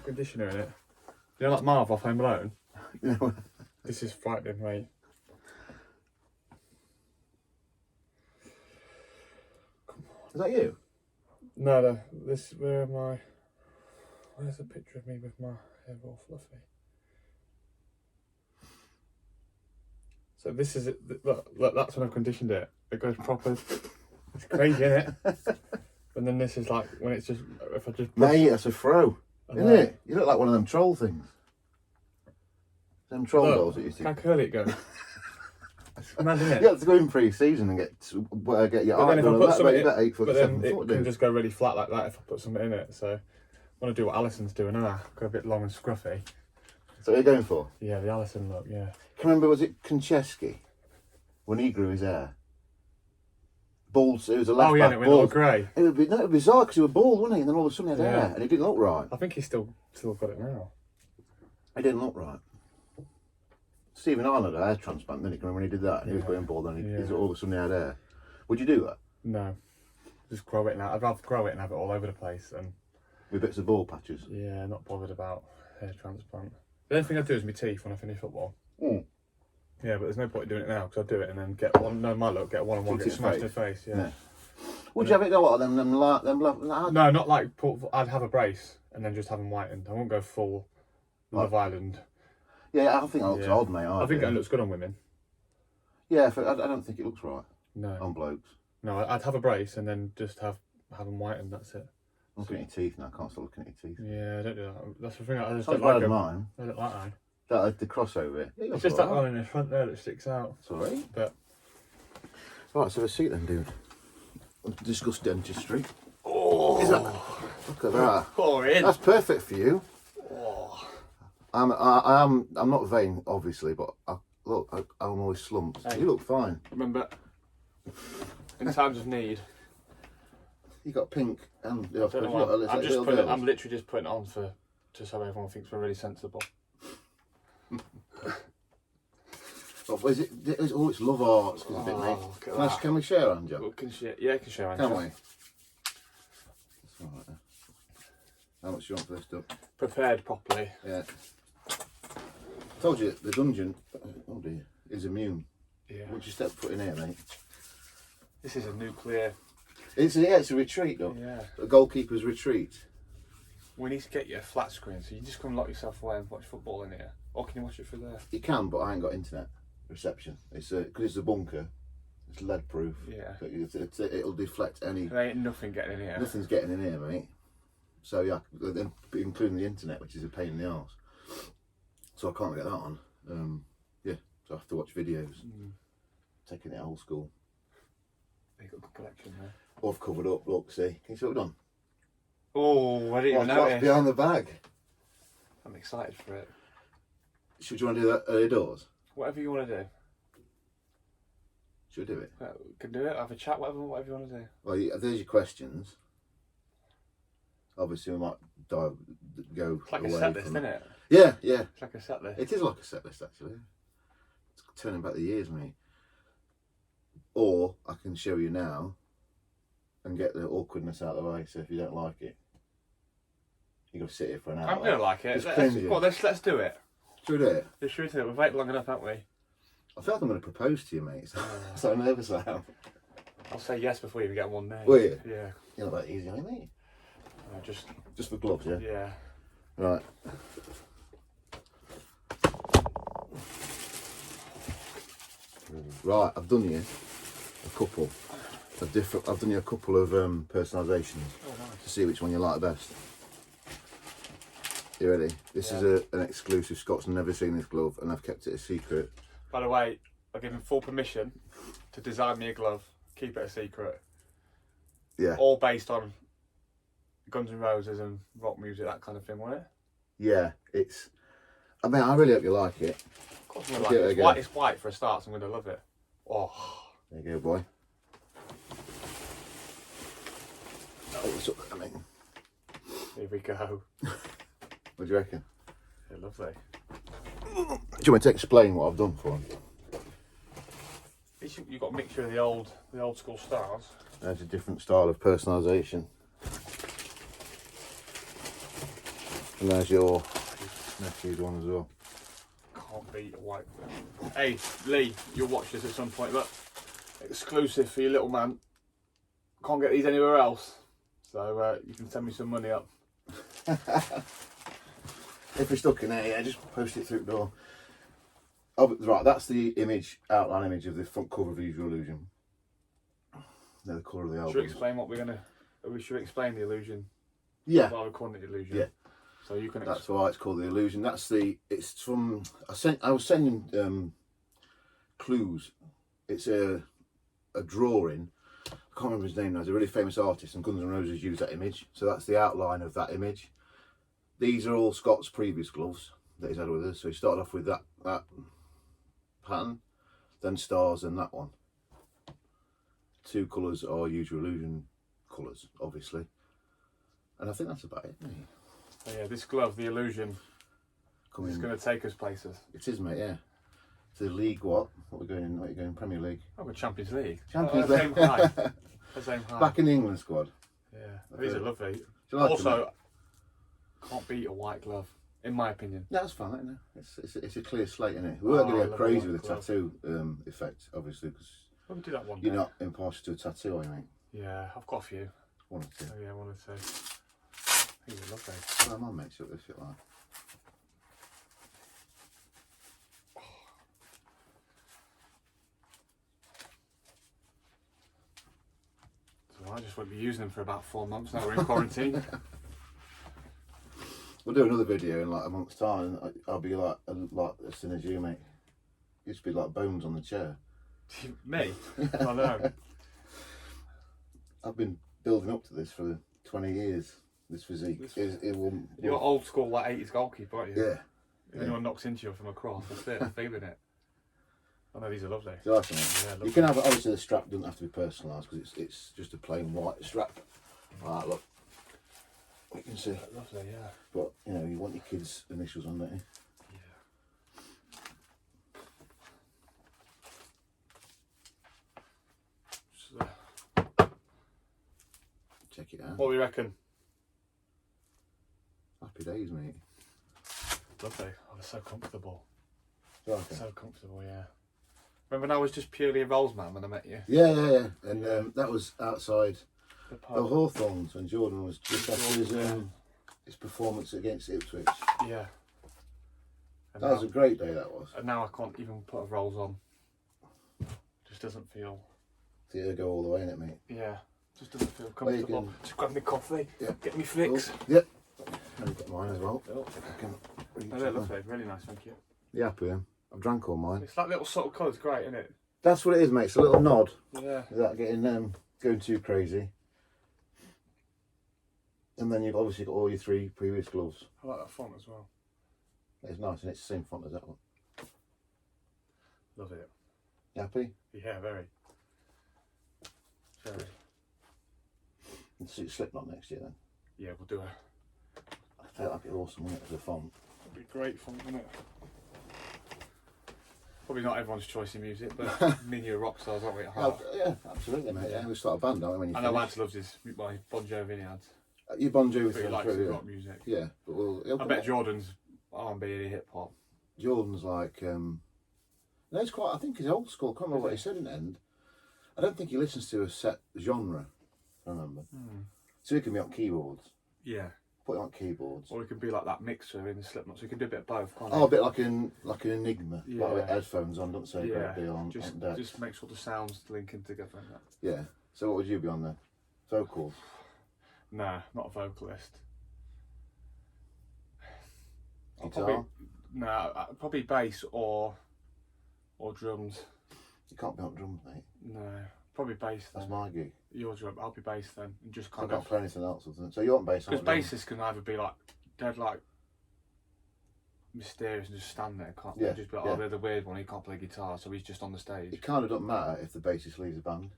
conditioner in it. You know, like Marv off Home Alone? You know, This is frightening, mate. is that you? No, this, where's the picture of me with my hair all fluffy? So this is it. Look, that's when I've conditioned it. It goes proper. It's crazy, isn't it? And then this is like when it's just, if I just. Mate, that's a fro, isn't it? You look like one of them troll things. Them troll dolls that you see. How curly it goes. Imagine it. You have to go in pre-season and get your eye done. But then it can just go really flat like that if I put something in it. So I want to do what Alison's doing, and go a bit long and scruffy. So what are you going for? Yeah, the Alison look, yeah. Can you remember, was it Konchesky? When he grew his hair? Bald, it was a left back. Oh yeah, and it went all grey. It would be bizarre because he was bald, wasn't he? And then all of a sudden he had hair, and it didn't look right. I think he's still got it now. It didn't look right. Stephen Arnold had a hair transplant, didn't he? Remember when he did that? And he was going bald, and all of a sudden he had hair. Would you do that? No. Just grow it now. I'd rather grow it and have it all over the place. And with bits of bald patches? Yeah, not bothered about hair transplant. The only thing I do is my teeth when I finish football. Mm. Yeah, but there's no point in doing it now because I do it and then get one. No, my look, get a one-on-one, get smashed in the face. Yeah. Would you have it though? What them? No, not like. I'd have a brace and then just have them whitened. I won't go full Love Island. Yeah, I think it looks odd, mate. I think it looks good on women. Yeah, I don't think it looks right. No. On blokes. No, I'd have a brace and then just have them whitened. That's it. Looking at your teeth now. I can't stop looking at your teeth. Yeah, I don't do that. That's the thing. I just don't like them. Mine. I don't like that. The crossover. Yeah, it's just that one in the front there that sticks out. Sorry. But right, so have a seat then, dude. We'll discuss dentistry. Oh, look at that. Pouring. That's perfect for you. Oh. I'm not vain, obviously, but I'm always slumped. Hey, you look fine. Remember, in times of need. You got pink and I'm literally just putting it on so everyone thinks we're really sensible. Is it? Oh, it's Love Arts. Can we share, Angel? Well, can share, Angel. Can we? That's all right. How much do you want for this stuff? Prepared properly. Yeah. Told you the dungeon. Oh dear, is immune. Yeah. Would you step foot in here, mate? This is a nuclear. It's a retreat, though. Yeah. A goalkeeper's retreat. We need to get you a flat screen, so you just come and lock yourself away and watch football in here. Or can you watch it through there? You can, but I ain't got internet reception. It's because it's a bunker. It's lead proof. Yeah. It'll deflect any. There ain't nothing getting in here. Nothing's getting in here, mate. So yeah, including the internet, which is a pain in the arse. So I can't get that on. Yeah, so I have to watch videos. Taking it old school. You've got a good collection there. I've covered up. Look, see. Can you see what I've done? Oh, I didn't even notice. What's behind the bag? I'm excited for it. Should you want to do that early doors? Whatever you want to do. Should we do it? We can do it. Have a chat. Whatever you want to do. Well, there's your questions. Obviously, we might go it's like away a set list, from... isn't it? Yeah. It's like a set list. It is like a set list, actually. It's turning back the years, mate. Or I can show you now and get the awkwardness out of the way. So if you don't like it, you got to sit here for an hour. I'm going to like it. Let's do it. Should we do it? Let's do it. We've waited long enough, haven't we? I feel like I'm going to propose to you, mate. So nervous I am. I'll say yes before you even get one name. Will you? Yeah. You're not that easy, are you, mate? Just for gloves, yeah? Yeah. Right. Right, I've done you a couple of different. I've done you a couple of personalisations to see which one you like best. You ready? This is an exclusive. Scott's never seen this glove, and I've kept it a secret. By the way, I've given full permission to design me a glove. Keep it a secret. Yeah. All based on Guns N' Roses and rock music, that kind of thing, wasn't it? Yeah, it's. I mean, I really hope you like it. Of course, I'm gonna like it. It's white for a start, so I'm going to love it. Oh. There you go, boy. Oh, I mean. Here we go. What do you reckon? Yeah, lovely. Do you want me to explain what I've done for him? You've got a mixture of the old school stars. There's a different style of personalisation. And there's your nephew's one as well. Can't beat a white glove. Hey, Lee, you'll watch this at some point. Look, exclusive for your little man. Can't get these anywhere else. So you can send me some money up. If you're stuck in there, yeah, just post it through the door. Oh, right, that's the image, outline image of the front cover of Use Your Illusion. They're the colour of the album. Should we explain what we're gonna? We should explain the illusion. Yeah. Why we're calling it illusion. Yeah. So you can. That's why it's called the illusion. That's the. It's from. I was sending clues. It's a drawing. I can't remember his name now. He's a really famous artist, and Guns N' Roses used that image. So that's the outline of that image. These are all Scott's previous gloves that he's had with us. So he started off with that pattern, then stars, and that one. Two colours are Use Your Illusion colours, obviously. And I think that's about it, mate. So yeah, this glove, the illusion, is going to take us places. It is, mate, yeah. To the league, what? What are we going in? What are you going? Premier League? Oh, we're Champions League. Champions League. Same high. Same high. Back in the England squad. Yeah, these are lovely. Do you like also, them? can't beat a white glove, in my opinion. Yeah, that's fine, isn't it? It's a clear slate, isn't it? We weren't going to go crazy with the tattoo effect, obviously, because We'll do that one day. you're not impartial to a tattoo, are you, mate? Yeah, I've got a few. One or two. Oh, yeah, one or two. These are lovely. Well, mine makes up this shit like. So I just won't be using them for about 4 months now. We're in quarantine. We'll do another video in like a month's time, and I'll be like as thin as you, mate. You used to be like bones on the chair. Me? I know. I've been building up to this for 20 years. This physique. It will. You're old school, like 80s goalkeeper, aren't you? Yeah. If anyone knocks into you from across, that's it. I'm feeling it. I know these are lovely. Do you like them? Yeah, lovely. You can have, obviously the strap doesn't have to be personalised because it's just a plain white strap. Like, look. You can see. Lovely, yeah. But, you know, you want your kids' initials on, don't you? Check it out. What do we reckon? Happy days, mate. Lovely. Oh, they're so comfortable. Do you like it? So comfortable, yeah. Remember when I was just purely a Rolls man when I met you? Yeah. And that was outside The the pub. Hawthorns when Jordan was just after his performance against Ipswich. Yeah. And That now, was a great day, that was. and now I can't even put a Rolls on. Just doesn't feel. The go all the way in it, mate. Yeah. Just doesn't feel Well, you comfortable. Just grab me coffee. Yeah. Get me fix. Oh, yep. And you've got mine as well. Oh, I can reach they're it. lovely. Really nice, thank you. You happy, yeah? I've drank all mine. It's like little subtle colours, great, isn't it? That's what it is, mate. It's a little nod Yeah. without getting going too crazy. And then you've obviously got all your three previous gloves. I like that font as well. It's nice, and it's the same font as that one. Love it. You happy? Yeah, very. Very. And see Slipknot next year then. Yeah, we'll do it. I feel like it's awesome, wouldn't it, as a font. It'd be great fun, wouldn't it? Probably not everyone's choice in music, but me and you are rock stars, aren't we, at heart? Yeah, absolutely, mate. Yeah, we start a band, aren't we? When you I know finish? Lads loves his my Bon Jovi ads. Your Bon Jovi But he thing's likes really his good. rock music. Yeah, but I bet Jordan's R&B and hip hop. Jordan's like, no, it's quite. I think he's old school. I can't remember what he said in the end. I don't think he listens to a set genre. I remember. So he can be on keyboards. Yeah. Put it on keyboards. Or he could be like that mixer in the Slipknot, so he can do a bit of both, can't he? Oh, a bit like an Enigma, Yeah. like with headphones on, don't say yeah. be on deck. Just makes all the sounds linking together and that. Yeah. So what would you be on there? Vocals. Nah, not a vocalist. Guitar. Probably bass or drums. You can't be on drums, mate. No, probably bass then. That's my gig. Your drum, I'll be bass then, and just I kind can't of. play anything else. So you're on bass. Because aren't you? bassists can either be like dead like mysterious and just stand there, can't Yeah, they? Just be like, yeah. oh, they're the weird one. He can't play guitar, so he's just on the stage. It kind of doesn't matter if the bassist leaves a band.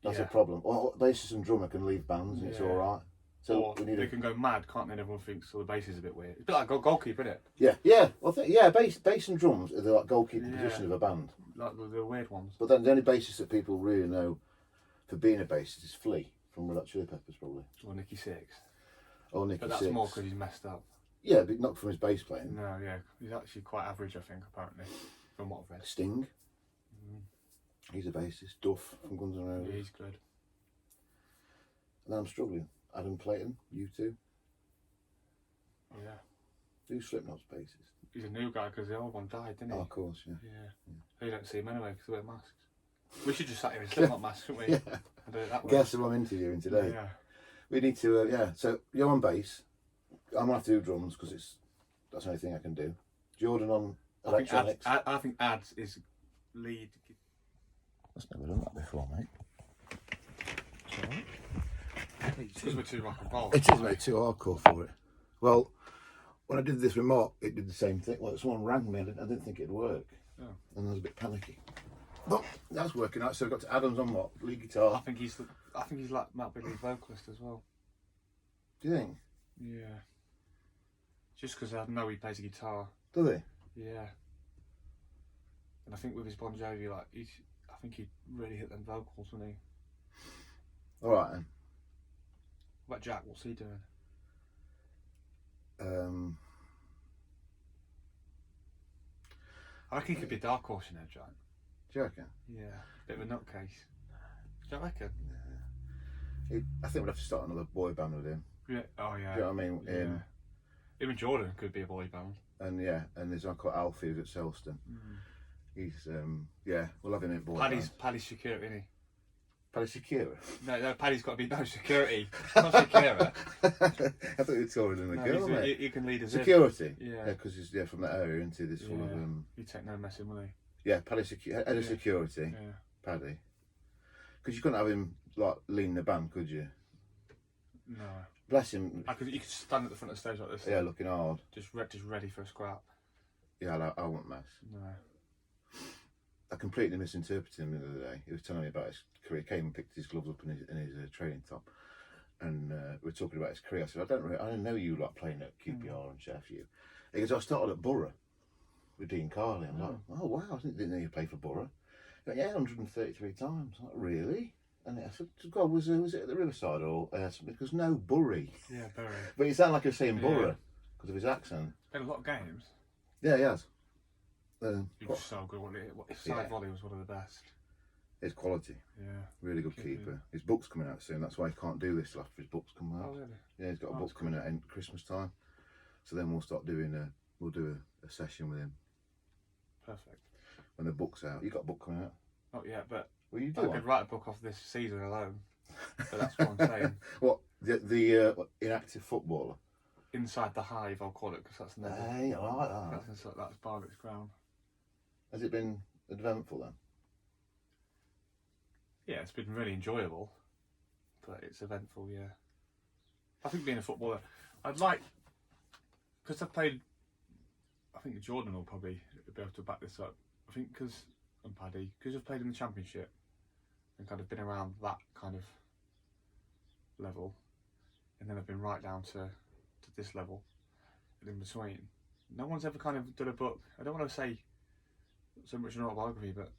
That's Yeah. a problem. Well, bassist and drummer can leave bands, and it's Yeah. all right. So Or we need they a can go mad, can't they? And everyone thinks, so the bass is a bit weird. It's a bit like a goalkeeper, isn't it? yeah. Well, bass and drums are the like goalkeeping Yeah. position of a band. Like the weird ones. But then the only bassist that people really know for being a bassist is Flea from Red Hot Chili Peppers, probably. Or Nicky Six. Or Nicky But that's Six. more because he's messed up. Yeah, but not from his bass playing. No, yeah, he's actually quite average, I think, apparently, from what I've read. Sting. He's a bassist. Duff from Guns N' Roses. Yeah, he's good. And then I'm struggling. Adam Clayton, U2. Yeah. Who's Slipknot's bassist? He's a new guy because the old one died, didn't he? Oh, of course, yeah. You don't see him anyway because they wear masks. We should just sat here in Slipknot masks, shouldn't we? Yeah. And do it that way. Guess who I'm interviewing today. Yeah. We need to, yeah. So you're on bass. I'm gonna have to do drums because that's the only thing I can do. Jordan on electronics. I think Ads is lead. I've never done that before, mate. It's because we're too rock and roll. It is, mate. Too hardcore for it. Well, when I did this remote, it did the same thing. Well, someone rang me. I didn't think it'd work, and I was a bit panicky. But that's working out. So I've got to Adams on what? Lead guitar. I think he's like might be lead vocalist as well. Do you think? Yeah. Just because I know he plays a guitar. Do they? Yeah. And I think with his Bon Jovi, like I think he really hit them vocals, wouldn't he? All right then. What about Jack? What's he doing? I reckon he could be a dark horse, you know, Jack. Do you reckon? Yeah. Bit of a nutcase. Do you reckon? I think we'd have to start another boy band with him. Yeah. Oh yeah. Do you know what I mean? Yeah. Even Jordan could be a boy band. And there's one called Alfie who's at Selston. He's we'll have him in boy Paddy's security, isn't he? Paddy Secura? No, Paddy's got to be no security. Not Secura. I thought you were taller than a girl, mate. You can lead us Security? in. Yeah, because he's from that area, isn't he? This full of You take no messing, will he? Yeah, Paddy head of security. Yeah. Paddy. Because you couldn't have him like leading the band, could you? No. Bless him. You could stand at the front of the stage like this. Yeah, looking hard. Just ready for a scrap. Yeah, I won't mess. No. I completely misinterpreted him the other day. He was telling me about his career. He came and picked his gloves up in his training top, and we were talking about his career. I said, I didn't know you like playing at QPR and Sheffield. He goes, I started at Borough with Dean Carley. I'm like, oh wow, I didn't know you played for Borough. He went, yeah, 133 times. I'm like, really? And I said, God, was it at the Riverside or because no, Bury. Yeah, Bury. But he sounded like he was saying Borough because of his accent. Played a lot of games. Yeah, he has. He was so good. His side volley was one of the best. His quality. Yeah. Really good keeper. His book's coming out soon. That's why he can't do this till after his book's come out. Oh, really? Yeah, he's got a book coming out in Christmas time. So then we'll start doing we'll do a session with him. Perfect. When the book's out. You got a book coming out? Not yet, but Well, you I do. could write a book off this season alone. But that's what I'm saying. What the inactive footballer? Inside the Hive, I'll call it, because that's another. Hey, I like that. That's Barnett's ground. Has it been eventful then? Yeah, it's been really enjoyable, but it's eventful. Yeah, I think being a footballer, I'd like, because I've played. I think Jordan will probably be able to back this up. I think and Paddy, because I've played in the Championship and kind of been around that kind of level, and then I've been right down to this level, and in between. No one's ever kind of done a book. I don't want to say so much an autobiography, but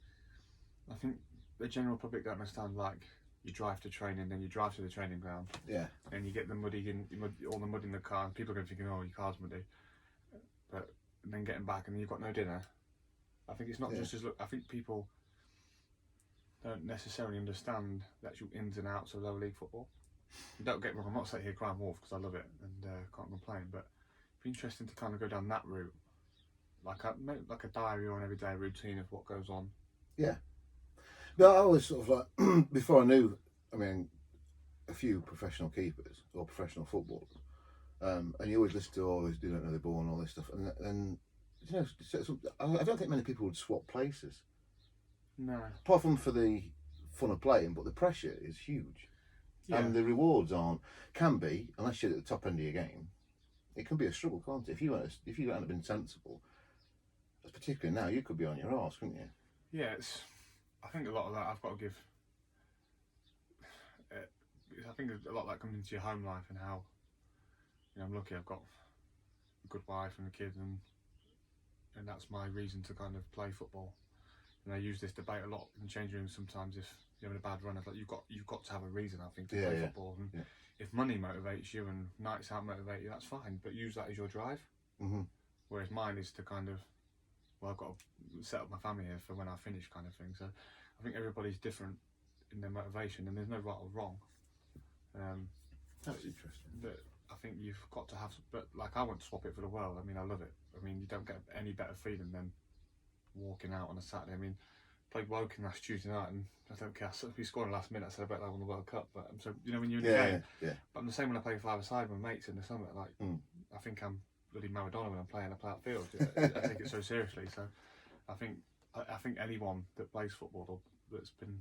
I think the general public don't understand, like, you drive to training, then you drive to the training ground, and you get the all the mud in the car, and people are going to think, oh, your car's muddy, but and then getting back and then you've got no dinner. I think it's not just as I think people don't necessarily understand the actual ins and outs of lower league football. Don't get me wrong, I'm not sitting here crying wolf because I love it and can't complain, but it'd be interesting to kind of go down that route, like a diary or an everyday routine of what goes on. Yeah. No, I was sort of like, before I knew, a few professional keepers or professional footballers, and you always listen to all this, do not know they're born, all this stuff, and you know, I don't think many people would swap places. No. Apart from for the fun of playing, but the pressure is huge. Yeah. And the rewards can be, unless you're at the top end of your game, it can be a struggle, can't it? If you hadn't been sensible, particularly now, you could be on your arse, couldn't you? Yeah, I think a lot of that I've got to give. I think a lot of that comes into your home life and how, I'm lucky I've got a good wife and a kid, and that's my reason to kind of play football. And I use this debate a lot in the changing room sometimes. If you're having a bad run. It's like you've got to have a reason, I think, to Yeah, play yeah. football. And Yeah. if money motivates you and nights out motivate you, that's fine. But use that as your drive. Mm-hmm. Whereas mine is to kind of, well, I've got to set up my family here for when I finish, kind of thing. So I think everybody's different in their motivation, and there's no right or wrong. That's interesting. But I think you've got to have, but like I wouldn't swap it for the world. I mean, I love it. I mean, you don't get any better feeling than walking out on a Saturday. I mean, played Woking last Tuesday night, and I don't care. So if we score in the last minute, I celebrate that I won the World Cup. But so you know when you're in the game. Yeah. But I'm the same when I play five-a-side with mates in the summer. Like I think I'm bloody Maradona when I'm playing a play out field. I take it so seriously. So I think anyone that plays football or that's been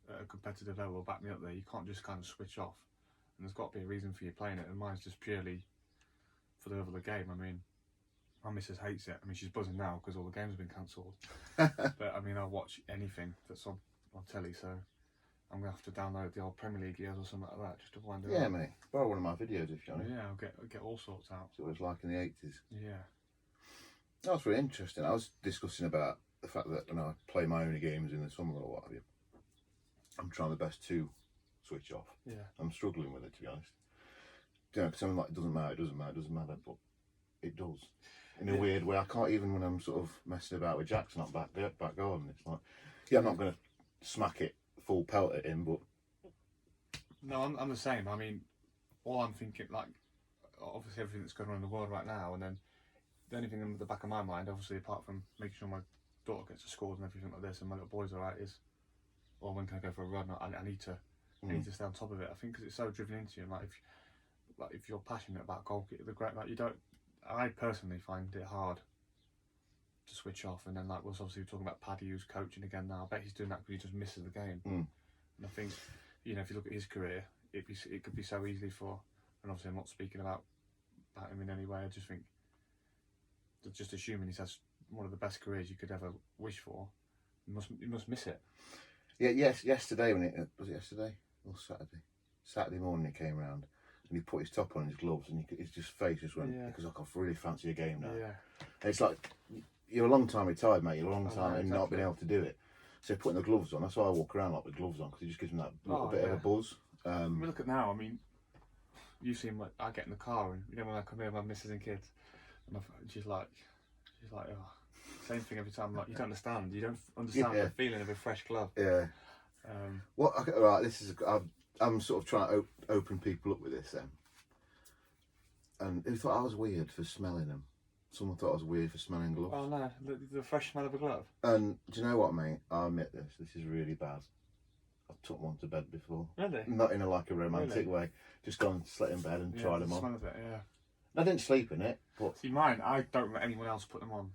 at a competitive level will back me up there. You can't just kind of switch off. And there's got to be a reason for you playing it, and mine's just purely for the love of the game. I mean, my missus hates it. I mean, she's buzzing now because all the games have been cancelled. But I mean, I'll watch anything that's on telly, so I'm going to have to download the old Premier League years or something like that just to wind it up. Yeah, mate. Borrow one of my videos if you want. Yeah, I'll get all sorts out. So it was like in the 80s. Yeah. That was really interesting. I was discussing about the fact that when I play my own games in the summer or what have you, I'm trying my best to switch off. Yeah. I'm struggling with it, to be honest. You know, because I'm like, it doesn't matter, but it does. In a weird way. I can't even when I'm sort of messing about with Jackson up back garden. It's like, yeah, I'm not going to smack it full pelt at him, but... No, I'm the same. I mean, all I'm thinking, like, obviously everything that's going on in the world right now, and then the only thing in the back of my mind, obviously, apart from making sure my daughter gets to school and everything like this, and my little boy's alright, is, well, when can I go for a run? I need to stay on top of it. I think because it's so driven into you. And like if you're passionate about goalkeeping, I personally find it hard to switch off. And then like we're obviously talking about Paddy, who's coaching again now. I bet he's doing that because he just misses the game. And I think, you know, if you look at his career, it could be so easily for. And obviously, I'm not speaking about him in any way. I just think, just assuming he's has one of the best careers you could ever wish for, you must miss it. Yeah, yes. Yesterday was it yesterday or Saturday? Saturday morning he came round and he put his top on, his gloves, and his just face just went because I really fancy a game now. Yeah. And it's like you're a long time retired, mate. You're a long time and not been able to do it. So putting the gloves on, that's why I walk around like with gloves on because it just gives me that little bit of a buzz. Look at now. I mean, you seem like I get in the car and you know when I come here with my missus and kids, and she's like, oh. Same thing every time. Like you don't understand. You don't understand the feeling of a fresh glove. Yeah. Right. This is. I'm sort of trying to open people up with this then. And who thought I was weird for smelling them? Someone thought I was weird for smelling gloves. Oh no, the fresh smell of a glove. And do you know what, mate? I admit this. This is really bad. I've took one to bed before. Really? Not in a romantic way. Just gone and slept in bed and tried them on. Smell of it, yeah. I didn't sleep in it, but see mine. I don't let anyone else put them on.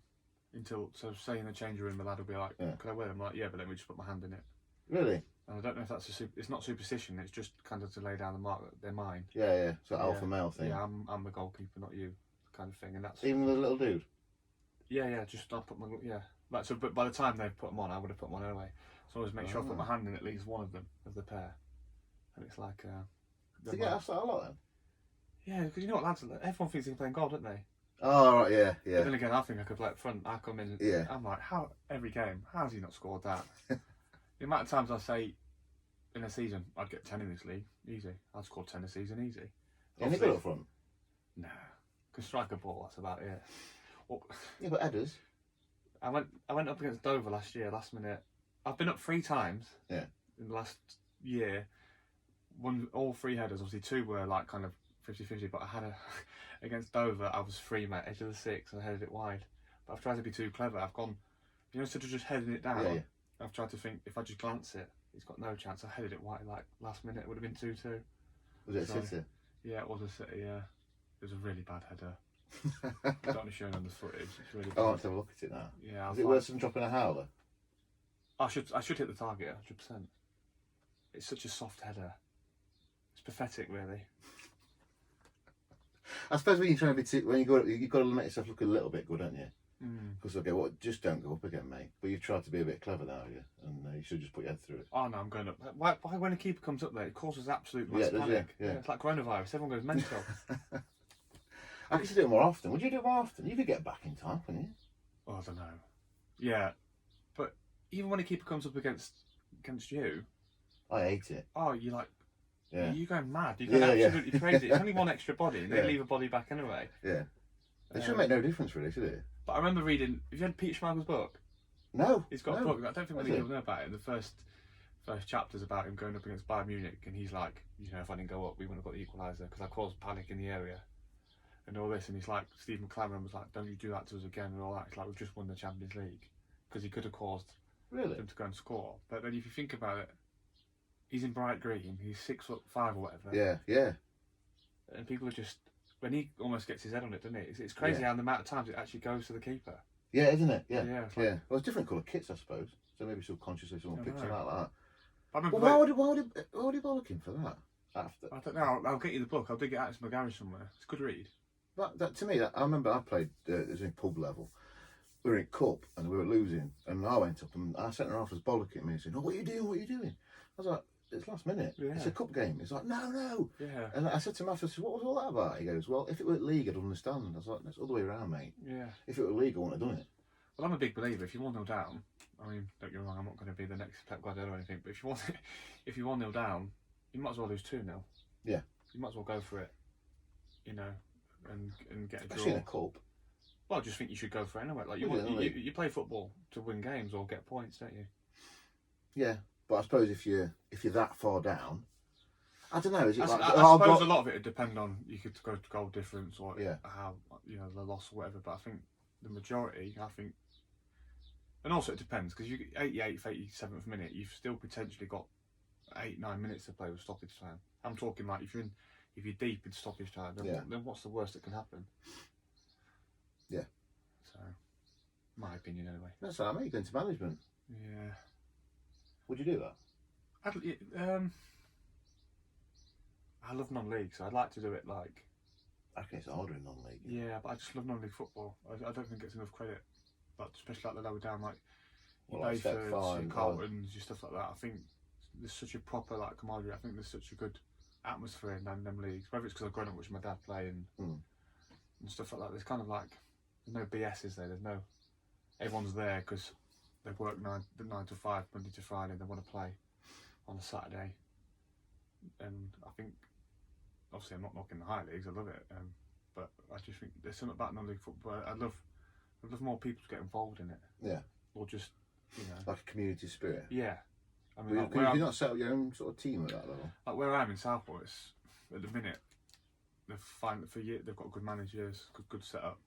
Say in the change room, the lad will be like, "Can I wear them?" I'm like, yeah, but let me just put my hand in it. Really? And I don't know if that's it's not superstition. It's just kind of to lay down the mark that they're mine. Yeah. So alpha male thing. Yeah, I'm the goalkeeper, not you, kind of thing. And that's even with a little dude. Yeah. Just I put my Like so, but by the time they put them on, I would have put one anyway. So I always make sure I put my hand in at least one of them of the pair. And it's like. So yeah, that's a lot then. Yeah, because you know what lads, everyone thinks they can play in goal, don't they? Oh, right, yeah. But then again, I think I could play up front. I come in, I'm like, every game, how's he not scored that? The amount of times I say in a season, I'd get 10 in this league, easy. I'd score 10 a season, easy. Any good up front? Nah, can strike a ball, that's about it. Well, yeah, but headers. I went up against Dover last year, last minute. I've been up 3 times in the last year. Won all 3 headers, obviously 2 were like kind of 50-50, but I had against Dover, I was free, mate, edge of the 6, and I headed it wide. But I've tried to be too clever. I've gone, instead of just heading it down, I've tried to think, if I just glance it, he's got no chance. I headed it wide, like, last minute, it would have been 2-2. Was it a sitter? Yeah, it was a sitter, yeah. It was a really bad header. It's only showing on the footage. It's really bad. I want to have a look at it now. Yeah. Is it worse than dropping a howler? I should hit the target, 100%. It's such a soft header. It's pathetic, really. I suppose when you're trying to be you've got to make yourself look a little bit good, haven't you? Because just don't go up again, mate. But you've tried to be a bit clever now, have you? And you should just put your head through it. Oh no, I'm going up. Why when a keeper comes up there, it causes absolute mass panic. Yeah, it's like coronavirus. Everyone goes mental. I could do it more often. Would you do it more often? You could get back in time, couldn't you? Oh, I don't know. Yeah, but even when a keeper comes up against against you, I hate it. oh, you're like, Yeah. you're going mad. You're going absolutely crazy. It's only one extra body, and Yeah. they leave a body back anyway. Yeah. It should make no difference, really, should it? But I remember reading. Have you read Peter Schmeichel's book? No. He's got a book. I don't think many Has people know about it. And the first chapter's about him going up against Bayern Munich, and he's like, if I didn't go up, we wouldn't have got the equaliser because I caused panic in the area, and all this. And he's like, Stephen Cameron was like, don't you do that to us again, and all that. It's like, we've just won the Champions League, because he could have caused them to go and score. But then if you think about it, he's in bright green. He's 6'5" or whatever. Yeah, yeah. And people are just, when he almost gets his head on it, doesn't he? It's crazy how the amount of times it actually goes to the keeper. Yeah, isn't it? Yeah. Yeah. Well, it's different colour kits, I suppose. So maybe subconsciously someone picks him out like that. I remember Well, why would he bother looking for that? After I don't know. I'll get you the book. I'll dig it out. It's in my garage somewhere. It's a good read. that to me, I remember I played. It was in pub level. We were in cup and we were losing, and I went up and our centre half was bollocking me, saying, "Oh, what are you doing? What are you doing?" I was like, "It's last minute. Yeah. It's a cup game." He's like, "No." Yeah. And I said to him after, "What was all that about?" He goes, "Well, if it were league, I'd understand." I was like, "That's all the way around, mate. Yeah. If it were league, I wouldn't have done it." Well, I'm a big believer. If you're 1-0 down, I mean, don't get me wrong, I'm not going to be the next Pep Guardiola or anything, but if you're 1-0 down, you might as well lose 2-0. Yeah. You might as well go for it, and get a Especially draw. in a cup. Well, I just think you should go for it anyway. Like you play football to win games or get points, don't you? Yeah, but I suppose if you're that far down, I don't know. Is it I like suppose a lot of it would depend on, you could go to goal difference or how the loss or whatever. But I think the majority, and also it depends, because you 88th, 87th minute, you've still potentially got 8-9 minutes to play with stoppage time. I'm talking like if you're deep in stoppage time, then what's the worst that can happen? Yeah. So, my opinion anyway. That's what I mean. You go into management. Yeah. Would you do that? I love non-league, so I'd like to do it like. I reckon it's harder in non-league. Yeah, but I just love non-league football. I don't think it's enough credit, but especially like the lower down, like your Bayfords, your Carltons, your stuff like that. I think there's such a proper camaraderie. I think there's such a good atmosphere in them leagues. Whether it's because I've grown up watching my dad play and stuff like that. There's kind of there's no BS, is there? There's no. Everyone's there because they work 9 to 5 Monday to Friday. They want to play on a Saturday, and I think. Obviously, I'm not knocking the high leagues. I love it, but I just think there's something about non-league football. I'd love more people to get involved in it. Yeah. Or just, like a community spirit. Yeah. I mean, could you not set up your own sort of team at that level? Like where I'm in Southport, it's at the minute they've got good managers, good setup,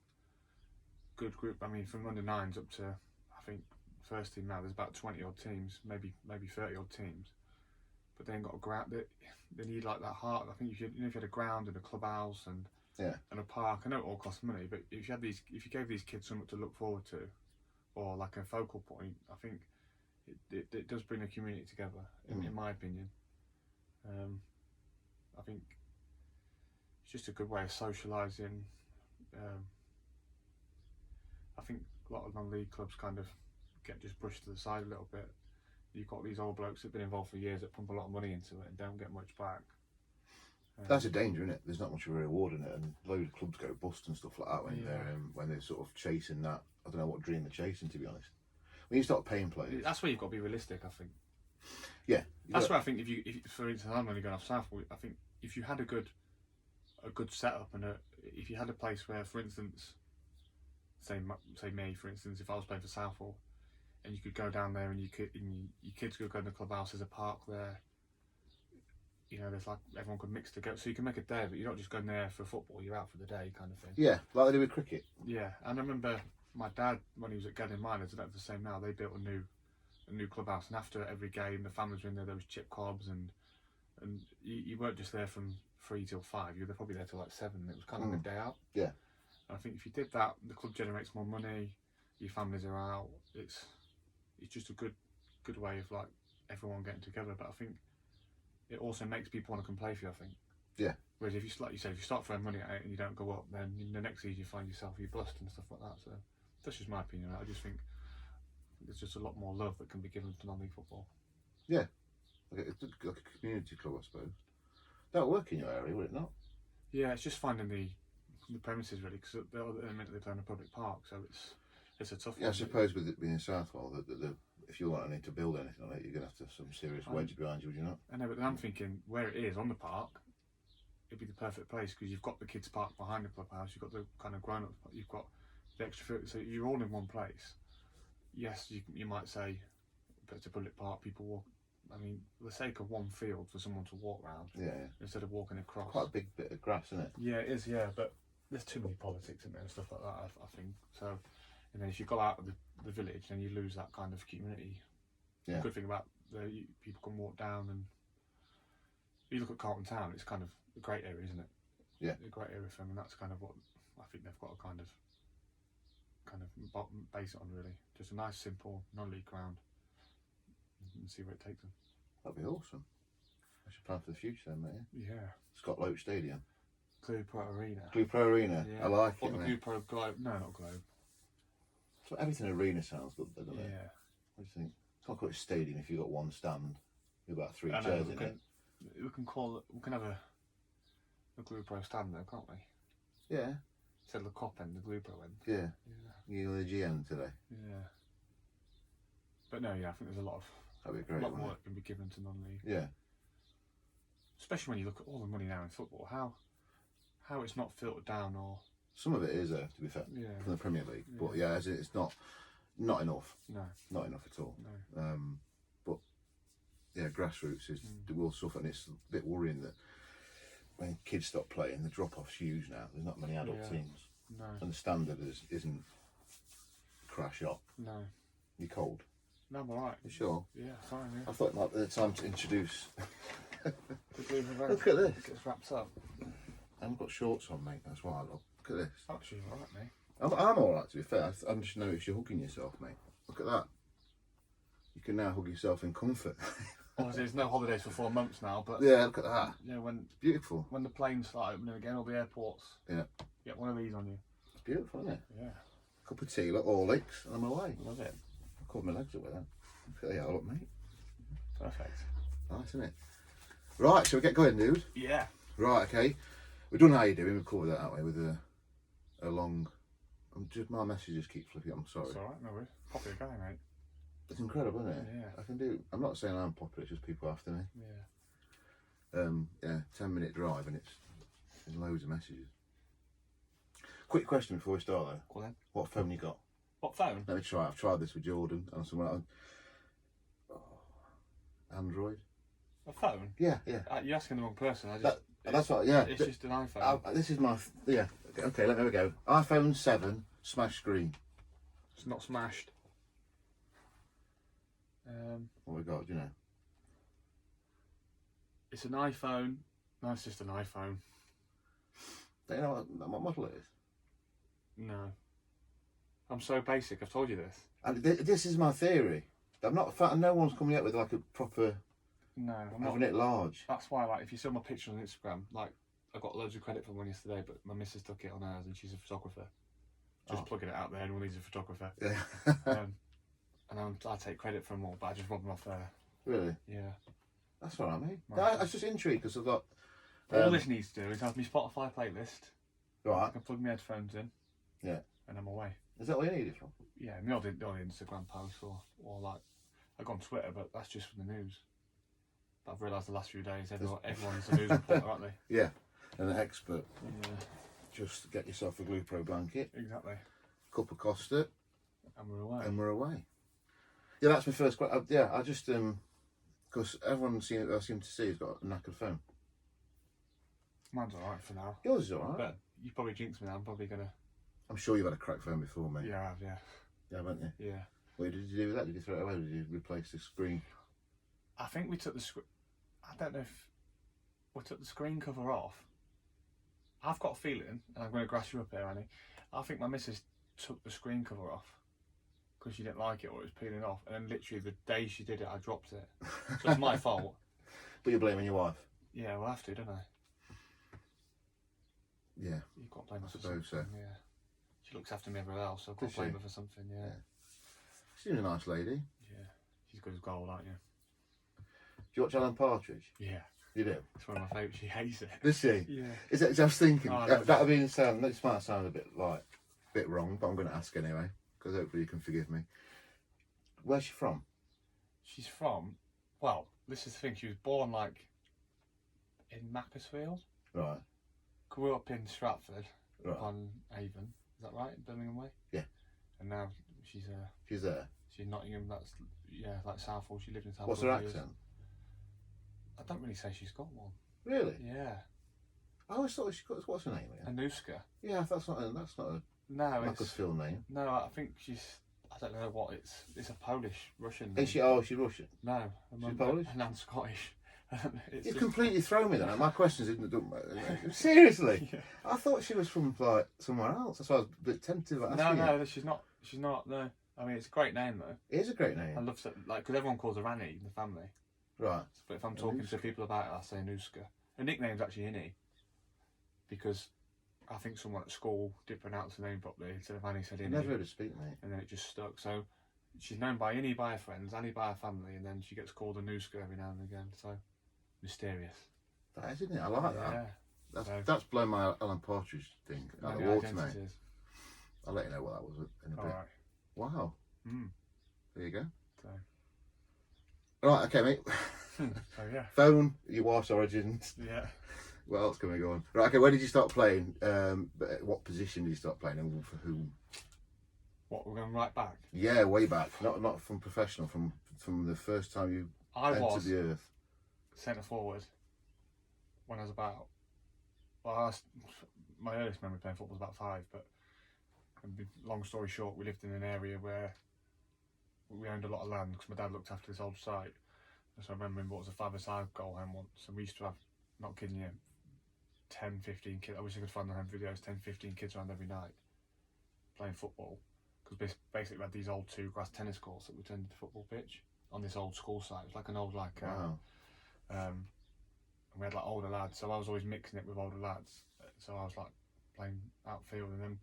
good group. I mean, from under 9s up to I think first team now, there's about 20 odd teams, maybe 30 odd teams. But they ain't got a ground. They need that heart. I think if you had a ground and a clubhouse and a park, I know it all costs money, but if you gave these kids something to look forward to, or like a focal point, I think it does bring a community together. In my opinion, I think it's just a good way of socialising. I think a lot of non-league clubs kind of get just brushed to the side a little bit. You've got these old blokes that've been involved for years that pump a lot of money into it and don't get much back. That's a danger, isn't it? There's not much of a reward in it, and loads of clubs go bust and stuff like that when they're sort of chasing that. I don't know what dream they're chasing, to be honest. When you start paying players, that's where you've got to be realistic. I think. Yeah, that's where I think if for instance, I'm only going off Southport. I think if you had a good setup and if you had a place where, for instance, say me, for instance, if I was playing for Southport. And you could go down there, and your kids could go in the clubhouse. There's a park there. There's everyone could mix together, so you can make a day of it. You're not just going there for football; you're out for the day, kind of thing. Yeah, like they do with cricket. Yeah, and I remember my dad when he was at Gadden Miners. I don't know if it's the same now. They built a new clubhouse, and after every game, the families were in there. There was chip cobs, and you weren't just there from 3 till 5. You were probably there till 7. It was kind of a day out. Yeah, and I think if you did that, the club generates more money. Your families are out. It's just a good way of everyone getting together. But I think it also makes people want to come play for you, I think. Yeah. Whereas if you start throwing money at it and you don't go up, then in the next season you find yourself bust and stuff like that. So that's just my opinion. I just think there's just a lot more love that can be given to non-league football. Yeah, like a community club, I suppose. That would work in your area, would it not? Yeah, it's just finding the premises really, because at the minute they play in a public park, so it's a tough one. Yeah, I suppose with it being in Southwell, if you want to build anything on it, you're going to have to have some serious wedge behind you, would you not? I know, but then I'm thinking where it is on the park, it'd be the perfect place because you've got the kids' park behind the clubhouse, you've got the kind of grown-up, you've got the extra, so you're all in one place. Yes, you might say, but it's a public park, people walk. I mean, for the sake of one field for someone to walk around, instead of walking across. Quite a big bit of grass, isn't it? Yeah, it is. Yeah, but there's too many politics in there and stuff like that. I think so. And then if you go out of the village, then you lose that kind of community. Yeah. The good thing about people can walk down, and you look at Carlton Town, it's kind of a great area, isn't it? Yeah. A great area for them, and that's kind of what I think they've got to kind of base it on, really. Just a nice, simple, non-league ground, and see where it takes them. That'd be awesome. I should plan for the future then, mate. Yeah. Scott Loach Stadium. Glue Pro Arena. Glue Pro Arena. Yeah. I like Or it, the mate. Glue Pro Globe. No, not Globe. So everything arena sounds good, doesn't it? Yeah. What do you think? Can't call it a stadium if you've got one stand. You've got 3 I know, chairs we in can, it. we can call it. We can have a Glue Pro stand there, can't we? Yeah. Instead of the cop end, the Glue Pro end. Yeah. Yeah. You're the GM today. Yeah. But no, yeah, I think there's a lot That'd be great. of wouldn't work can be given to non-league. it? Yeah. Especially when you look at all the money now in football, how it's not filtered down, or Some of it is there, to be fair, yeah, from the Premier League. Yeah. But yeah, as it's not enough. no, Not enough at all. no, But yeah, grassroots is Mm. the will suffer, and it's a bit worrying that when kids stop playing, the drop off's huge now. There's not many adult Yeah. teams, no, and the standard isn't crash up. no. You're cold. No, I'm alright. You sure? Yeah, fine. I Yeah. thought it might be the time to introduce. The Glue Pro Look at this. It gets wrapped up. I haven't got shorts on, mate. That's why I look. Look at this. Actually, alright, mate. I'm all right, to be fair. I'm just noticed you're hugging yourself, mate. Look at that. You can now hug yourself in comfort. Obviously, there's no holidays for 4 months now, but Yeah, look at that. you know, when Beautiful. the planes start opening again, all the airports, Yeah. get one of these on you. It's beautiful, isn't it? Yeah, Cup of tea, look, Horlicks, and I'm away. love it. I covered my legs up with that. Look at that, look, mate. Perfect. Nice, isn't it? Right, shall we get going, dude? Yeah. Right, okay. We've done how you doing. We've covered that way with a long. My messages keep flipping. I'm sorry. It's alright, no worries. Popular guy, mate. It's incredible, isn't it? Yeah. I can do. I'm not saying I'm popular. It's just people after me. Yeah. Yeah, 10-minute drive, and it's loads of messages. Quick question before we start though. Cool then. What phone you got? What phone? Let me try. I've tried this with Jordan and someone else. Android. A phone? Yeah. You're asking the wrong person. That's what. Yeah. It's just an iPhone. This is my. Yeah. Okay. Let me go. iPhone 7 smash screen. It's not smashed. What we got? Do you know? It's an iPhone. No, it's just an iPhone. Do you know what model it is? No. I'm so basic. I've told you this. And this is my theory. I'm not. No one's coming up with like a proper No, I'm not. having it large. That's why, like, if you saw my picture on Instagram, like, I got loads of credit for one yesterday, but my missus took it on hers, and she's a photographer. Just plugging it out there. Anyone needs a photographer. Yeah. And I take credit for them all, but I just rob them off there. Really? Yeah. That's all right, mate. Right. I was just intrigued because I've got. All this needs to do is have my Spotify playlist. I Right. can plug my headphones in. Yeah. And I'm away. Is that what you need it for? Yeah, not the Instagram posts or like, I go on Twitter, but that's just for the news. But I've realised the last few days everyone's a news reporter, aren't they? Yeah. And an expert. Yeah, Just get yourself a Glue Pro blanket, exactly. cup of Costa, And we're away. and we're away. Yeah, that's my first question. Yeah, I just because everyone I seem to see has got a knackered phone. Mine's alright for now. Yours is alright. But you probably jinxed me now. I'm probably gonna. I'm sure you've had a cracked phone before, mate. Yeah, I have. Yeah. Yeah, haven't you? Yeah. What did you do with that? Did you throw it away? Or did you replace the screen? I think we took the screen. I don't know if we took the screen cover off. I've got a feeling, and I'm going to grass you up here, Annie. I think my missus took the screen cover off because she didn't like it or it was peeling off, and then literally the day she did it, I dropped it. So it's my fault. But you're blaming your wife. Yeah, we'll have to, don't I? Yeah. You've got to blame her for suppose something. so. Yeah. She looks after me everywhere else, so I've got Does to blame she? her for something. Yeah. Yeah. She's a nice lady. Yeah. She's good as gold, aren't you? Do you watch Alan Partridge? Yeah. You do. It's one of my favourites. She hates it. Does she? Yeah. Is it? I was thinking Oh, that would be sound. This might sound a bit wrong, but I'm going to ask anyway because hopefully you can forgive me. Where's she from? she's from, well, this is the thing, she was born like in Macclesfield. Right. Grew up in Stratford Right. upon Avon. Is that right? Birmingham way? Yeah. And now she's there. she's in Nottingham, that's like Southall. She lived in Southall. What's her accent? I don't really say she's got one. Really? Yeah. I always thought she got. What's her name again? Anuska. Yeah, that's not a No, Macclesfield name. No, I think she's. I don't know what it's. It's a Polish Russian. Is she? Oh, she's Russian. No, She's Polish. And I'm Scottish. You completely throw me then. My questions didn't. Seriously, Yeah. I thought she was from like somewhere else. That's why I was a bit tempted. No, she's not. She's not. No, I mean it's a great name though. It is a great I name. love like because everyone calls her Annie in the family. Right. But if I'm talking to people about it, I say Anuska. Her nickname's actually Innie, because I think someone at school did pronounce the name properly. Instead of Annie, said I Innie. never heard her speak, mate. And then it just stuck. So she's known by Innie by her friends, Annie by her family, and then she gets called Anuska every now and again. So mysterious. That is, isn't it? I like Yeah. that. That's blown my Alan Partridge thing out of the Maybe water, mate. identities. I'll let you know what that was in a bit. Alright. Wow. Mm. There you go. So. Right, okay, mate. So yeah. Phone, your wife's origins. Yeah. What else can we go on? Right, okay, where did you start playing? What position did you start playing and for whom? What, we're going right back? Yeah, way back. Not from professional, from the first time you I entered was the earth. centre forward when I was about. My earliest memory playing football was about 5, but long story short, we lived in an area where we owned a lot of land because my dad looked after this old site. So I remember what was a 5-a-side goal home once, and we used to have, not kidding you, 10, 15 kids. I wish I could find the home videos, 10, 15 kids around every night playing football. Because basically we had these old 2 grass tennis courts that we turned into a football pitch on this old school site. It was like an old, Wow. and we had like older lads, so I was always mixing it with older lads. So I was like playing outfield, and then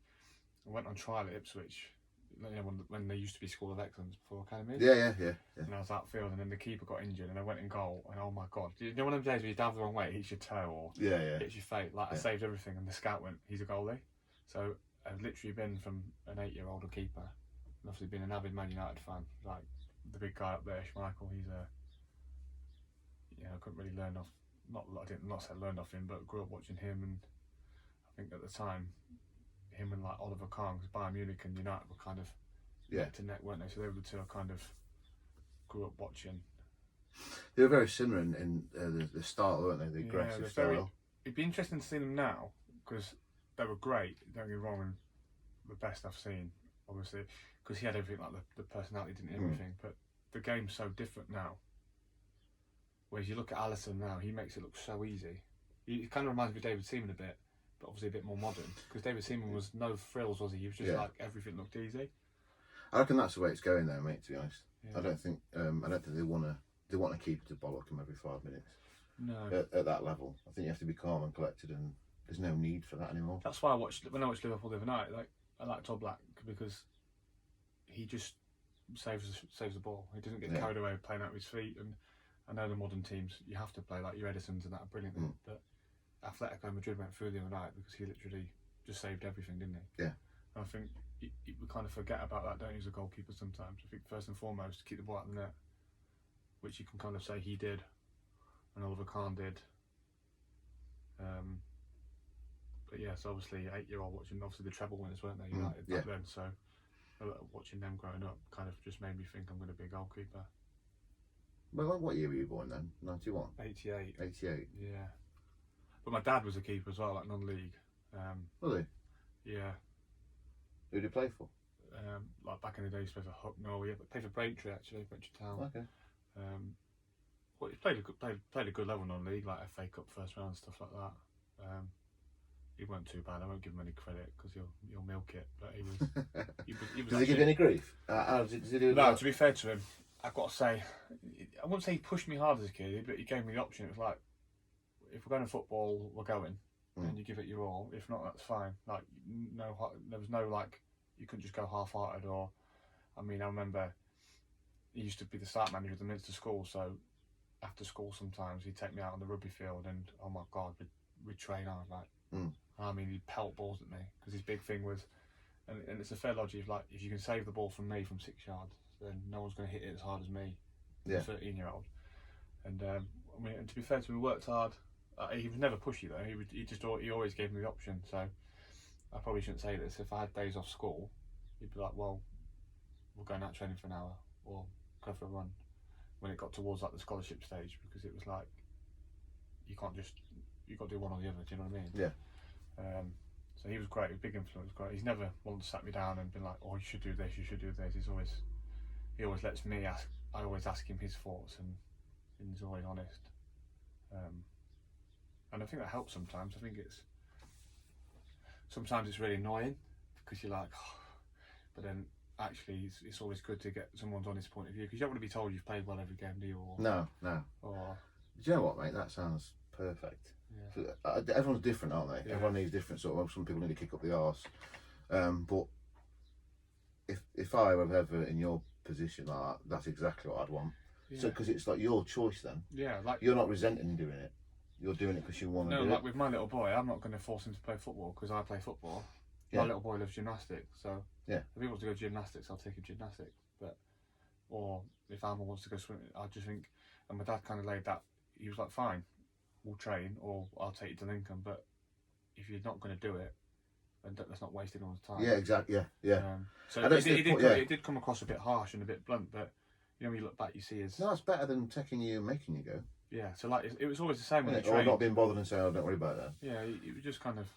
I went on trial at Ipswich, you know, when they used to be School of Excellence before academies. Yeah. And I was outfield, and then the keeper got injured, and I went in goal, and oh my god, you know one of them days where you dive the wrong way, it hits your toe or Yeah. hits your face. Like I saved everything, and the scout went, he's a goalie. So I've literally been from an 8-year-old keeper, and obviously been an avid Man United fan. Like the big guy up there, Schmeichel, he's I couldn't really learn off. I didn't say learned off him, but grew up watching him, and I think at the time, him and like Oliver Kahn, because Bayern Munich and United were kind of neck to neck, weren't they? So they were the 2 I kind of grew up watching. They were very similar in the style, weren't they? The aggressive style. It'd be interesting to see them now, because they were great, don't get me wrong, and the best I've seen, obviously, because he had everything, like the personality, didn't he, everything, but the game's so different now. Whereas you look at Alisson now, he makes it look so easy. He kind of reminds me of David Seaman a bit, but obviously a bit more modern, because David Seaman was no frills, was he? He was just like, everything looked easy. I reckon that's the way it's going though, mate, to be honest. Yeah. I don't think they want to keep to bollock him every 5 minutes. No. At that level, I think you have to be calm and collected, and there's no need for that anymore. That's why when I watched Liverpool the other night, like I like Todd Black because he just saves the ball. He doesn't get carried away playing out with his feet. And I know the modern teams, you have to play like your Edisons and that are brilliant. But Atletico Madrid went through the other night because he literally just saved everything, didn't he? Yeah. And I think we kind of forget about that, don't you, as a goalkeeper sometimes. I think first and foremost, keep the ball out of the net, which you can kind of say he did, and Oliver Kahn did. But yeah, so obviously 8-year-old watching obviously the treble winners, weren't they, United back then? So watching them growing up kind of just made me think I'm going to be a goalkeeper. Well, what year were you born then? 91? 88. 88? Yeah. But my dad was a keeper as well, like non-league. Was he? Yeah. Who did he play for? Like back in the day, he played for Hucknall. Yeah, but played for Braintree actually, Braintree Town. Okay. Well, he played a good level non-league, like FA Cup first round stuff like that. He weren't too bad. I won't give him any credit because he'll milk it. But he was. Did he give you any grief? Did he do no, that? to be fair to him, I've got to say, I wouldn't say he pushed me hard as a kid, but he gave me the option. It was like, if we're going to football, we're going, and you give it your all. If not, that's fine. Like there was no like, you couldn't just go half-hearted. Or, I mean, I remember he used to be the start manager of the Minster school, so after school sometimes he'd take me out on the rugby field, and oh my god, we'd train hard, like. I mean, he'd pelt balls at me because his big thing was, and it's a fair logic of like, if you can save the ball from me from 6 yards, then no one's going to hit it as hard as me Yeah. 13-year-old. And I mean, and to be fair to him, he worked hard. He was never pushy though. He always gave me the option. So I probably shouldn't say this. If I had days off school, he'd be like, "Well, we're going out training for an hour, or go for a run." When it got towards like the scholarship stage, because it was like, you got to do one or the other. Do you know what I mean? Yeah. So he was great. A big influence. Great. He's never once sat me down and been like, "Oh, you should do this. You should do this." He always lets me ask. I always ask him his thoughts, and he's always honest. And I think that helps sometimes. I think sometimes it's really annoying because you're like, oh, but then actually it's always good to get someone's honest point of view, because you don't want to be told you've played well every game, do you? No. Or Do you know what, mate? That sounds perfect. yeah. Everyone's different, aren't they? Yeah. Everyone needs different sort of. Some people need to kick up the arse. But if I were ever in your position like that, that's exactly what I'd want. Yeah. So because it's like your choice then. Yeah, like You're not resenting doing it. You're doing it because you want to do like it. with my little boy, I'm not going to force him to play football because I play football. Yeah. My little boy loves gymnastics, so Yeah. if he wants to go gymnastics, I'll take him gymnastics. Or if Alma wants to go swimming, I just think, and my dad kind of laid that. He was like, "Fine, we'll train, or I'll take you to Lincoln, but if you're not going to do it, then let's not waste anyone's time." Yeah, exactly. Yeah. So And that's it did come across a bit harsh and a bit blunt, but when you look back, you see his. No, it's better than taking you and making you go. Yeah, so like it was always the same when he Or trained. not being bothered and saying, "Oh, don't worry about that." Yeah, he was just kind of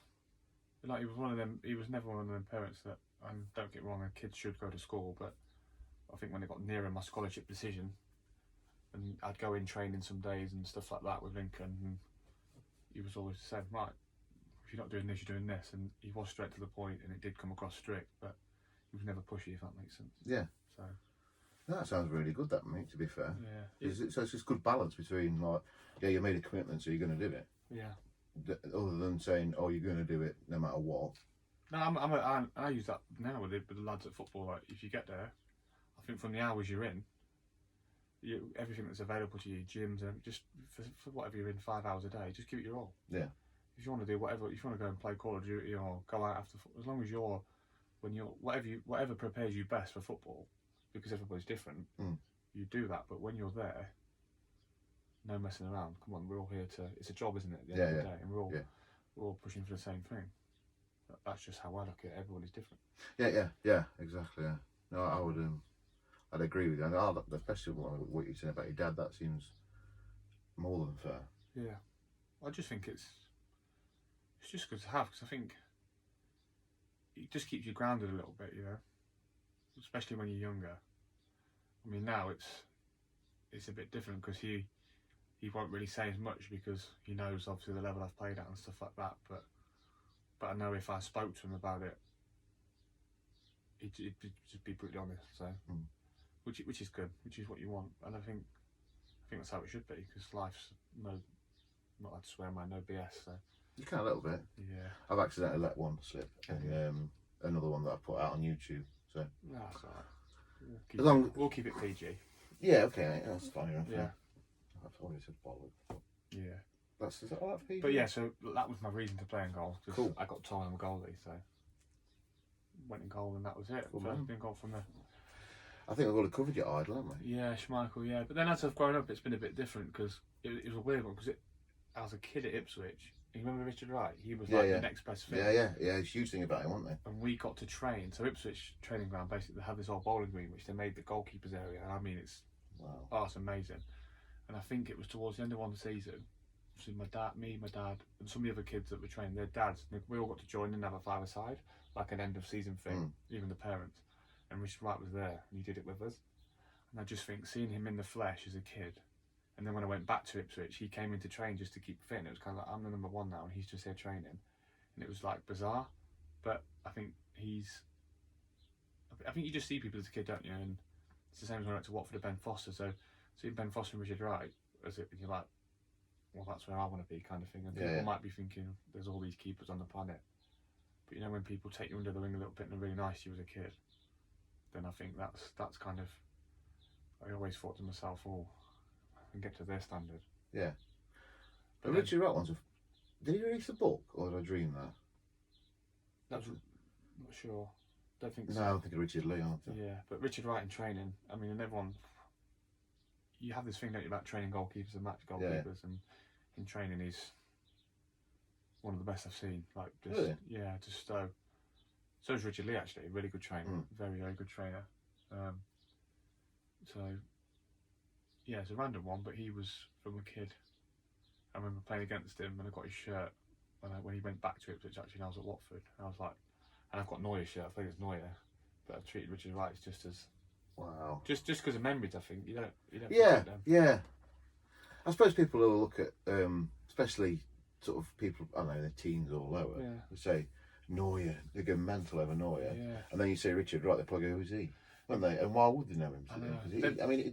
like, he was one of them. He was never one of them parents that. And don't get me wrong, kids should go to school, but I think when it got nearer my scholarship decision, and I'd go in training some days and stuff like that with Lincoln, and he was always the same. Right, if you're not doing this, you're doing this, and he was straight to the point, and it did come across strict, but he was never pushy, if that makes sense. Yeah. So. That sounds really good, that, mate, to be fair. Yeah. So it's just good balance between, like, yeah, you made a commitment, so you're going to do it. Yeah. Other than saying, "Oh, you're going to do it no matter what." No, I use that now with the lads at football. Like, if you get there, I think from the hours you're in, everything that's available to you, gyms, and just for whatever you're in, 5 hours a day, just give it your all. Yeah. If you want to do whatever, if you want to go and play Call of Duty or go out after football, as long as whatever prepares you best for football, because everybody's different, you do that. But when you're there, no messing around. Come on, we're all here to. It's a job, isn't it? At the end of the day, and we're all pushing for the same thing. That's just how I look at it. Everybody's different. Yeah, exactly. Yeah, no, I would. I'd agree with you. And especially what you're saying about your dad. That seems more than fair. Yeah, I just think it's just good to have, because I think it just keeps you grounded a little bit, especially when you're younger. I mean, now it's a bit different because he won't really say as much because he knows obviously the level I've played at and stuff like that. But I know if I spoke to him about it, he'd just be brutally honest. So, which is good, which is what you want, and I think that's how it should be, because life's not allowed to swear, man, no BS. So you can a little bit. Yeah. I've accidentally let one slip, and another one that I put out on YouTube. So that's alright. We'll keep it PG. Yeah. Okay. That's fine enough. Yeah. I've always said bollocks. Yeah. Is that all that PG? But yeah, so that was my reason to play in goal. Cool. I got told I'm a goalie, so went in goal and that was it. Cool, First in goal from there. I think we've already covered your idol, haven't we? Yeah, Schmeichel, yeah. But then as I've grown up, it's been a bit different, because it was a weird one, because I was a kid at Ipswich. You remember Richard Wright? He was the next best thing. Yeah. It's a huge thing about him, wasn't they? And we got to train. So Ipswich training ground, basically, they have this old bowling green, which they made the goalkeeper's area. And I mean, it's amazing. And I think it was towards the end of one season. So my dad, and some of the other kids that were training, their dads, we all got to join and have a five-a-side, like an end of season thing, even the parents. And Richard Wright was there, and he did it with us. And I just think, seeing him in the flesh as a kid, and then when I went back to Ipswich, he came in to train just to keep fit. And it was kind of like, I'm the number one now, and he's just here training. And it was like bizarre, but I think you just see people as a kid, don't you? And it's the same as when I went to Watford with Ben Foster. So seeing Ben Foster and Richard Wright, you're like, well, that's where I want to be, kind of thing. And people might be thinking, there's all these keepers on the planet. But when people take you under the wing a little bit and are really nice to you as a kid, then I think that's kind of, I always thought to myself, I can get to their standard. Yeah. But Richard Wright did he release a book, or did I dream that? That's not sure. Don't think so. No, I think of Richard Lee, aren't I? Yeah, but Richard Wright in training, I mean, and everyone, you have this thing, don't you, about training goalkeepers and match goalkeepers, and in training he's one of the best I've seen. Like, just yeah, just so. So is Richard Lee, actually, really good trainer, very good trainer. So yeah, it's a random one, but he was from a kid. I remember playing against him, and I got his shirt when he went back to Ipswich. Actually, and I was at Watford. And I was like, and I've got Neuer's shirt. I think it's Neuer, but I've treated Richard Wright just as just because of memories. I think you don't forget them. Yeah. I suppose people will look at, especially sort of people, I don't know, their teens or lower, they say Neuer, they go mental over Neuer, and then you say Richard Wright, they probably go, who's he? Wouldn't they? And why would they know him? Because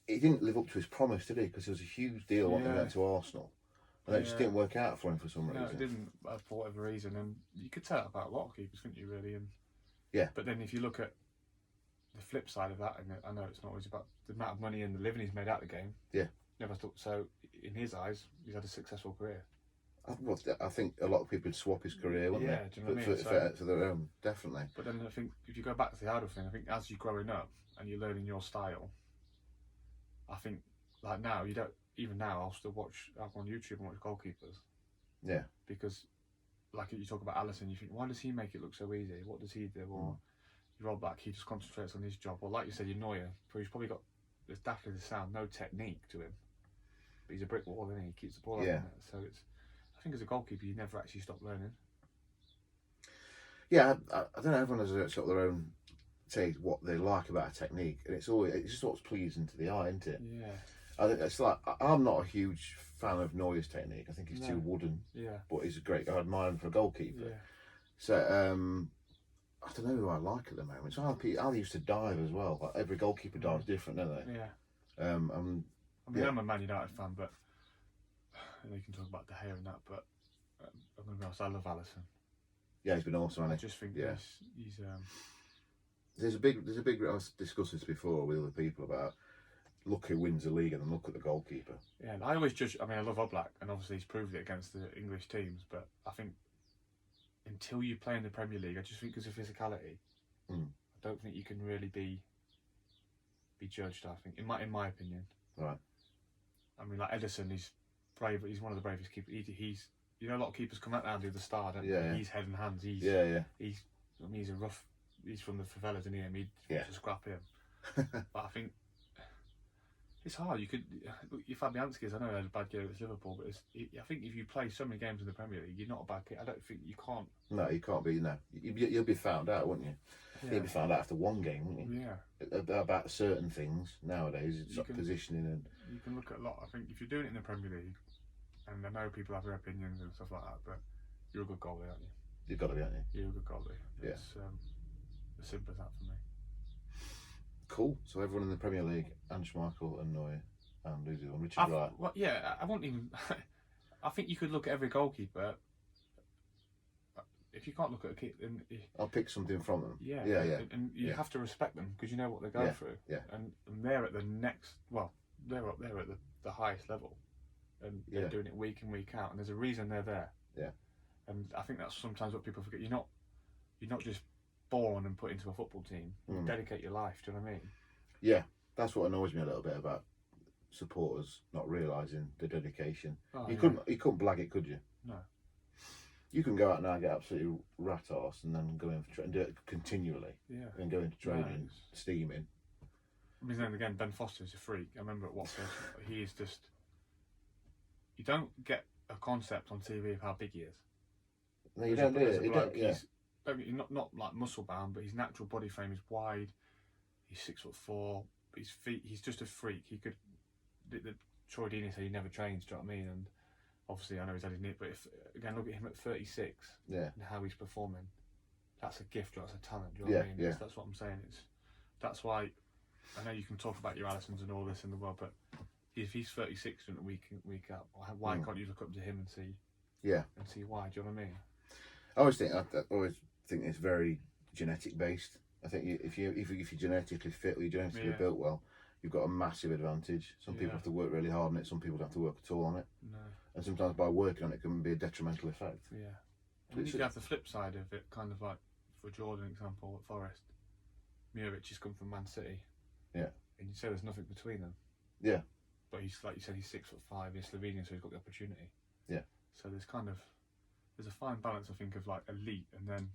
he didn't live up to his promise, did he? Because it was a huge deal when he went to Arsenal. And it just didn't work out for him for some reason. No, it didn't, for whatever reason. And you could tell about a lot of keepers, couldn't you, really? And but then if you look at the flip side of that, and I know it's not always about the amount of money and the living he's made out of the game. Yeah. Never thought so. In his eyes, he's had a successful career. I think a lot of people would swap his career, wouldn't they? Do you know what I mean? For their own, definitely. But then I think if you go back to the idol thing, I think as you're growing up and you're learning your style, I think like now you don't. Even now, I'll still watch on YouTube and watch goalkeepers. Yeah. Because, like you talk about Alisson, you think, why does he make it look so easy? What does he do? Or Rob Black, he just concentrates on his job. Or like you said, your Neuer, he's probably got, there's definitely the sound, no technique to him. But he's a brick wall, isn't he? He keeps the ball out. So it's, I think as a goalkeeper, you never actually stop learning. Yeah, I don't know. Everyone has sort of their own say what they like about a technique, and it's just what's pleasing to the eye, isn't it? Yeah. I think it's like, I'm not a huge fan of Neuer's technique. I think he's too wooden. Yeah. But he's a great guy. I admire him for a goalkeeper. Yeah. So I don't know who I like at the moment. So I used to dive as well. Like every goalkeeper dives different, don't they? Yeah. I'm a Man United fan, but you can talk about De Gea and that. But I'm gonna be honest, I love Alisson. Yeah, he's been awesome. I just think he's. There's a big. I've discussed this before with other people about. Look who wins the league and then look at the goalkeeper. Yeah, and I always judge. I mean, I love Oblak, and obviously he's proved it against the English teams. But I think until you play in the Premier League, I just think because of physicality, I don't think you can really be judged. I think, in my opinion, right. I mean, like Ederson, he's brave. He's one of the bravest keepers. He's a lot of keepers come out now and do the star, don't they? He's head and hands. He's he's a rough. He's from the favelas, isn't he? And he'd just scrap him. But I think. It's hard. You could, if Fabianski, I know he had a bad game against Liverpool, but I think if you play so many games in the Premier League, you're not a bad kid. I don't think you can't. No, you can't be. No, you'll be found out, wouldn't you? Yeah. You'll be found out after one game, wouldn't you? Yeah. About certain things nowadays, it's positioning and. You can look at a lot. I think if you're doing it in the Premier League, and I know people have their opinions and stuff like that, but you're a good goalie, aren't you? You've got to be, aren't you? You're a good goalie. It's as simple as that for me. Cool. So everyone in the Premier League, and Schmeichel and Neuer and Richard Wright. Well, yeah, I won't even. I think you could look at every goalkeeper. If you can't look at a keeper, I'll pick something from them. Yeah. And you have to respect them because you know what they go through. Yeah. And they're at the next. Well, they're up there at the highest level, and they're doing it week in week out. And there's a reason they're there. Yeah. And I think that's sometimes what people forget. You're not just born and put into a football team. You dedicate your life. Do you know what I mean? Yeah, that's what annoys me a little bit about supporters not realising the dedication. You couldn't blag it, could you? No. You can go out now and get absolutely rat arse and then go in and do it continually. Yeah. And go into training, steaming. I mean, then again, Ben Foster's a freak. I remember at Watford, he is just. You don't get a concept on TV of how big he is. No, you don't do it. Not like muscle bound, but his natural body frame is wide. He's 6'4". He's just a freak. He could. The Troy Deeney said he never trains. Do you know what I mean? And obviously, I know he's had his knee, but again, look at him at 36. Yeah. And how he's performing. That's a gift. That's a talent. Do you know what I mean? Yeah. That's what I'm saying. That's why. I know you can talk about your Alissons and all this in the world, but if he's 36 doing it week in week out, why can't you look up to him and see? Yeah. And see why? Do you know what I mean? I always think it's very genetic based. I think if you're genetically fit or you're genetically built well, you've got a massive advantage. Some people have to work really hard on it. Some people don't have to work at all on it. No. And sometimes by working on it can be a detrimental effect. Yeah. And you have the flip side of it, kind of like for Jordan example at Forest. Muric has come from Man City. Yeah. And you say there's nothing between them. Yeah. But he's, like you said, he's 6'5", he's Slovenian, so he's got the opportunity. Yeah. So there's a fine balance, I think, of like elite and then,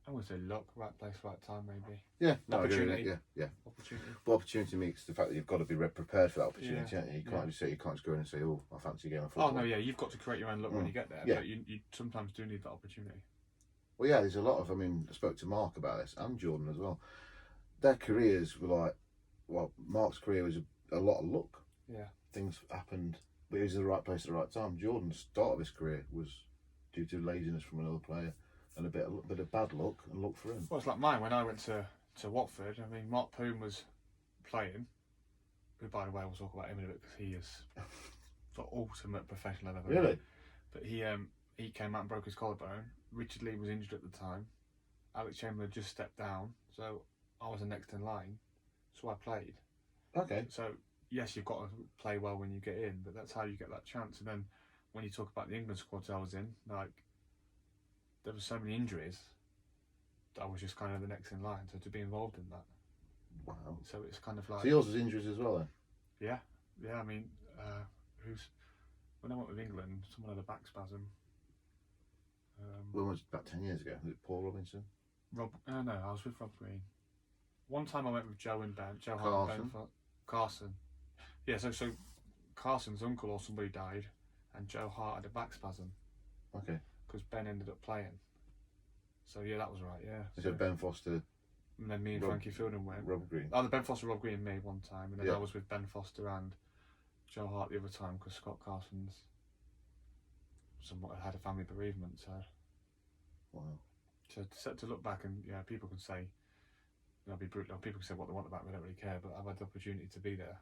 I wouldn't say luck, right place, right time, maybe. Yeah, no, opportunity. Yeah. Opportunity. But opportunity means the fact that you've got to be prepared for that opportunity. Yeah. Haven't you? You can't just go in and say, "Oh, I fancy a game of football." Oh no, yeah, you've got to create your own luck when you get there. Yeah. But you sometimes do need that opportunity. Well, yeah, there's a lot of. I mean, I spoke to Mark about this and Jordan as well. Their careers were like, well, Mark's career was a lot of luck. Yeah. Things happened, but he was in the right place at the right time. Jordan's start of his career was due to laziness from another player and a bit of bad luck and luck for him. Well, it's like mine when I went to Watford. I mean, Mark Poon was playing, who, by the way, we'll talk about him in a bit because he is the ultimate professional I've ever Really? known. But he came out and broke his collarbone. Richard Lee was injured at the time. Alex Chamberlain just stepped down, so I was the next in line. So I played. Okay. So yes, you've got to play well when you get in, but that's how you get that chance. And then when you talk about the England squads I was in, like, there were so many injuries that I was just kind of the next in line. So to be involved in that, Wow. so it's kind of like, So yours was injuries as well then? yeah. I mean, when I went with England, someone had a back spasm. When was it? About 10 years ago? Was it Paul Robinson? No, I was with Rob Green. One time I went with Joe and Ben, Joe Hart and Ben Carson. Yeah, so Carson's uncle or somebody died, and Joe Hart had a back spasm. Okay. Because Ben ended up playing. So yeah, that was right. Yeah. So Ben Foster. And then me and Frankie Fielding went. Rob Green. Oh, the Ben Foster, Rob Green, and me one time, and then Yeah. I was with Ben Foster and Joe Hart the other time because Scott Carson's somewhat had a family bereavement. So. Wow. To look back and people can say, be brutal. People can say what they want about me. I don't really care. But I've had the opportunity to be there.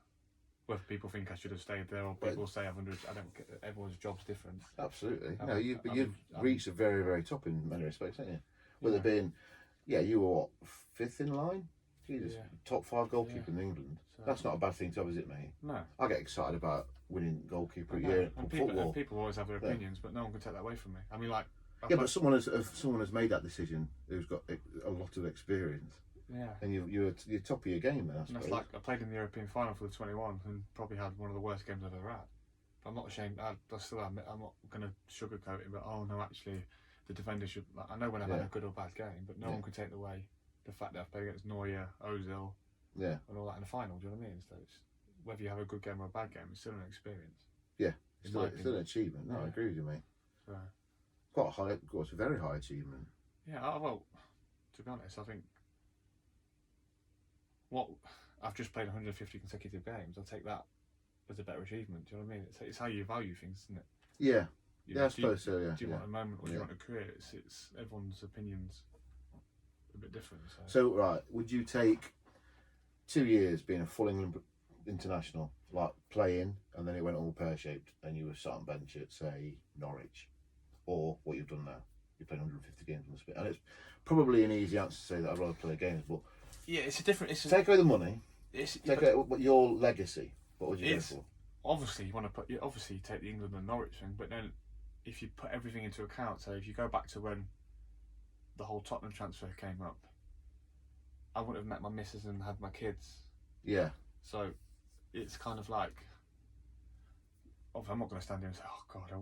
Whether people think I should have stayed there or people say I've I don't. Everyone's job's different. Absolutely. No, you've reached a very, very top in many respects, haven't you? With it being, you were what, 5th in line? Jesus, top 5 goalkeeper in England. So, that's not a bad thing to have, is it, mate? No. I get excited about winning goalkeeper a year in football. People always have their opinions, but no one can take that away from me. I mean, like. But someone has made that decision who's got a lot of experience. Yeah. And you're top of your game then, I suppose. And that's like, I played in the European final for the 21 and probably had one of the worst games I've ever had. But I'm not ashamed. I still admit, I'm not going to sugarcoat it, but no, actually, the defender should. Like, I know when I've had a good or bad game, but no one can take away the fact that I've played against Neuer, Ozil, and all that in the final. Do you know what I mean? So it's, whether you have a good game or a bad game, it's still an experience. Yeah, it's still an achievement. No, I agree with you, mate. So. Quite a high, of course, a very high achievement. Yeah, well, to be honest, I think I've just played 150 consecutive games. I'll take that as a better achievement. Do you know what I mean? It's how you value things, isn't it? Yeah. I suppose so. Yeah. Do you want a moment or do you want a career? It's everyone's opinions a bit different. So right, would you take 2 years being a full England international, like playing, and then it went all pear shaped, and you were sat on bench at say Norwich? Or what you've done now, you're playing 150 games on the spit, and it's probably an easy answer to say that I'd rather play games. But it's a different. Take away the money. Take away your legacy. What would you go for? Obviously, you want to put. Obviously, you take the England and Norwich thing, but then if you put everything into account, so if you go back to when the whole Tottenham transfer came up, I wouldn't have met my missus and had my kids. Yeah. So it's kind of like. Obviously, I'm not going to stand here and say, "Oh God,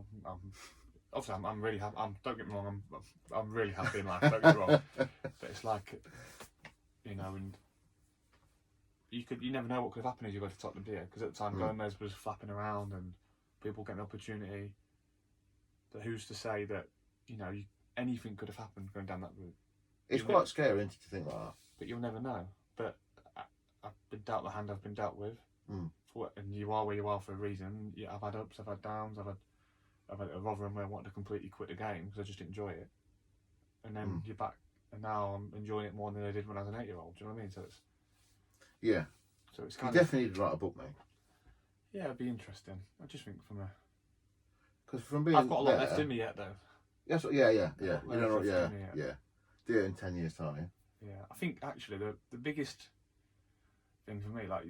obviously, I'm really happy. Don't get me wrong. I'm really happy in life. Don't get me wrong. But it's like, and you never know what could have happened as you go to Tottenham, do you? Because at the time, Gomez was flapping around and people getting an opportunity. But who's to say that anything could have happened going down that route? It's quite scary, isn't it, to think like that? But you'll never know. But I've been dealt the hand I've been dealt with. Mm. And you are where you are for a reason. Yeah, I've had ups, I've had downs, I've had a Rotherham where I wanted to completely quit the game because I just enjoy it. And then you're back, and now I'm enjoying it more than I did when I was an 8-year-old. Do you know what I mean? So it's So it's kind you definitely need to write a book, mate. Yeah, it'd be interesting. I just think because from being I've got a lot left in me yet, though. Yes, yeah. You know, yeah. Do it in 10 years' time. Yeah, I think actually the biggest thing for me, like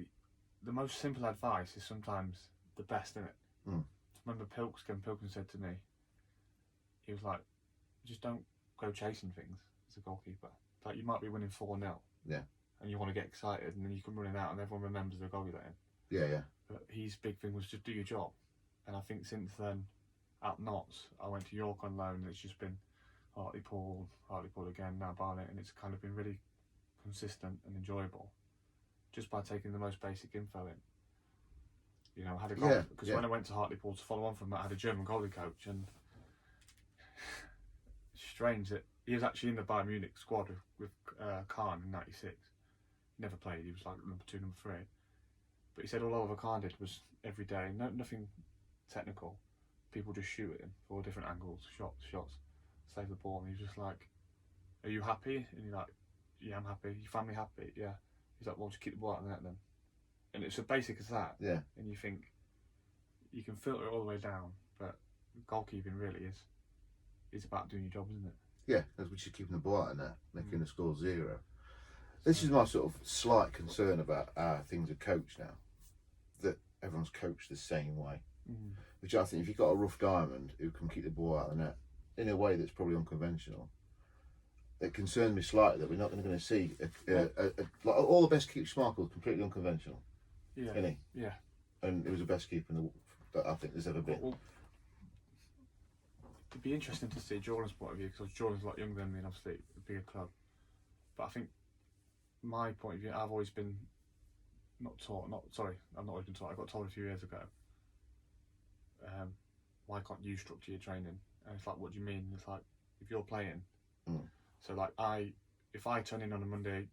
the most simple advice, is sometimes the best in it. Mm. Remember Ken Pilkins said to me, he was like, just don't go chasing things as a goalkeeper. Like you might be winning 4-0. Yeah. and you want to get excited, and then you come running out and everyone remembers the goal you let in. Yeah, yeah. But his big thing was just do your job. And I think since then, at Notts, I went to York on loan, and it's just been Hartlepool again, now Barnet, and it's kind of been really consistent and enjoyable just by taking the most basic info in. You know, I had a goal, because when I went to Hartlepool to follow on from that, I had a German goalie coach, and it's strange that he was actually in the Bayern Munich squad with Kahn in '96. He never played, he was like number 2, number 3. But he said all Oliver Kahn did was every day, nothing technical, people just shoot at him for all different angles, shots, save the ball, and he's just like, are you happy? And you're like, yeah, I'm happy. Your family happy? Yeah. He's like, well, just keep the ball out of the net then. And it's as basic as that. Yeah. And you think, you can filter it all the way down, but goalkeeping really is about doing your job, isn't it? Yeah, that's what you're keeping the ball out of net, making the score 0. This is my sort of slight concern about how things are coached now, that everyone's coached the same way. Which I think, if you've got a rough diamond who can keep the ball out of the net in a way that's probably unconventional, it concerns me slightly that we're not going to see like all the best keeper. Schmeichel's completely unconventional, isn't he? Yeah. And he was the best keeper that I think there's ever been. Well, it'd be interesting to see Jordan's point of view, because Jordan's a lot younger than me, and obviously a bigger club. But I think my point of view, I've always been I've not always been taught. I got told a few years ago, why can't you structure your training? And it's like, what do you mean? It's like, if you're playing, so like if I turn in on a Monday,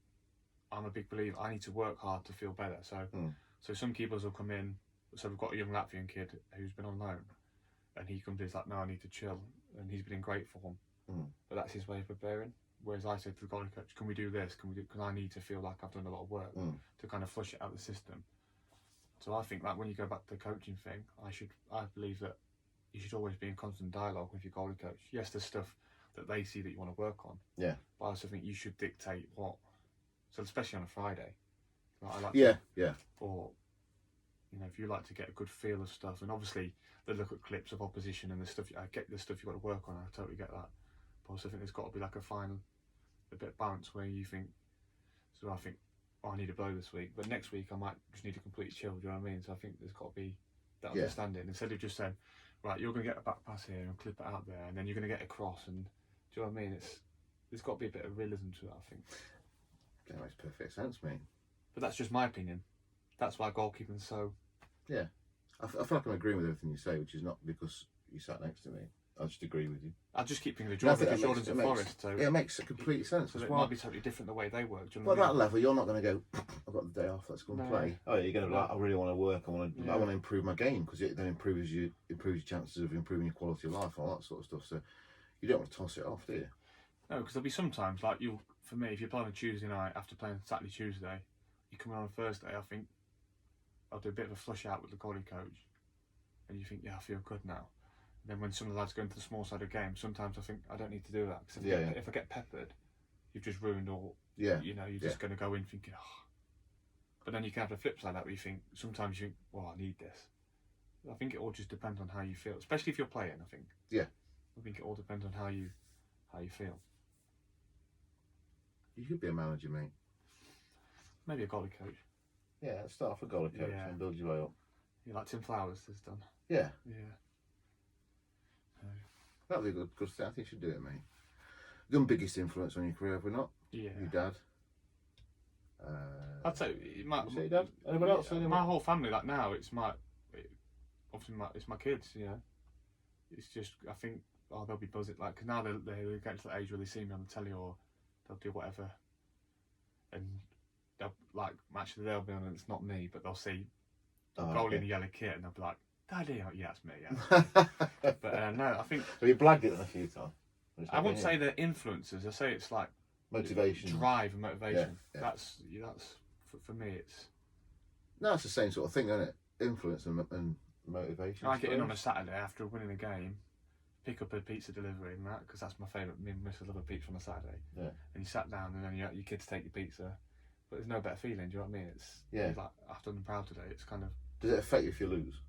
I'm a big believer, I need to work hard to feel better. So some keepers will come in, so we've got a young Latvian kid who's been on loan, and he comes in, it's like, no, I need to chill, and he's been in great form, but that's his way of preparing. Whereas I said to the goalie coach, can we do this? Because I need to feel like I've done a lot of work to kind of flush it out of the system. So I think that when you go back to the coaching thing, I believe that you should always be in constant dialogue with your goalie coach. Yes, there's stuff that they see that you want to work on. Yeah. But I also think you should dictate what. So especially on a Friday. Like I like to, or, you know, if you like to get a good feel of stuff, and obviously they look at clips of opposition and the stuff. I get the stuff you've got to work on. I totally get that. But I also think there's got to be like a bit of balance where you think. So I think, I need a blow this week, but next week I might just need a complete chill. Do you know what I mean? So I think there's got to be that understanding, instead of just saying, right, you're going to get a back pass here and clip it out there, and then you're going to get a cross, and do you know what I mean? There's got to be a bit of realism to it, I think. That makes perfect sense, mate. But that's just my opinion. That's why goalkeeping's so. Yeah, I feel like I'm agreeing with everything you say, which is not because you sat next to me. I just agree with you. I just keep thinking of Jordan, because Jordan's at Forest. So yeah, it makes complete sense. So it might be totally different the way they work. Do you know but at that level, you're not going to go, I've got the day off, let's go and play. Oh, you're going to be like, I really want to work, I want to improve my game, because it then improves your chances of improving your quality of life, all that sort of stuff. So you don't want to toss it off, do you? No, because there'll be sometimes, like for me, if you're playing on Tuesday night, after playing Saturday, Tuesday, you come in on a Thursday, I think I'll do a bit of a flush out with the goalie coach, and you think, yeah, I feel good now. And then when some of the lads go into the small side of game, sometimes I think I don't need to do that, because if I get peppered, you've just ruined all. Yeah. You know, you're just going to go in thinking, oh. But then you can have the flip side that where you think, sometimes you think, well, I need this. I think it all just depends on how you feel, especially if you're playing. I think. Yeah. I think it all depends on how you feel. You could be a manager, mate. Maybe a goalie coach. Yeah, start off a goalie coach and build your way up. Yeah, like Tim Flowers has done. Yeah. Yeah. That'd be a good thing. I think you should do it, mate. You're the biggest influence on your career, have we not? Yeah. Your dad. I'd say my dad. Anyone else? My whole family. Like now, it's it's my kids. You know, it's just I think they'll be buzzing. Like, cause now they get to the age where they see me on the telly, or they'll do whatever, and they'll like actually they'll be on, and it's not me, but they'll see a goalie in a yellow kit, and they'll be like, Daddy, yeah, it's me, yeah. But no, I think. Have you blagged it a few times? I wouldn't say they're influencers. I say it's like motivation, drive, and motivation. Yeah. That's for me. It's. No, it's the same sort of thing, isn't it? Influence and motivation. I get in on a Saturday after winning a game, pick up a pizza delivery and that, because that's my favourite. Me and Mrs. love a pizza on a Saturday. Yeah. And you sat down, and then you your kids take your pizza, but there's no better feeling. Do you know what I mean? It's like I've done them proud today. It's kind of. Does it affect you if you lose?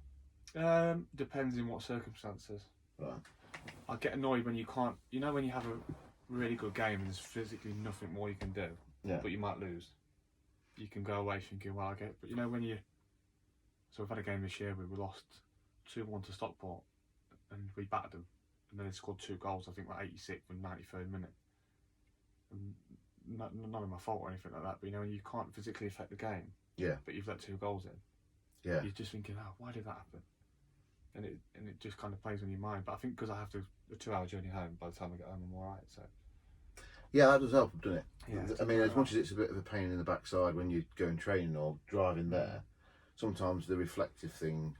Depends in what circumstances. Right. I get annoyed when you can't. You know, when you have a really good game and there's physically nothing more you can do, but you might lose. you can go away thinking, well, I get. But you know when you. So we've had a game this year where we lost 2-1 to Stockport, and we battered them, and then they scored 2 goals. I think like 86th and 93rd minute. And none of my fault or anything like that. But you know, when you can't physically affect the game. Yeah. But you've let 2 goals in. Yeah. You're just thinking, oh, why did that happen? And it just kind of plays on your mind. But I think because I have a 2-hour journey home, by the time I get home, I'm all right. So. Yeah, that does help, doesn't it? Yeah, I mean, as much as it's a bit of a pain in the backside when you go and training or driving there, sometimes the reflective thing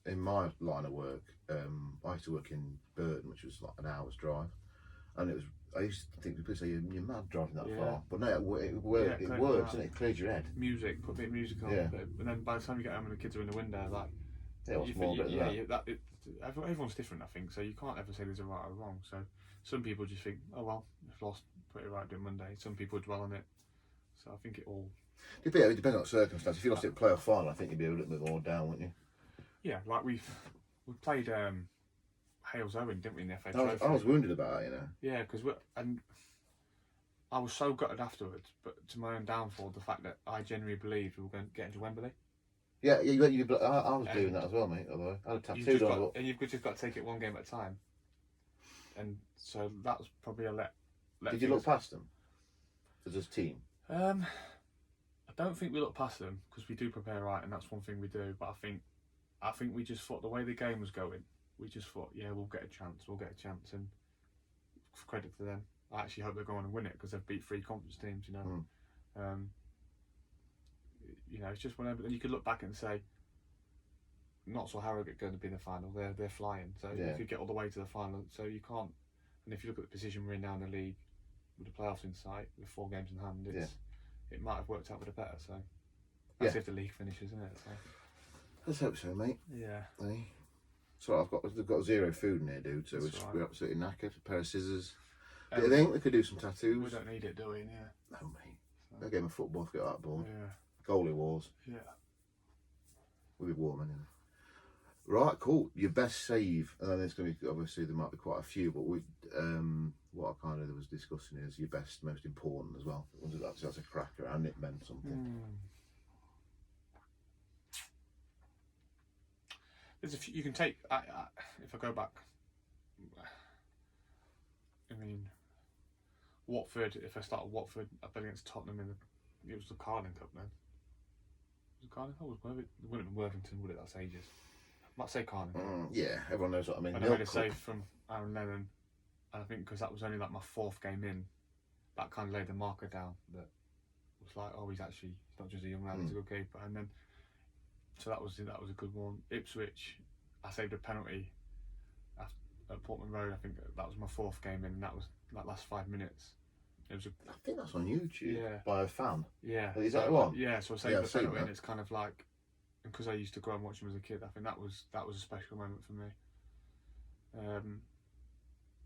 in my line of work, I used to work in Burton, which was like an hour's drive, and I used to think people say you're mad driving that far, but no, it works, and it clears your head. Music, put a bit of music on, and then by the time you get home and the kids are in the window, like everyone's different, I think. So you can't ever say there's a right or wrong. So some people just think, oh well, I've lost, pretty right doing Monday. Some people dwell on it. So I think it all. It depends on the circumstance. If you lost it at playoff final, I think you'd be a little bit more down, wouldn't you? Yeah, like we played Hales Owen, didn't we, in the FA Trophy? I was wounded about it, you know. Yeah, because I was so gutted afterwards, but to my own downfall, the fact that I genuinely believed we were going to get into Wembley. Yeah, I was doing that as well, mate. Although I had a tattoo on. And you've just got to take it one game at a time. And so that was probably a let. Did you look past them as a team? I don't think we look past them because we do prepare right, and that's one thing we do. But I think we just thought the way the game was going, we just thought, yeah, we'll get a chance, and credit to them. I actually hope they go on and win it because they've beat 3 conference teams, you know. You know, it's just whenever, and you could look back and say, not so Harrogate going to be in the final. They're flying, so you could get all the way to the final. So you can't. And if you look at the position we're in now in the league, with the playoffs in sight, with 4 games in hand, it might have worked out for the better. So that's if the league finishes, isn't it? So. Let's hope so, mate. Yeah. Hey. So I've got 0 food in here, dude. So we're absolutely knackered. A pair of scissors. Do you think we could do some tattoos? We don't need it, do we? Yeah. No, mate. So. A game of football, forget that board. Yeah. Goalie wars. Yeah. We'll be warm anyway. Right, cool. Your best save, and then there's going to be, obviously there might be quite a few, but what I kind of was discussing is your best, most important as well. That's a cracker, and it meant something. There's a few you can take. If I go back, I mean, Watford. If I start at Watford up against Tottenham it was the Carling Cup then. Was it Carling Cup? It wouldn't have been Worthington, would it? That's ages. I might say Carling Cup. Yeah, everyone knows what I mean. And I made a save from Aaron Lennon, and I think because that was only like my 4th game in, that kind of laid the marker down. That was like, oh, he's not just a young lad, he's a good keeper. And then, so that was a good one. Ipswich, I saved a penalty at Portman Road. I think that was my 4th game in, and that was like last 5 minutes. I think that's on YouTube. Yeah. By a fan. Yeah. Is that the one? Yeah. So I saved the penalty, and it's kind of like, because I used to grow and watch him as a kid, I think that was a special moment for me.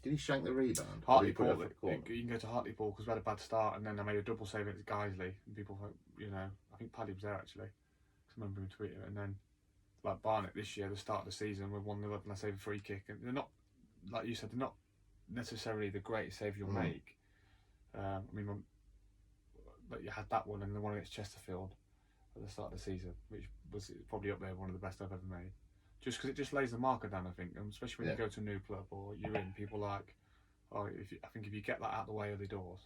Did he shank the rebound? Hartlepool. You can go to Hartlepool because we had a bad start, and then I made a double save against Guiseley, and people thought, you know, I think Paddy was there actually. I remember him tweeting it, and then like Barnet this year, the start of the season, we're 1-0 up, and I saved a free kick, and they're not, like you said, they're not necessarily the greatest save you'll make. I mean, like you had that one and the one against Chesterfield at the start of the season, which was probably up there one of the best I've ever made. Just because it just lays the marker down, I think, and especially when you go to a new club or you're in, people like, oh, I think if you get that out of the way early doors,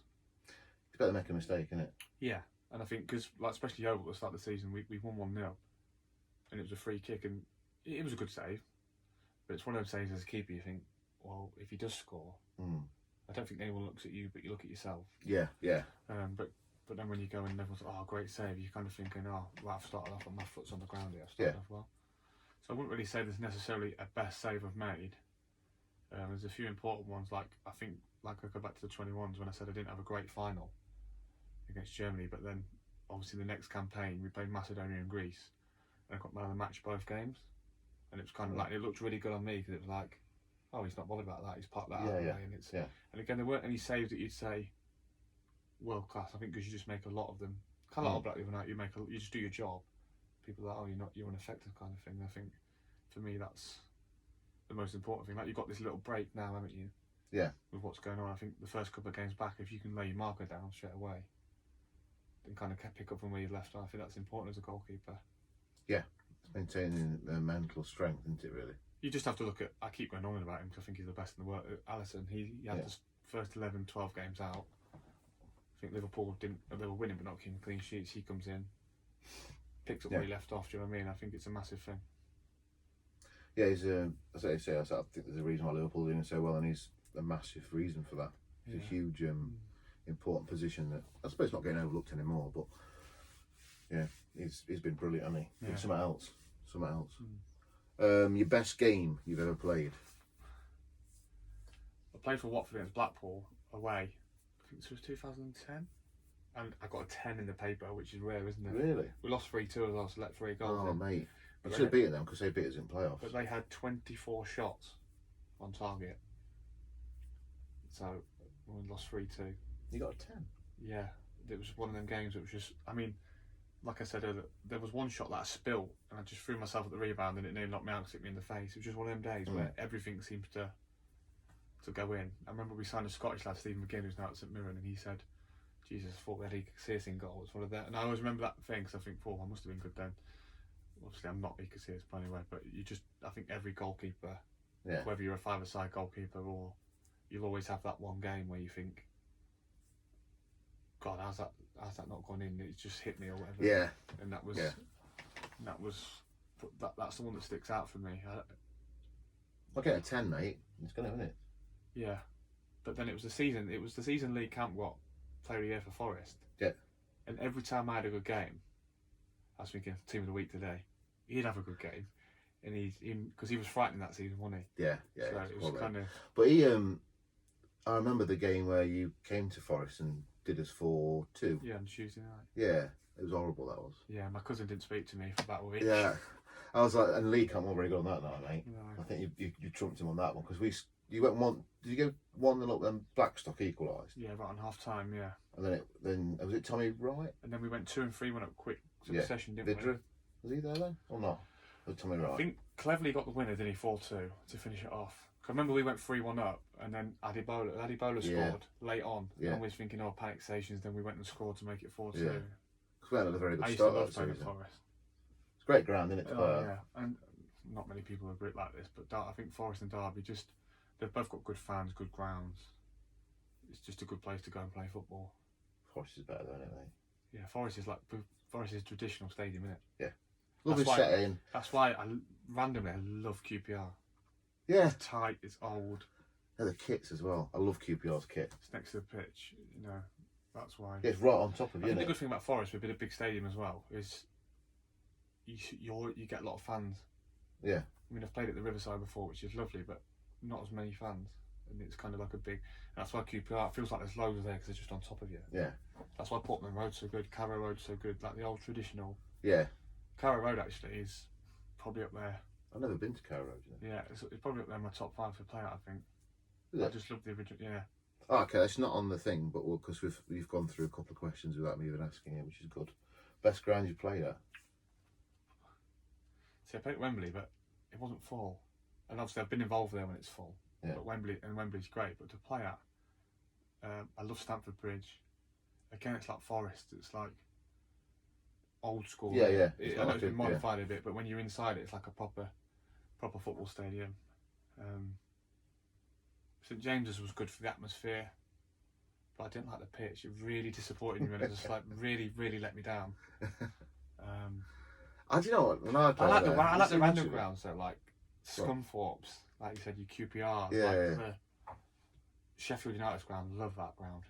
it's better to make a mistake, isn't it? Yeah, and I think because like especially Yeovil at the start of the season, we won 1-0, and it was a free kick, and it was a good save, but it's one of those saves as a keeper you think, well, if he does score, I don't think anyone looks at you, but you look at yourself. Yeah. But then when you go and everyone's like, oh, great save, you're kind of thinking, oh, well, I've started off on my foot's on the ground here. I've started off well. So I wouldn't really say there's necessarily a best save I've made. There's a few important ones, like I think, like I go back to the 21s when I said I didn't have a great final against Germany, but then obviously the next campaign we played Macedonia and Greece, and I got man of the match both games, and it was kind of like, it looked really good on me because it was like, oh, he's not bothered about that, he's parked that out of the way, and and again there weren't any saves that you'd say world class. I think because you just make a lot of them, kind of like Black the other night, you just do your job. People are like, oh, you're ineffective kind of thing. And I think for me that's the most important thing. Like you've got this little break now, haven't you? Yeah. With what's going on, I think the first couple of games back, if you can lay your marker down straight away, and kind of pick up from where you left off. I think that's important as a goalkeeper. Yeah, it's maintaining mental strength, isn't it, really? You just have to look at, I keep going on about him because I think he's the best in the world. Alisson, he had the first 11, 12 games out. I think Liverpool they were winning but not keeping clean sheets. He comes in, picks up where he left off. Do you know what I mean? I think it's a massive thing. Yeah, he's as I say, I think there's a reason why Liverpool are doing so well, and he's a massive reason for that. It's a huge, important position that I suppose not getting overlooked anymore. But yeah, he's been brilliant, hasn't he? Yeah. Something else. Your best game you've ever played? I played for Watford against Blackpool away. I think this was 2010, and I got a 10 in the paper, which is rare, isn't it? Really? We lost 3-2 as well, so let 3 goals. Oh, in. mate. But You should have beaten them because they beat us in playoffs. But they had 24 shots on target, so we lost 3-2. You got a 10? Yeah, it was one of them games that was just, I mean, like I said earlier, there was one shot that I spilled and I just threw myself at the rebound and it nearly knocked me out because it hit me in the face. It was just one of them days where everything seems to go in. I remember we signed a Scottish lad, Stephen McGinn, who's now at St Mirren, and he said, Jesus, I thought we had Casillas in goal. It's one of that. And I always remember that thing because I think, I must have been good then. Obviously, I'm not Casillas by any way, but I think every goalkeeper, whether you're a five-a-side goalkeeper or you'll always have that one game where you think, God, how's that not gone in? It just hit me or whatever. Yeah. And that's the one that sticks out for me. I'll get a 10, mate. It's going to, isn't it? Yeah. But then it was the season Lee Camp got player of the year for Forest. Yeah. And every time I had a good game, I was thinking team of the week today, he'd have a good game. And because he was frightening that season, wasn't he? Yeah. So it was kind of. But I remember the game where you came to Forest and did us 4-2. Yeah, on Tuesday night. Yeah, it was horrible, that was. Yeah, my cousin didn't speak to me for about a week. Yeah, I was like, and Lee can't very good on that night, mate. No. I think you trumped him on that one because you went one. Did you go 1-0 up then Blackstock equalised? Yeah, right on half time. Yeah. And then was it Tommy Wright? And then we went 2 and 3, went up quick succession, didn't Vidra? Was he there then or not? Or Tommy Wright? I think Cleverly got the winner, didn't he? 4-2 to finish it off. I remember we went 3-1 up, and then Adibola scored late on. Yeah. And we was thinking, panic stations. Then we went and scored to make it 4-2. Yeah. Because we had a very good I used start. to love playing at Forest. It's a great ground, isn't it? Yeah, and not many people are great like this, but I think Forest and Derby they've both got good fans, good grounds. It's just a good place to go and play football. Forest is better though, isn't it? Yeah, Forest is traditional stadium, isn't it? Yeah. Lovely setting. That's why I love QPR. Yeah. It's tight, it's old. Yeah, the kits as well. I love QPR's kit. It's next to the pitch, that's why. Yeah, it's right on top of you. I think the good thing about Forest with a big stadium as well is you get a lot of fans. Yeah. I mean, I've played at the Riverside before, which is lovely, but not as many fans. And it's kind of like that's why QPR, it feels like there's loads there because they're just on top of you. Yeah. That's why Portman Road's so good, Carrow Road's so good, like the old traditional. Yeah. Carrow Road actually is probably up there. I've never been to Carrow Road, you know? Yeah, it's probably up there in my top 5 for play out, I think. I just love the original, yeah. Oh, okay, that's not on the thing, but because we've gone through a couple of questions without me even asking you, which is good. Best ground you played at? See, I played at Wembley, but it wasn't full. And obviously I've been involved there when it's full. Yeah. But Wembley's great, but to play at, I love Stamford Bridge. Again, it's like Forest. It's like old school. Yeah, yeah. I know it's been modified a bit, but when you're inside it, it's like a proper football stadium. St James's was good for the atmosphere, but I didn't like the pitch. It really disappointed me. It just like really let me down. Do you know what? When I like the random grounds, so like Scunthorpe's, like you said, your QPR. The Sheffield United's ground. Love that ground.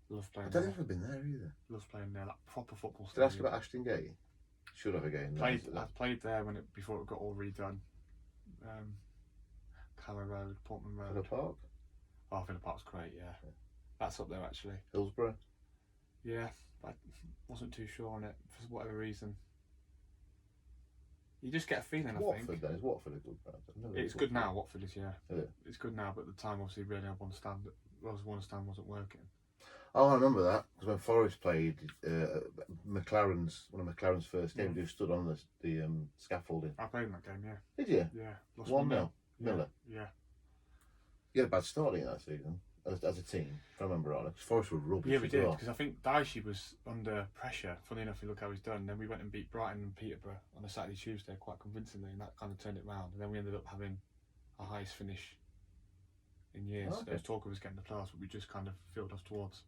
Love playing. I don't think I've been there either. Love playing there, like proper football stadium. stadium. Did I ask about Ashton Gate? Should have a game. I played there before it got all redone. Carrow Road, Portman Road. Villa Park? Oh, Villa Park's great, yeah. That's up there actually. Hillsborough? Yeah, I wasn't too sure on it for whatever reason. You just get a feeling, Watford, I think. Then. Is Watford a good ground? It's good now, Watford is, yeah. Is it? It's good now, but at the time, obviously, really, one stand wasn't working. Oh, I remember that, because when Forest played one of McLaren's first games, you stood on the scaffolding. I played in that game, yeah. Did you? Yeah. 1-0? Miller? Yeah. You had a bad start in that season. as a team, if I remember rightly. Forest were rubbish. Yeah, we as did, well. because I think Dicey was under pressure. Funny enough, you look how he's done. Then we went and beat Brighton and Peterborough on a Saturday, Tuesday quite convincingly, and that kind of turned it round. And then we ended up having our highest finish in years. Oh, okay. There was talk of us getting the playoffs, but we just kind of filled off towards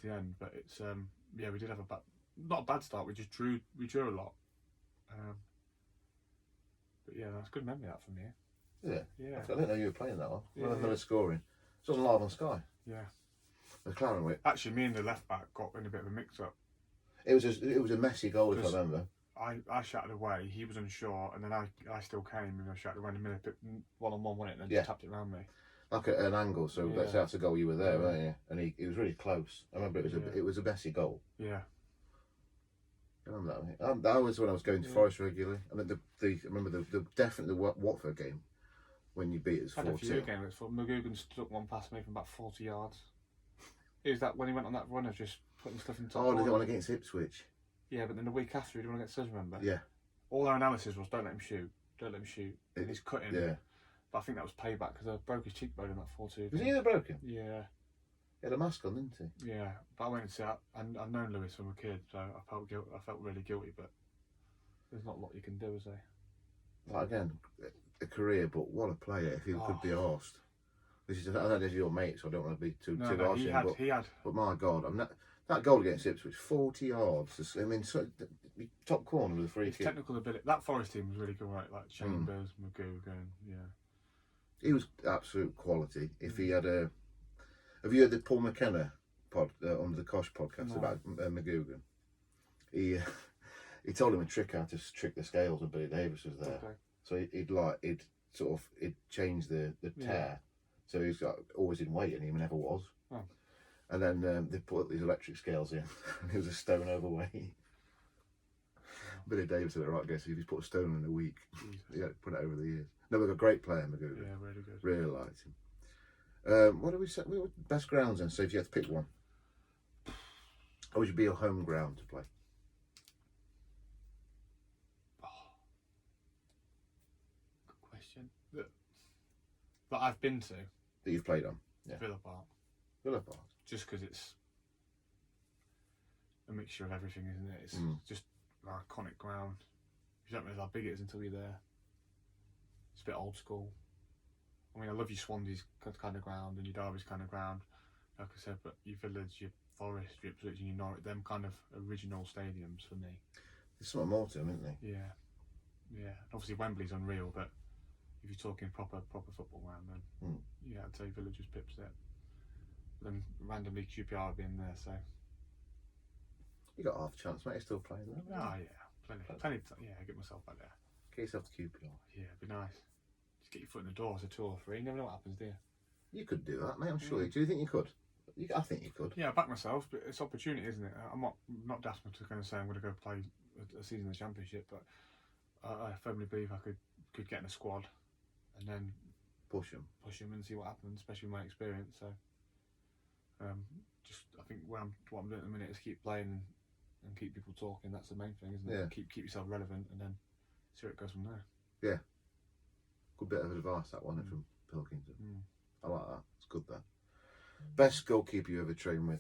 the end. But it's yeah, we did have not a bad start. We drew a lot. But yeah, that's a good memory that from here. Yeah. Yeah. I didn't know you were playing that one. Yeah. I heard it scoring. It's on live on Sky. Yeah. The Claren Whip. Actually, me and the left back got in a bit of a mix up. It was a messy goal, if I remember. I shot it away, he was unsure, and then I still came and I shot it away in a minute, one-on-one, wasn't it, and then just tapped it around me. Like an angle, so Yeah. that's a goal you were there, weren't you? And he was really close. I remember it was a messy goal. Yeah. I remember that. Mate. That was when I was going to Forest regularly. I mean, I remember definitely the Watford game when you beat us 4-2. I had a few games for McGugan stuck one past me from about 40 yards. It was that when he went on that run of just putting stuff in top. Oh, did that one against Ipswich? Yeah, but then the week after he did one against us, remember? Yeah. All our analysis was don't let him shoot. And he's cutting. Yeah. But I think that was payback because I broke his cheekbone in that 4-2. Was he either broken? Yeah. He had a mask on, didn't he? Yeah, but I went and see that, and I've known Lewis from a kid, so I felt really guilty, but there's not a lot you can do, is there? Like, again, a career, but what a player if he could be arsed. This is, I don't know if you're your mate, so I don't want to be too harsh. He had. But my God, that goal against Ipswich, 40 yards. I mean, top corner with a free kick. Technical ability. That Forest team was really good, right? Like Chambers, McGugan, yeah. He was absolute quality. If he had have you heard the Paul McKenna on the Kosh podcast about McGugan? He told him a trick how to trick the scales when Billy Davis was there. Okay. So he'd change the tear. So he's always in weight, and he never was. Oh. And then they put these electric scales in, and he was a stone overweight. Oh. Billy Davis said, right, I guess if he's put a stone in a week, he had to put it over the years. No, we've got a great player, McGugan. Yeah, really good. Really liked him. What do we say? We were best grounds then, so if you had to pick one. Or would you be your home ground to play? Oh. Good question. That I've been to. That you've played on? Yeah. Villa Park. Villa Park. Just because it's a mixture of everything, isn't it? It's just an iconic ground. You don't realise how big it is until you're there. It's a bit old school. I mean, I love your Swansea's kind of ground and your Derby's kind of ground, like I said, but your Village, your Forest, your Ipswich and your Norwich, them kind of original stadiums for me. There's something more to them, isn't there? Yeah. Yeah. Obviously Wembley's unreal, but if you're talking proper football ground, then yeah, I'd say Village just pips it. Then randomly QPR being there, so. You got half a chance, mate. You're still playing though. Oh yeah, plenty. Yeah, get myself back there. Get yourself to QPR. Yeah, it'd be nice. Just get your foot in the door as a 2 or 3. You never know what happens, do you? You could do that, mate. I'm sure. Do you think you could? I think you could. Yeah, I back myself, but it's opportunity, isn't it? I'm not desperate to kind of say I'm going to go play a season in the Championship, but I firmly believe I could get in a squad and then push them and see what happens, especially with my experience. So, just I think what I'm doing at the minute is keep playing and keep people talking. That's the main thing, isn't it? Yeah. Keep yourself relevant and then see where it goes from there. Yeah. Good bit of advice that one from Pilkington. I like that. It's good that. Best goalkeeper you ever trained with?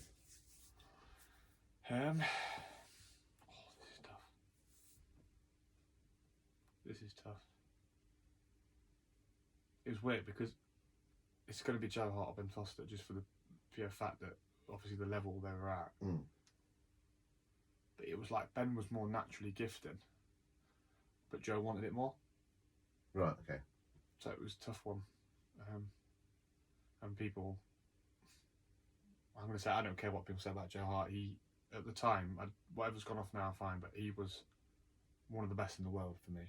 This is tough. It was weird because it's going to be Joe Hart or Ben Foster just for the pure fact that obviously the level they were at. But it was like Ben was more naturally gifted, but Joe wanted it more. Right, okay. So it was a tough one. And people, I'm going to say, I don't care what people say about Joe Hart. He, at the time, whatever's gone off now, fine, but he was one of the best in the world for me.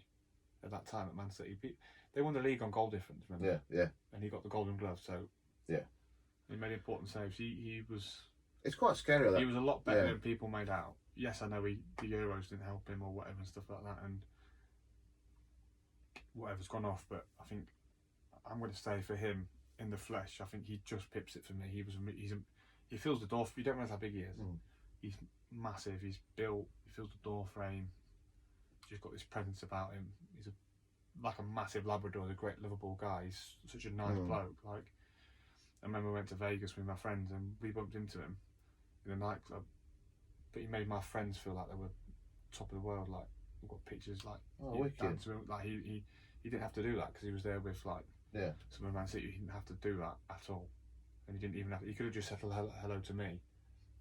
At that time at Man City, they won the league on goal difference, remember? Yeah. And he got the Golden Glove, so yeah, he made important saves. He was. It's quite scary. That he was a lot better than people made out. Yes, I know the Euros didn't help him or whatever and stuff like that, and whatever's gone off. But I think I'm going to say for him in the flesh, I think he just pips it for me. He fills the door. You don't realise how big he is. He's massive. He's built. He fills the door frame. Just got this presence about him. He's like a massive Labrador. He's a great, lovable guy. He's such a nice bloke. Like, I remember I went to Vegas with my friends and we bumped into him in a nightclub. But he made my friends feel like they were top of the world. Like, we've got pictures like, wicked. dancing. Like he didn't have to do that because he was there with like some of Man City. He didn't have to do that at all, and he didn't even have. He could have just said hello to me,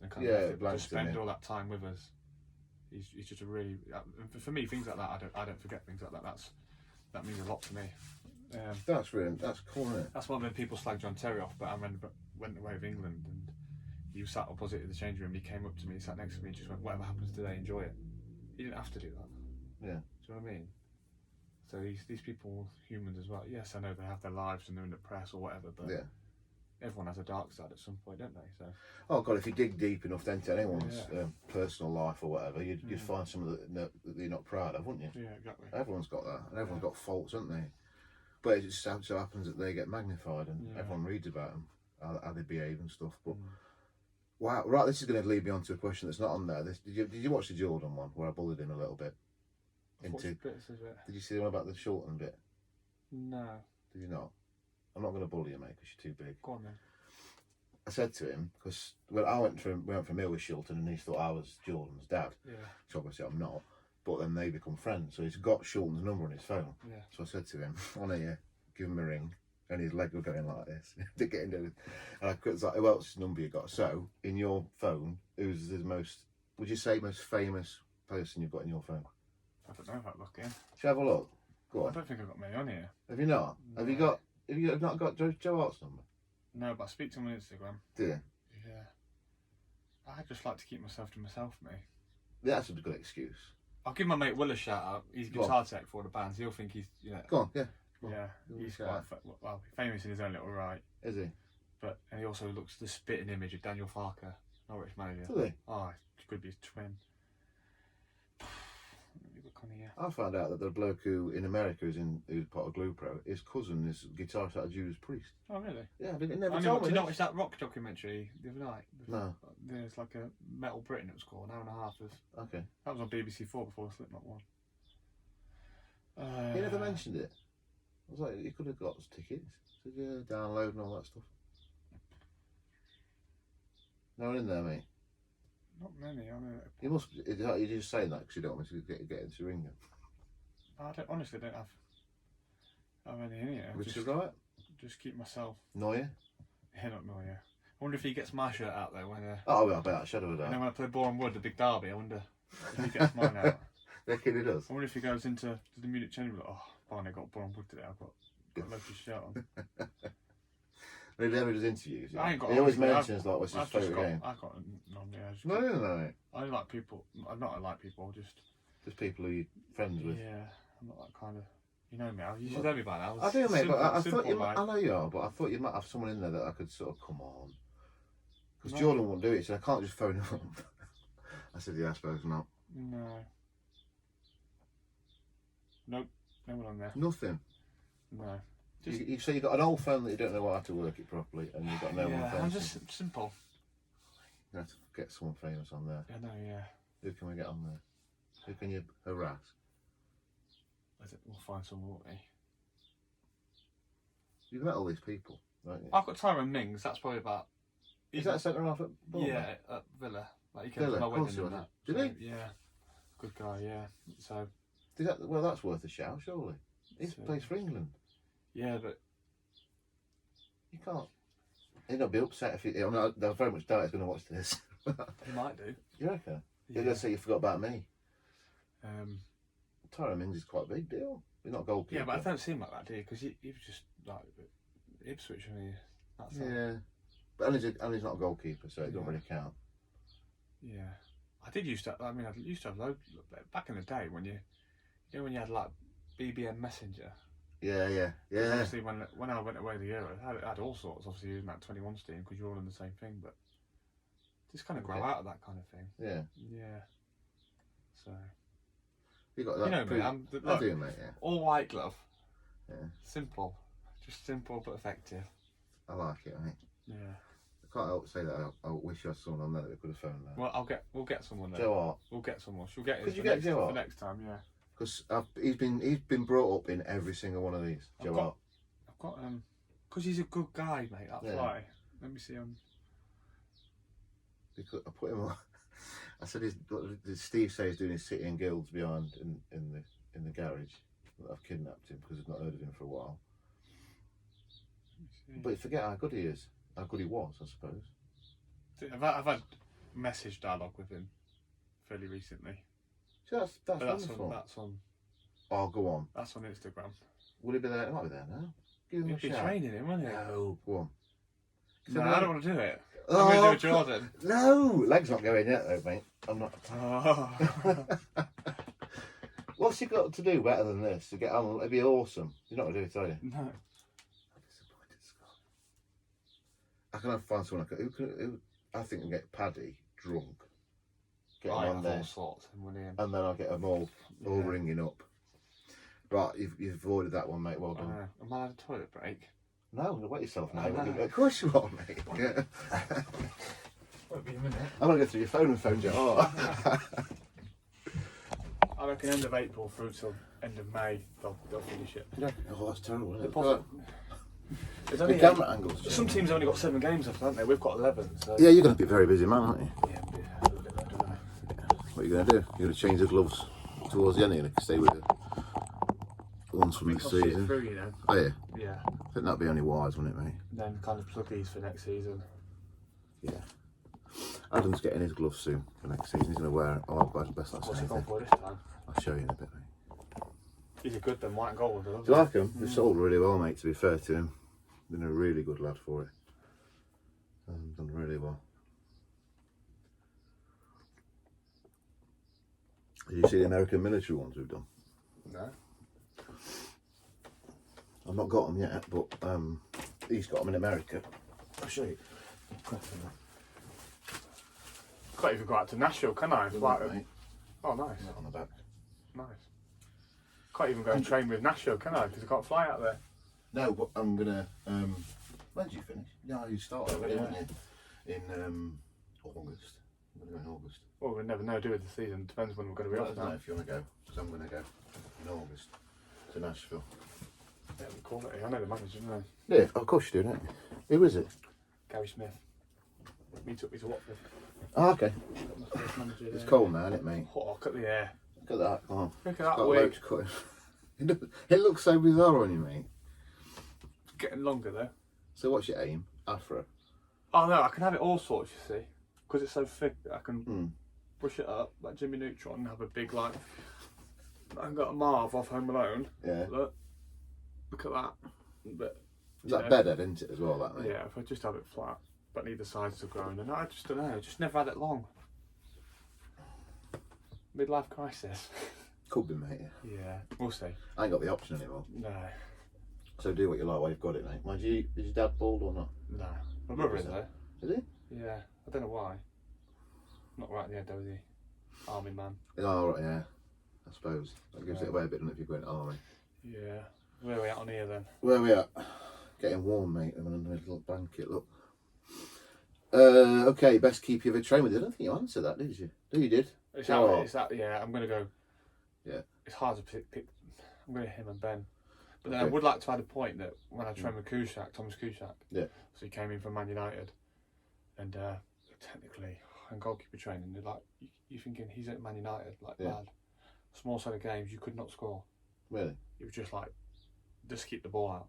and kind of just spend all that time with us. He's just a really. For me, things like that, I don't forget things like that. That means a lot to me. That's cool, isn't it? That's why when people slag John Terry off, but I remember went away with England and he was sat opposite in the changing room. He came up to me, sat next to me, and just went, "Whatever happens today, enjoy it." He didn't have to do that. Yeah. Do you know what I mean? So these people, humans as well. Yes, I know they have their lives and they're in the press or whatever, but everyone has a dark side at some point, don't they? So. Oh God, if you dig deep enough into anyone's personal life or whatever, you'd find some of that you're not proud of, wouldn't you? Yeah, exactly. Everyone's got that, and everyone's got faults, haven't they? But it just so happens that they get magnified, and everyone reads about them, how they behave and stuff. But wow, right, this is going to lead me on to a question that's not on there. Did you watch the Jordan one where I bullied him a little bit? Did you see the one about the Shorten bit? No. Did you not? I'm not going to bully you, mate, because you're too big. Go on then. I said to him, because we went for a meal with Shilton and he thought I was Jordan's dad. Yeah. So obviously I'm not. But then they become friends. So he's got Shilton's number on his phone. Yeah. So I said to him, on here, give him a ring. And his leg was going like this. To get into it. And I was like, who else's number you got? So, in your phone, who's the most, would you say, most famous person you've got in your phone? I don't know if I'm looking. Should I have a look? Go on. I don't think I've got many on here. Have you not? No. Have you not got Joe Hart's number? No, but I speak to him on Instagram. Do you? Yeah. I just like to keep myself to myself, mate. Yeah, that's a good excuse. I'll give my mate Will a shout out. He's a guitar tech for the bands. He'll think he's, Go on, yeah. Yeah, he's quite famous in his own little right. Is he? And he also looks the spitting image of Daniel Farker, Norwich manager. Does he? Oh, it could be his twin. Look on here. I found out that the bloke who in America who's part of Glue Pro, his cousin is guitarist out of Judas Priest. Oh really? Yeah, I didn't never I told did me. you not watch that rock documentary the other night? No. There's like a Metal Britain. It was called an hour and a half of. Okay. That was on BBC 4 before the Slipknot one. He never mentioned it. I was like, you could have got us tickets. So yeah, download and all that stuff. No one in there, mate. Not many. I mean, You must. You're just saying that because you don't want to get into ring them. I honestly don't have any in here. Richard Wright? Just keep myself. Neuer? Yeah, not Neuer. I wonder if he gets my shirt out there when. Oh, well, I bet that shadow of And that. then when I play Boreham Wood, the big derby, I wonder if he gets mine out. Reckon he does. I wonder if he goes into the Munich chamber. Like, oh, Barney got Boreham Wood today. I've got Loach's shirt on. When he never does interviews, I ain't got. he always honestly, mentions like what's his favourite game. I got none. Yeah, No. I like people. I'm not. I like people. Just people who you're friends with. Yeah, I'm not that kind of. You know me. You should know me by now. I do, mate. But I thought you. Like, I know you are, but I thought you might have someone in there that I could sort of come on. Because Jordan won't do it, so I can't just phone him up. I said, yeah, I suppose not. No. Nope. No one on there. Nothing. No. You say you've got an old phone that you don't know how to work it properly, and you've got no one phone. I'm just simple. You have to get someone famous on there. I know, yeah. Who can we get on there? Who can you harass? We'll find someone, won't we? You've met all these people, right? I've got Tyrone Mings. That's probably about. Is that centre half at Bournemouth? Yeah, at Villa. Like he came Villa, to my of course wedding he and was. that. Did he? Yeah. Good guy. Yeah. So. Well, that's worth a shout, surely. He plays for England. Yeah, but you can't. He'd not be upset if he. I very much doubt he's going to watch this. he might do. You reckon? You're going to say you forgot about me. Tyrone Mings is quite a big deal. He's not a goalkeeper. Yeah, but I don't see him like that, do you? Because he was just like Ipswich, and that's yeah. But and he's not a goalkeeper, so it don't really count. Yeah, I used to have loads back in the day when you when you had like BBM Messenger. Yeah. Obviously, when I went away the Euros, I had all sorts. Obviously, using that 21's team because you're all in the same thing, but just kind of grow out of that kind of thing. Yeah. Yeah. So. You got that. Mate. I do, mate. Yeah. All white glove. Yeah. Simple, just simple but effective. I like it, mate. Yeah. I can't help say that. I wish I had someone on there that we could have phoned that. Well, we'll get someone there. Joe Hart. We'll get someone. She'll get. Could you get Joe Hart for next time? Yeah. Because he's been brought up in every single one of these. Joe Hart. I've got Because he's a good guy, mate. That's Yeah. why. Let me see him. Because I put him on. I said, Steve says he's doing his City and Guilds behind in the garage. I've kidnapped him because I've not heard of him for a while. But you forget how good he is. How good he was, I suppose. I've had message dialogue with him fairly recently. So that's wonderful. That's on. Oh, go on. That's on Instagram. Will he be there? He might be there now. Give him You'll a be shout. training him, won't you? No, go on. No, I don't want to do it. Oh, I'm going to do a Jordan. No, legs not going yet though, mate. I'm not. Oh. What's he got to do better than this to get on? It'd be awesome. You're not going to do it, are you? No. I'm disappointed, Scott. I can find someone who I think can get Paddy drunk. Get him on there. All sorts of money in. And then I'll get them all ringing up. Right, you've avoided that one, mate. Well done. Am I on a toilet break? No, wait yourself now. I know. Of course you are, mate. Yeah. Won't be a minute. I'm going to go through your phone and phone you. Oh. I reckon end of April through till end of May they'll finish it. Oh, that's terrible, isn't it? There's The only camera angles. some teams only got 7 games left, haven't they? We've got 11. So. Yeah, you're going to be a very busy man, aren't you? Yeah, a little bit there, don't I? What are you going to do? You're going to change the gloves towards the end. You're going to stay with it once from this I'll see it season. through, you know. Oh yeah. Yeah. I think that'd be only wise, wouldn't it, mate? And then kind of plug these for next season. Yeah. Adam's getting his gloves soon for next season. He's going to wear it. Oh, I've best not What's say he gone anything. for this time? I'll show you in a bit, mate. These are good then, white and gold. Do you like them? They've sold really well, mate, to be fair to him. Been a really good lad for it. Done really well. Did you see the American military ones we've done? No. I've not got them yet, but he's got them in America. I'll show you. Can't even go out to Nashville, can I? Like, Mate. oh, nice. That on the back. Nice. Can't even go and train with Nashville, can I? Because I can't fly out there. No, but I'm gonna. When did you finish? Yeah, you started already, Yeah. haven't you? In August. I'm gonna go in August. Well, we never know, do we, the season? Depends when we're going to be Let off us know now. if you want to go, because I'm gonna go in August to Nashville. Yeah, the quality. I know the manager, don't I? Yeah, of course you do, don't you? Who is it? Gary Smith. He took me to Watford. Oh, okay. Got my first manager It's there. cold now, isn't it, mate? Oh, look at the air. Look at that. Oh, Look at that Scott wig. Loach cutting. It looks so bizarre on you, mate. Getting longer though. So what's your aim? Afro. Oh no, I can have it all sorts, you see. Because it's so thick, I can Mm. brush it up like Jimmy Neutron and have a big like. I've got a Marv off Home Alone. Yeah. Look at that. But Is that bedhead, isn't it, as well, that, mate? yeah, if I just have it flat, but neither sides are growing, and I just don't know. I just never had it long. Midlife crisis. Could be, mate. Yeah, we'll see. I ain't got the option anymore. No, So do what you like while you've got it, mate. Mind you, is your dad bald or not? no. My brother is though. Is he? Yeah, I don't know why. Not right in the head though, is he? Army man. Oh, right, yeah. I suppose. That gives it away a bit, doesn't it, if you're going army. Yeah. Where are we at on here then? Where are we at? Getting warm, mate. I'm under a little blanket, look. Okay, best keep you ever trained with. I don't think you answered that, did you? No, you did. It's Oh. that, yeah, I'm going to go. Yeah. It's hard to pick. I'm going to him and Ben. But then Okay. I would like to add a point that when I trained with Kuszak, Thomas Kuszak, Yeah. so he came in from Man United, and technically, in goalkeeper training, they're like, you're thinking he's at Man United, like, Yeah. bad. Small set of games, you could not score. Really? It was just like, just keep the ball out.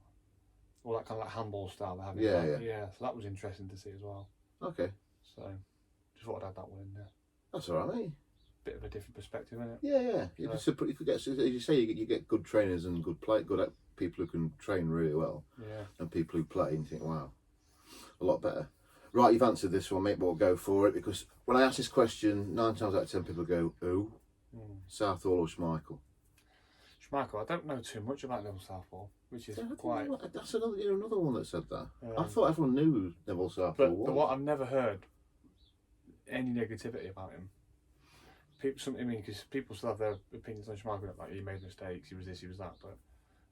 All that kind of like handball style they have. in Yeah, England. yeah. Yeah, so that was interesting to see as well. Okay. So, just thought I'd add that one in there. That's all right, mate. Bit of a different perspective, isn't it? Yeah, yeah. You So- just, if you get, as you say, you get good trainers and good people who can train really well, Yeah. and people who play, and you think, wow, a lot better. Right, you've answered this one, mate, but we'll go for it, because when I ask this question, 9 times out of 10 people go, who? Southall or Schmeichel? Schmeichel, I don't know too much about Neville Southall, which is Yeah, I don't quite. know, that's another one that said that. I Um, thought everyone knew who Neville Southall But was. what I've never heard any negativity about him. People, because people still have their opinions on Schmeichel, like he made mistakes, he was this, he was that. But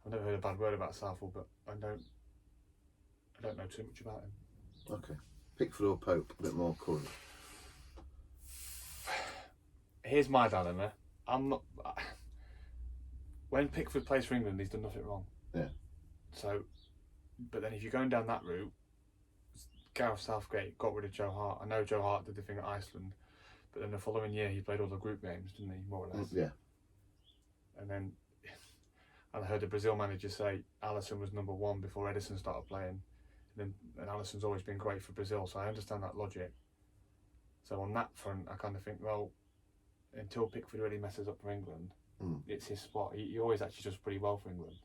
I've never heard a bad word about Southall. But I don't know too much about him. Okay. Pickford or Pope? A bit more current. Here's my dilemma. I'm not. When Pickford plays for England, he's done nothing wrong. Yeah. So But then if you're going down that route, Gareth Southgate got rid of Joe Hart. I know Joe Hart did the thing at Iceland, but then the following year he played all the group games, didn't he? More or less. Yeah. And then I heard the Brazil manager say Alisson was number one before Edison started playing. And Alisson's always been great for Brazil, so I understand that logic. So on that front, I kind of think, well, until Pickford really messes up for England, it's his spot. He always actually does pretty well for England.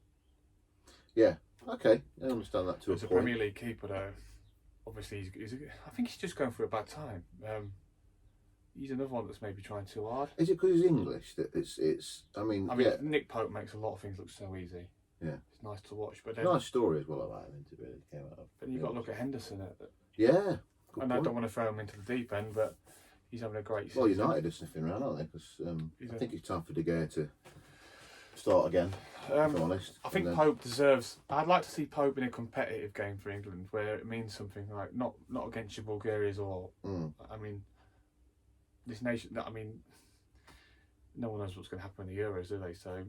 Yeah. Okay. I understand that too. As a Premier League keeper, though, obviously I think he's just going through a bad time. He's another one that's maybe trying too hard. Is it because he's English that it's? I mean, yeah. Nick Pope makes a lot of things look so easy. Yeah. It's nice to watch, but then, nice story as well about him to really came out of. Then you've got to look at Henderson. Yeah. And I don't want to throw him into the deep end, but he's having a great season. Well, United are sniffing around, aren't they? Because I think it's time for De Gea to start again. If I'm honest. I think Pope deserves. I'd like to see Pope in a competitive game for England, where it means something like not against your Bulgarians or. I mean, this nation. I mean, no one knows what's going to happen in the Euros, do they? So,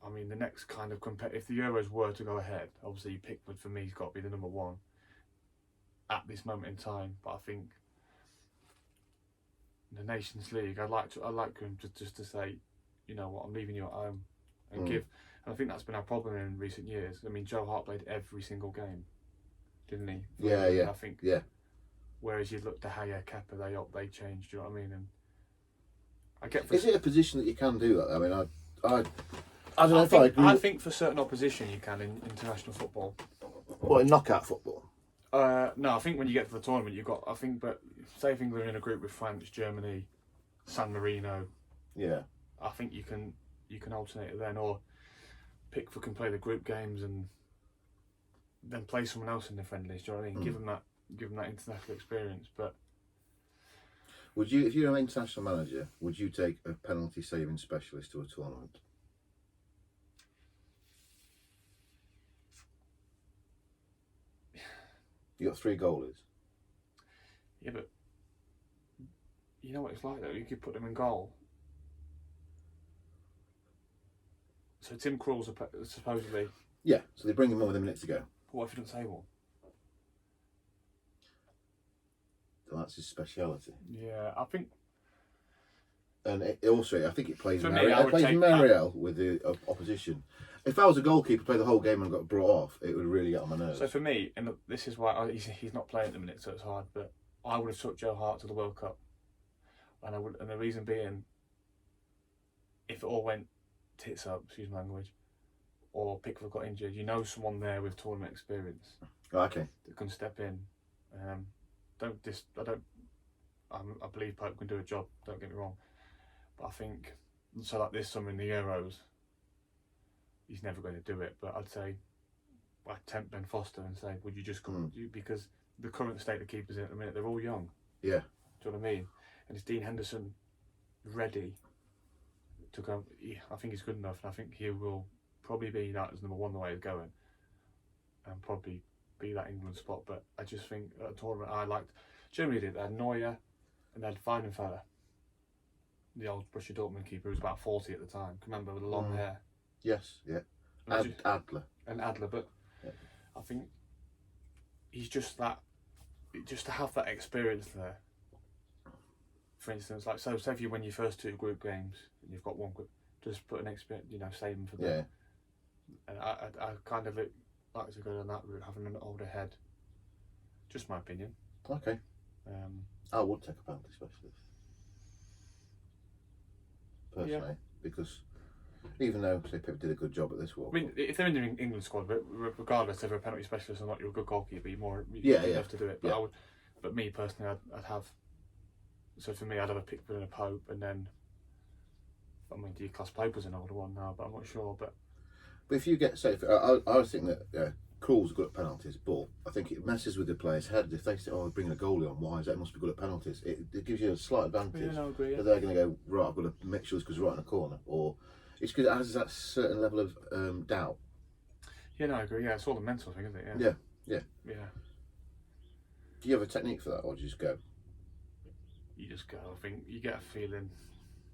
I mean, the next kind of if the Euros were to go ahead, obviously Pickford for me has got to be the number one at this moment in time. But I think the Nations League, I'd like him just to say, you know what, I'm leaving you at home, and give. And I think that's been our problem in recent years. I mean, Joe Hart played every single game, didn't he? Yeah. I think. Yeah. Whereas you look to Haya, Kepa, they changed. Do you know what I mean? And I get. Is it a position that you can do that? I mean, I don't know if I agree. I think for certain opposition you can in international football. What, in knockout football? No, I think when you get to the tournament, you've got. I think, but say if England are in a group with France, Germany, San Marino. Yeah. I think you can alternate it then, or Pickford can play the group games and then play someone else in the friendlies. Do you know what I mean? Give them that international experience. But would you, if you're an international manager, would you take a penalty saving specialist to a tournament? You got 3 goalies. Yeah, but you know what it's like though. You could put them in goal. So Tim Krul's supposedly. Yeah, so they bring him on with a minute to go. What if you don't say one? Well, that's his speciality. Yeah, I think. And it also, I think it plays take Mariel with the opposition. If I was a goalkeeper, play the whole game and got brought off, it would really get on my nerves. So for me, and this is why he's not playing at the minute, so it's hard. But I would have took Joe Hart to the World Cup, and the reason being, if it all went tits up, excuse my language, or Pickford got injured, you know someone there with tournament experience. Okay. That can step in. I believe Pope can do a job. Don't get me wrong, but I think so. Like this summer in the Euros, he's never going to do it. But I'd say I'd tempt Ben Foster and say, would you just come? Because the current state of keepers in at the minute, they're all young. Yeah. Do you know what I mean? And is Dean Henderson ready to go? I think he's good enough, and I think he will probably be United's number one the way it's going, and probably be that England spot. But I just think at a tournament I liked. Germany did. They had Neuer and they had Weidenfeller, the old Borussia Dortmund keeper who was about 40 at the time. Can remember with the long hair. Yes, yeah. Adler. And Adler, but yeah. I think he's just that. Just to have that experience there. For instance, like say if you win your first 2 group games and you've got one group, just put an experience, save them for them. Yeah. And I kind of like to go down that route, having an older head. Just my opinion. Okay. I would take a penalty specialist. Personally, because even though say Pep did a good job at this World Cup. I mean, if they're in the England squad, but regardless if you're a penalty specialist or not, you're a good goalkeeper. You have to do it. But but me personally, I'd have. So for me, I'd have a Pickford and a Pope, and then. I mean, D-class Pope was an older one now, but I'm not sure. But if you get I think that Krul's good at penalties, but I think it messes with the player's head. If they say, "Oh, we're bringing a goalie on, why is that? He must be good at penalties." It gives you a slight advantage. Yeah, I agree. Yeah. They're going to go right. I've got to make sure this goes right in the corner, or it's because it has that certain level of doubt. Yeah, no, I agree. Yeah, it's all the mental thing, isn't it? Yeah. Do you have a technique for that, or do you just go? You just go. I think you get a feeling.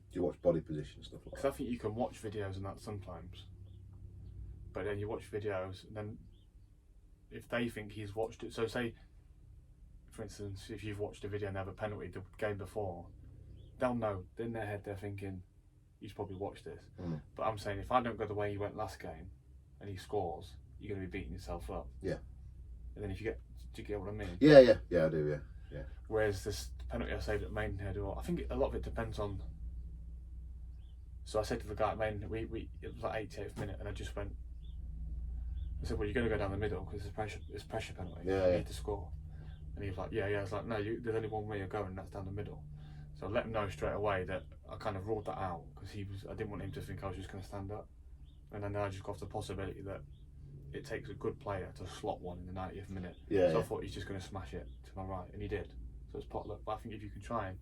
Do you watch body position stuff like that? Because I think you can watch videos and that sometimes, but then you watch videos and then if they think he's watched it, so say, for instance, if you've watched a video and they have a penalty the game before, they'll know in their head they're thinking he's probably watched this. But I'm saying if I don't go the way he went last game and he scores, you're going to be beating yourself up. Yeah. And then if you get, do you get what I mean? Yeah, I do. Yeah. Whereas this penalty I saved at Maidenhead, or I think a lot of it depends on. So I said to the guy at Maidenhead, it was like 88th minute, and I just went. I said, well, you're going to go down the middle because it's pressure penalty. Yeah, you need to score. And he was like, yeah. I was like, no, there's only one way you're going, and that's down the middle. So I let him know straight away that I kind of ruled that out because I didn't want him to think I was just going to stand up. And then I just got the possibility that it takes a good player to slot one in the 90th minute. Yeah. So I thought he's just going to smash it to my right, and he did. So it's potluck. But I think if you can try and,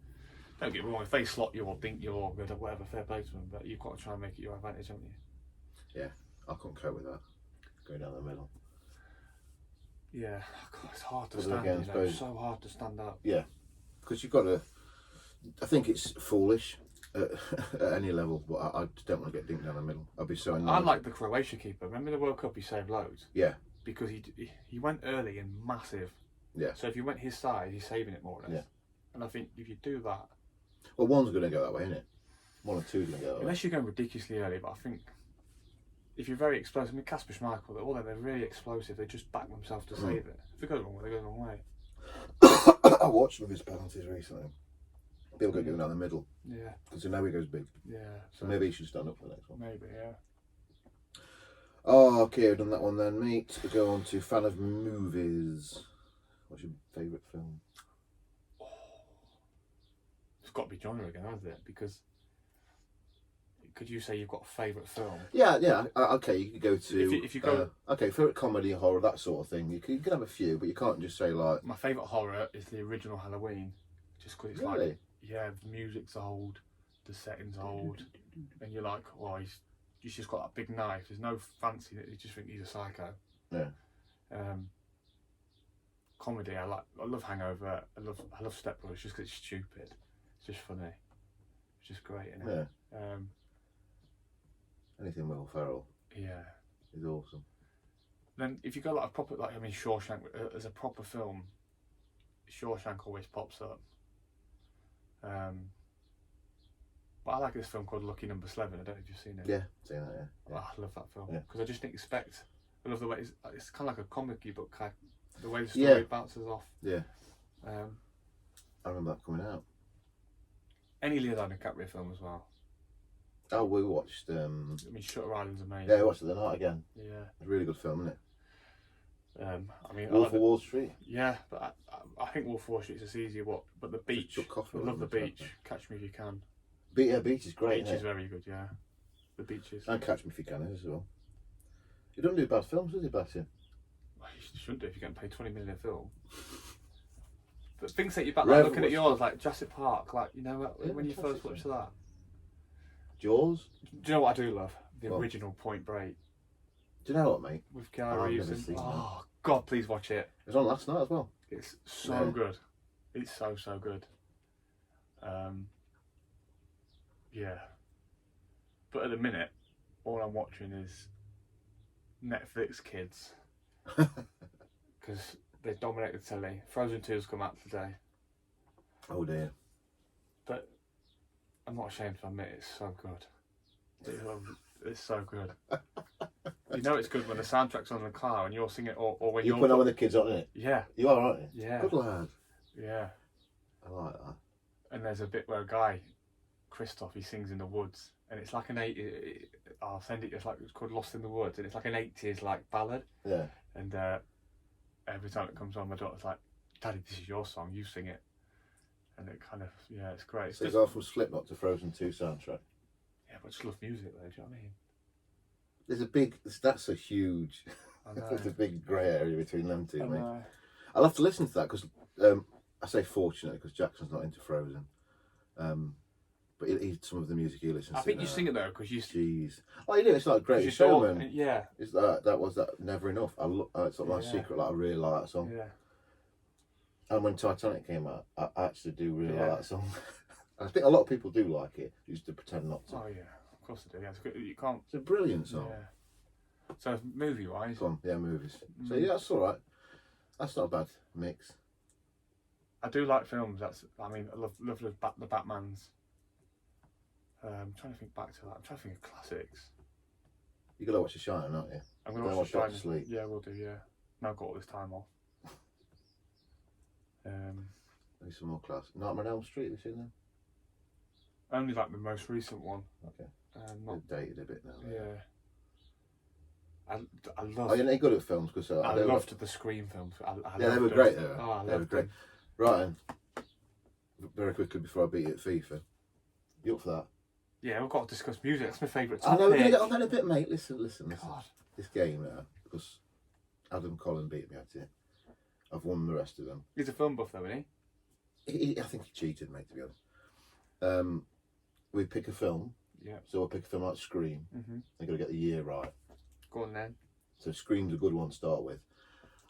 don't get me wrong, if they slot you or dink you or whatever, fair play to them, but you've got to try and make it your advantage, haven't you? Yeah, I couldn't cope with that. Going down the middle. Yeah, God, it's hard to But stand. again, It's so hard to stand up. Yeah, because you've got to. I think it's foolish at any level, but I just don't want to get dinked down the middle. I'd be so annoyed. I like the Croatia keeper. Remember the World Cup? He saved loads. Yeah. Because he went early and massive. Yeah. So if you went his side, he's saving it more or less. Yeah. And I think if you do that, well, one's going to go that way, isn't it? One or two's going to go that way. unless you're going ridiculously early, but I think if you're very explosive, I mean, Kasper Schmeichel, all them, they're really explosive. They just back themselves to save it. If it goes the wrong way, they go the wrong way. I watched some of his penalties recently. People go down the middle. Yeah. Because they know he goes big. Yeah. So maybe he should stand up for the next one. Maybe, yeah. Oh, okay, I've done that one then, mate. We go on to fan of movies. What's your favourite film? It's got to be genre again, hasn't it? Because could you say you've got a favourite film? Yeah. Okay, you could go to. If you go. Okay, favourite comedy, horror, that sort of thing. You can have a few, but you can't just say like. My favourite horror is the original Halloween, just because it's Really? like, yeah, the music's old, the setting's old, and you're like, well, he's just got that big knife. There's no fancy. You just think he's a psycho. Yeah. Comedy, I love Hangover. I love Step Brothers just because it's stupid. It's just funny. It's just great, isn't it? Yeah. Anything Will Ferrell Yeah. is awesome. Then if you go like a proper, like I mean, Shawshank as a proper film, Shawshank always pops up. But I like this film called Lucky Number 11. I don't know if you've seen it. Yeah, seen that. Yeah. Oh, I love that film Yeah. because I just didn't expect. I love the way it's kind of like a comic book, kind of, the way the story bounces off. Yeah. I remember that coming out. Any Leonardo DiCaprio film as well. Oh, we watched. I mean, Shutter Island's amazing. Yeah, we watched it the night again. Yeah. It's a really good film, isn't it? I mean, Wolf of Wall Street. Yeah, but I think Wolf of Wall Street is just easier. But the beach. I love the beach. Catch Me If You Can. Beach is great. Beach is very good. Yeah, the beaches. And Catch Me If You Can as well. You don't do bad films, does he, Bastian? Well, you shouldn't do if you're getting paid 20 million a film. But things that you back, like looking at yours, like Jurassic Park, like when you first watched that. Jaws. Do you know what I do love? The original Point Break. Do you know what, mate? With Keanu Reeves. Oh God, please watch it. It was on last night as well. It's so good. It's so good. Yeah. But at the minute, all I'm watching is Netflix kids. Because they dominate the telly. Frozen 2's come out today. Oh dear. But I'm not ashamed to admit it's so good. It's so good. You know it's good when the soundtrack's on in the car and you're singing it, or when you're... You put on with the kids, aren't you? Yeah. You are, aren't you? Yeah. Good lad. Yeah. I like that. And there's a bit where a guy, Christoph, he sings in the woods, and it's like I'll send it. It's called Lost in the Woods, and it's like an 80s like ballad. Yeah. And every time it comes on, my daughter's like, "Daddy, this is your song. You sing it." And it kind of, it's great. So it's all from Slipknot to Frozen 2 soundtrack. Yeah, but I just love music though. Do you know what I mean? That's a huge. There's a big grey area between them two, mate. I'll have to listen to that because I say fortunate because Jackson's not into Frozen. But some of the music he listens to. I think you sing it though because you. Jeez. Oh, you do. It's like Greatest Showman. Yeah. It's that Never Enough. It's like my secret. Like I really like that song. Yeah. And when Titanic came out, I actually do really like that song. I think a lot of people do like it, used to pretend not to. Oh yeah, of course they do. Yeah, it's good. You can't. It's a brilliant song. Yeah. So movie wise, Go on, yeah, movies. So yeah, that's all right. That's not a bad mix. I do like films. I love the Batmans. I'm trying to think back to that. I'm trying to think of classics. You gotta watch The Shining, aren't you? I'm gonna watch The Doctor Shining. Sleep. Yeah, we'll do. Yeah, now I've got all this time off. Maybe some more class. Nightmare on Elm Street. Have you seen them? Only like the most recent one. Okay. Not They're dated a bit now. yeah. I love. Oh, you're not good at films because I loved the Scream films. Yeah, they were great. They were. Oh, They were great. Right, and very quickly before I beat you at FIFA, you up for that? Yeah, we've got to discuss music. That's my favourite I topic. know we're gonna get on that in a bit, mate. Listen. God. This game now, because Adam Collin beat me at it. I've won the rest of them. He's a film buff, though, isn't I think he cheated, mate. To be honest, we pick a film. Yeah. So we'll pick a film like Scream. Mm-hmm. They've got to get the year right. Go on then. So Scream's a good one to start with,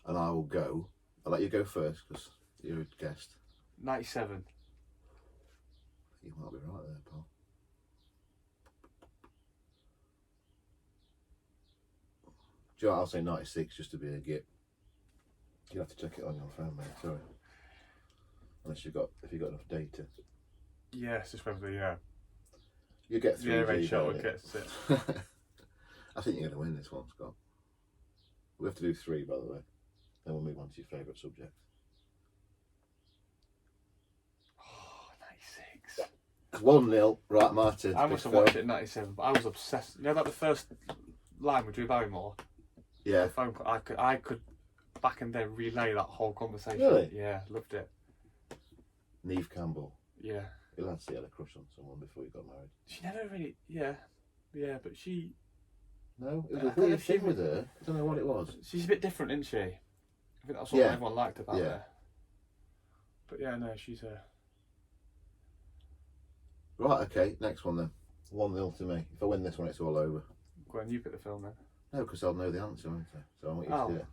and I will go. I'll let you go first because you're a guest. 97. You might be right there, pal. Do you know what, I'll say 96 just to be a git. You'll have to check it on your phone, mate. Sorry. Unless if you've got enough data. Yeah, it's just whether You get 3G. red shuttle don't you? gets it. I think you're going to win this one, Scott. We have to do 3, by the way. Then we'll move on to your favourite subject. Oh, 96. 1-0. Right, Martin. I must have watched it in 97, but I was obsessed. You know, like the first line with Drew Barrymore? Yeah. The phone call, I could back and then relay that whole conversation. Really? Yeah, loved it. Neve Campbell. Yeah. Your lad had a crush on someone before he got married. She never really, yeah, but she... No, it was I a don't know weird if she thing with her. I don't know what it was. She's a bit different, isn't she? I think that's what everyone liked about her. But yeah, no, she's a... Right, okay, next one then. 1-0 to me. If I win this one, it's all over. Go on, you pick the film then. No, because I'll know the answer, won't I? So I want you to do it.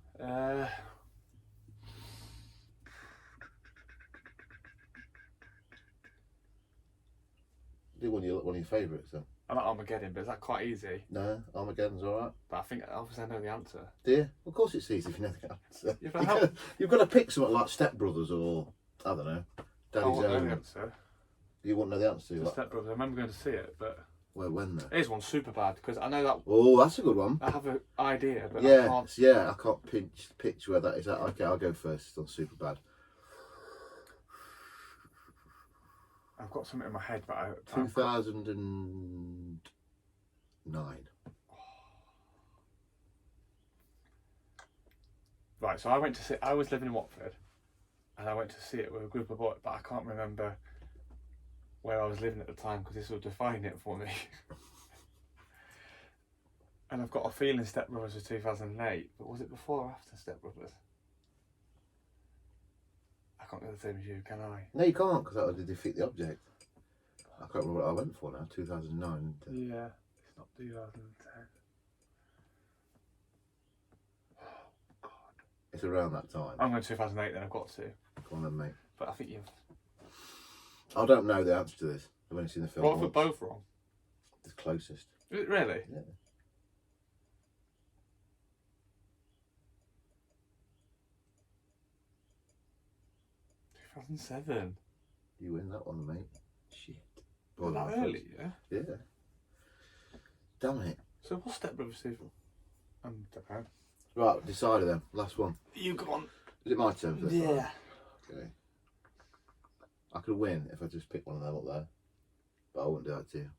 Do one of your favourites then. I like Armageddon, but is that quite easy? No, Armageddon's alright. But I think, obviously, I know the answer. Do you? Of course it's easy if you know the answer. Yeah, but You've got to pick something like Step Brothers or, I don't know, I Daddy's won't know Own. the answer. You wouldn't know the answer. The Like, Step Brothers. I remember going to see it, but when though? here's one super bad because I know that Oh, that's a good one. I have an idea, but I Yeah, can't. yeah, I can't pitch where that is at. Okay, I'll go first. It's on super bad. I've got something in my head, but I 2009. Right, so I was living in Watford, and I went to see it with a group of boys, but I can't remember where I was living at the time because this will define it for me. And I've got a feeling Step Brothers was 2008, but was it before or after Step Brothers? I can't do the same as you, can I? No, you can't because that would defeat the object. I can't remember what I went for now. 2009. Yeah, it's not 2010. It's around that time. I'm going 2008 then, I've got to. Come on then, mate. But I think you've... I don't know the answer to this. I've only seen the film What for once. both wrong? The closest. Is it really? Yeah. 2007. You win that one, mate. Shit. Was that early, yeah? Yeah. Damn it. So what's Step Brothers do? Okay. Right, decided then. Last one. You go on. Is it my turn for this one? Yeah. Okay. I could win if I just picked one of them up there. But I wouldn't do that to you.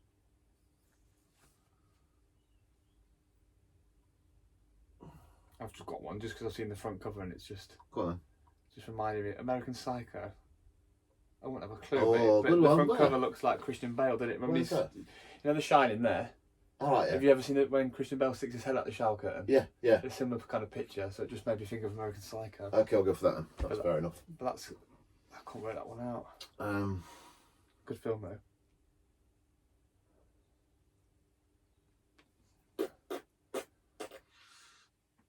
I've just got one just because I've seen the front cover and it's just Go on then. reminded me. American Psycho. I wouldn't have a clue. Oh, but good the one. front Where? cover looks like Christian Bale, doesn't it? Remember Where's that? you know The Shining there? Alright, yeah. Have you ever seen it when Christian Bale sticks his head out the shower curtain? Yeah, yeah. It's a similar kind of picture, so it just made me think of American Psycho. Okay, I'll go for that then. That's fair enough. But that's... I can't work that one out. Um, Good film though.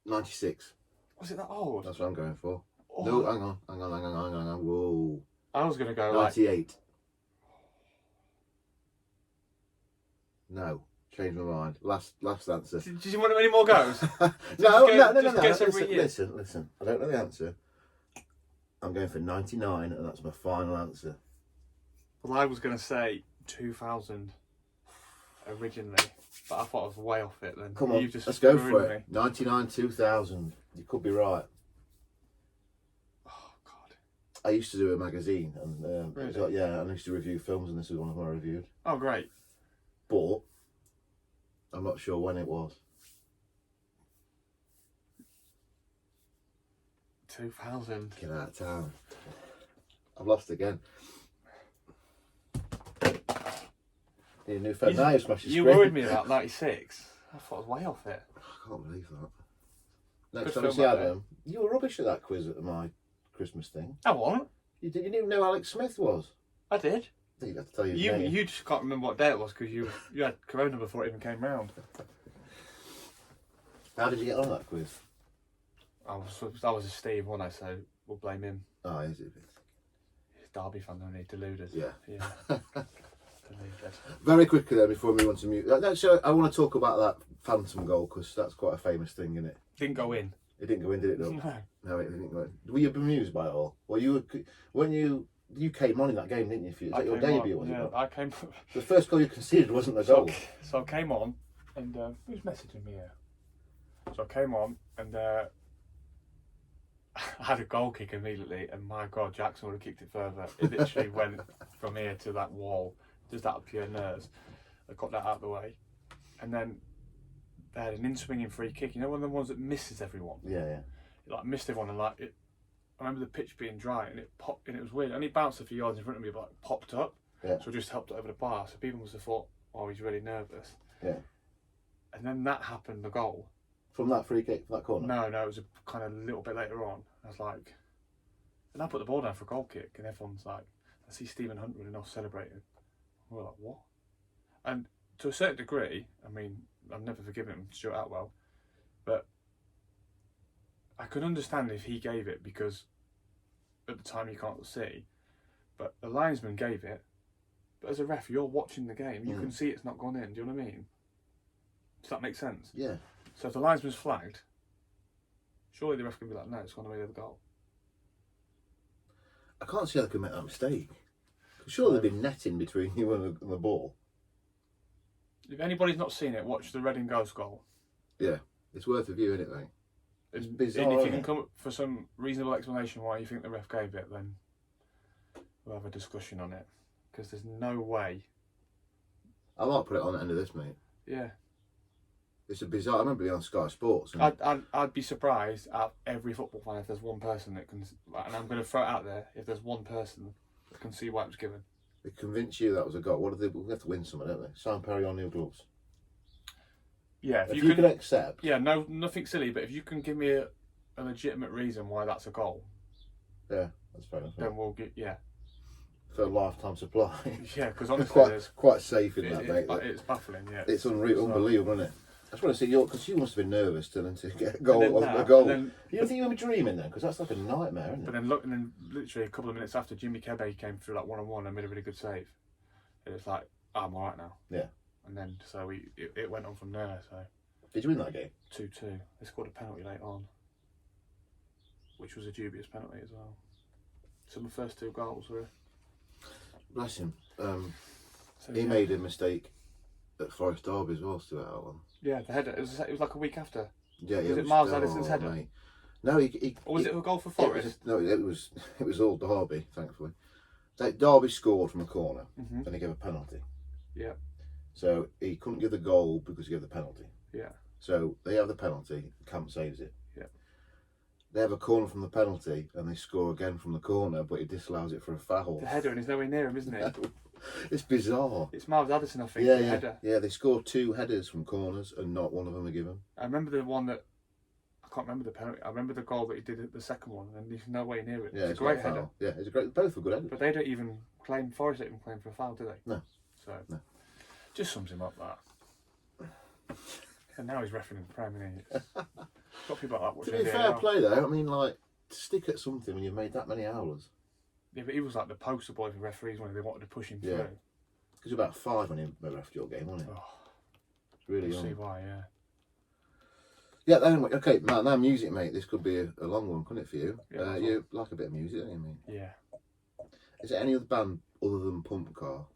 '96. Was it that old? That's what I'm going for. Oh, No, hang on. Whoa. I was going to go like... 98. No. Changed my mind. Last answer. Did you want any more goes? No. Just guess every year. Listen. I don't know the answer. I'm going for 99, and that's my final answer. Well, I was going to say 2000 originally, but I thought I was way off it then. Come on, You've just let's go for ruined it. me. 99, 2000. You could be right. Oh, God. I used to do a magazine, and Really? it was like, yeah, I used to review films, and this is one of them I reviewed. Oh, great. But I'm not sure when it was. 2000. Get out of town. I've lost again. Need a new phone. Now you smashed the You screen. worried me about 96. I thought I was way off it. I can't believe that. Next Good time you film see back Adam, you were rubbish at that quiz at my Christmas thing. I wasn't. You didn't even know who Alex Smith was. I did. I think I have to tell you his You name. you just can't remember what day it was because you had corona before it even came round. How did you get on that quiz? I was a Steve, wasn't I? So we'll blame him. Oh, is it? He's a Derby fan, only deluded. Yeah. Deluded. Very quickly then, before we move on to mute. Actually, I want to talk about that phantom goal because that's quite a famous thing, isn't it? Didn't go in. It didn't go in, did it? Though? No. No, it didn't go in. Were you bemused by it all? Well, when you came on in that game, didn't you? Was that your debut? Was yeah, it? I came. The first goal you conceded wasn't the goal. So I came on, and who's messaging me here? So I came on, and I had a goal kick immediately, and my God, Jackson would have kicked it further. It literally went from here to that wall, just out of pure nerves. I got that out of the way, and then they had an in-swinging free kick. You know, one of the ones that misses everyone. Yeah. It, like missed everyone, and like it. I remember the pitch being dry, and it popped, and it was weird. It only bounced a few yards in front of me, but like, popped up. Yeah. So it just helped it over the bar. So people must have thought, "Oh, he's really nervous." Yeah. And then that happened, the goal. From that free kick, from that corner? No, it was a kind of little bit later on. I was like, and I put the ball down for a goal kick, and everyone's like, I see Stephen Hunt running off celebrating. We're like, what? And to a certain degree, I mean, I've never forgiven him, Stuart Atwell, but I could understand if he gave it because at the time you can't see, but the linesman gave it. But as a ref, you're watching the game, you can see it's not gone in. Do you know what I mean? Does that make sense? Yeah. So if the linesman's flagged, surely the ref can be like, no, it's gone away to the goal. I can't see how they could make that mistake. Surely there'd be netting between you and the ball. If anybody's not seen it, watch the Reading Ghost goal. Yeah, it's worth a view, isn't it, mate? It's bizarre, And if you isn't can it? come up for some reasonable explanation why you think the ref gave it, then we'll have a discussion on it. Because there's no way. I might put it on the end of this, mate. Yeah. It's a bizarre. I remember being on Sky Sports. And I'd be surprised at every football fan if there's one person that can, and I'm going to throw it out there, if there's one person that can see why it was given. they convince you that was a goal. What do they? We have to win something, don't they? Sam Perry on new gloves. Yeah, If you can accept. Yeah, no, nothing silly, but if you can give me a legitimate reason why that's a goal, Yeah, that's fair enough. then we'll get For a lifetime supply. Yeah, because honestly, quite safe in that, mate. It's baffling. Yeah, It's unreal, unbelievable, isn't it? I just want to see because you must have been nervous to get a goal. Then, You don't think you were dreaming then? Because that's like a nightmare, isn't it? But then look, and then literally a couple of minutes after, Jimmy Kebe came through like 1-on-1 and made a really good save. And it's like, oh, I'm alright now. Yeah. And then so it went on from there. So Did you win that game? 2-2. They scored a penalty late on, which was a dubious penalty as well. So the first two goals were. Bless him. So, He yeah. made a mistake at Forest Derby as well, Stuart Atwell. Yeah, the header. It was like a week after. Yeah, Was it Miles Addison's header? Mate. No, he Or was it a goal for Forest? it was all Derby, thankfully. Derby scored from a corner Mhm. and he gave a penalty. Yeah. So he couldn't give the goal because he gave the penalty. Yeah. So they have the penalty, Camp saves it. Yeah. They have a corner from the penalty and they score again from the corner, but he disallows it for a foul. The header, and he's nowhere near him, isn't it? It's bizarre. It's Miles Addison, I think. Yeah, the yeah. header. Yeah, they scored 2 headers from corners and not one of them are given. I remember the one that I can't remember the penalty. I remember the goal that he did at the second one, and he's no way near it. Yeah, it's a it's great not a foul. header. Yeah, it's a great. Both were good headers. But they don't even claim. Forest don't even claim for a foul, do they? No. So No. just sums him up that. And now he's refereeing in the Premier League. Got people like that To watching be the fair AR. play though, I mean, like, to stick at something when you've made that many hours. Yeah, but he was like the poster boy for referees when they wanted to push him Yeah. through. Because about 5 when he refed your game, wasn't it? Oh, Really You'll see young. why, yeah. Yeah, then, okay, now music, mate. This could be a long one, couldn't it, for you? Yeah, you like a bit of music, don't you, mate? Yeah. Is there any other band other than Pump Car?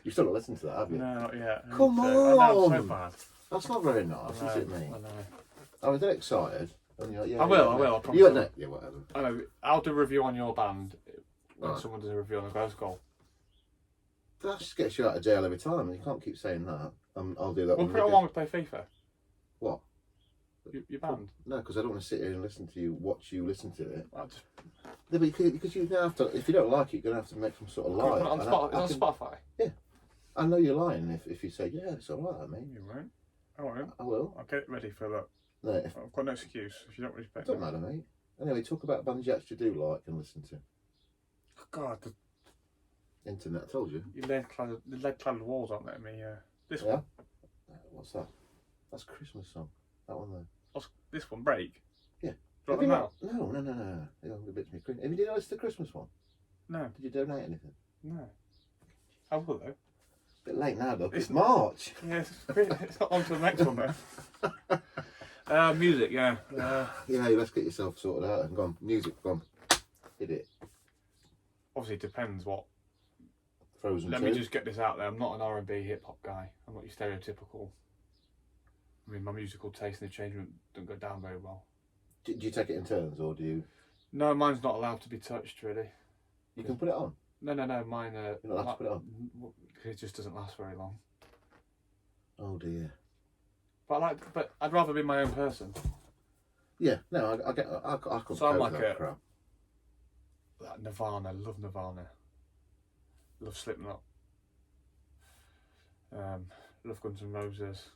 You've still not listened to that, have you? No, not yet. I Come need to. I know, I'm so on! bad. That's not very nice, I is know, it, mate? I know. I was dead excited. And you're like, yeah, I will, I promise. You know, yeah, whatever. I know. I'll do a review on your band when Right. someone does a review on a Ghost Goal. That just gets you out of jail every time, and you can't keep saying that. I'll do that. We'll when put it we on get- while we play FIFA. What? Your band. No, because I don't want to sit here and listen to you, watch you listen to it. I'll just No, because you're gonna have to. If you don't like it, you're gonna have to make some sort of put lie. it on And Spotify. I It's can- on Spotify. I know you're lying if you say, yeah, it's alright, mate. You won't. I won't. I will. I'll get it ready for that. No, if, I've got no excuse if you don't respect don't me. matter, mate. Anyway, talk about bands you actually do like and listen to. God, the Internet, I told you. lead-clad walls aren't letting me. This Yeah? one. What's that? That's a Christmas song. That one there. What's this one? Break. Yeah. Drop Have you them out. not- No. It bits me cringe. Have you done listen to the Christmas one? No, Did you donate anything? no. I will though. Bit late now, though. It's It's- March. Yeah, it's not on to the next one though. Music, yeah. Yeah, let's get yourself sorted out and go on. Music, go on. Hit it. Obviously, it depends what. Frozen Let 2. me just get this out there. I'm not an R&B hip hop guy. I'm not your stereotypical. I mean, my musical taste and arrangement don't go down very well. Do you take it in turns, or do you? No, mine's not allowed to be touched really. You can put it on. No, mine. You're not allowed to put it on. It just doesn't last very long. Oh dear. But I'd rather be my own person. Yeah, no, I get. I couldn't So I'm cope like with that a- crap. Like Nirvana, love Nirvana. Love Slipknot. Love Guns N' Roses.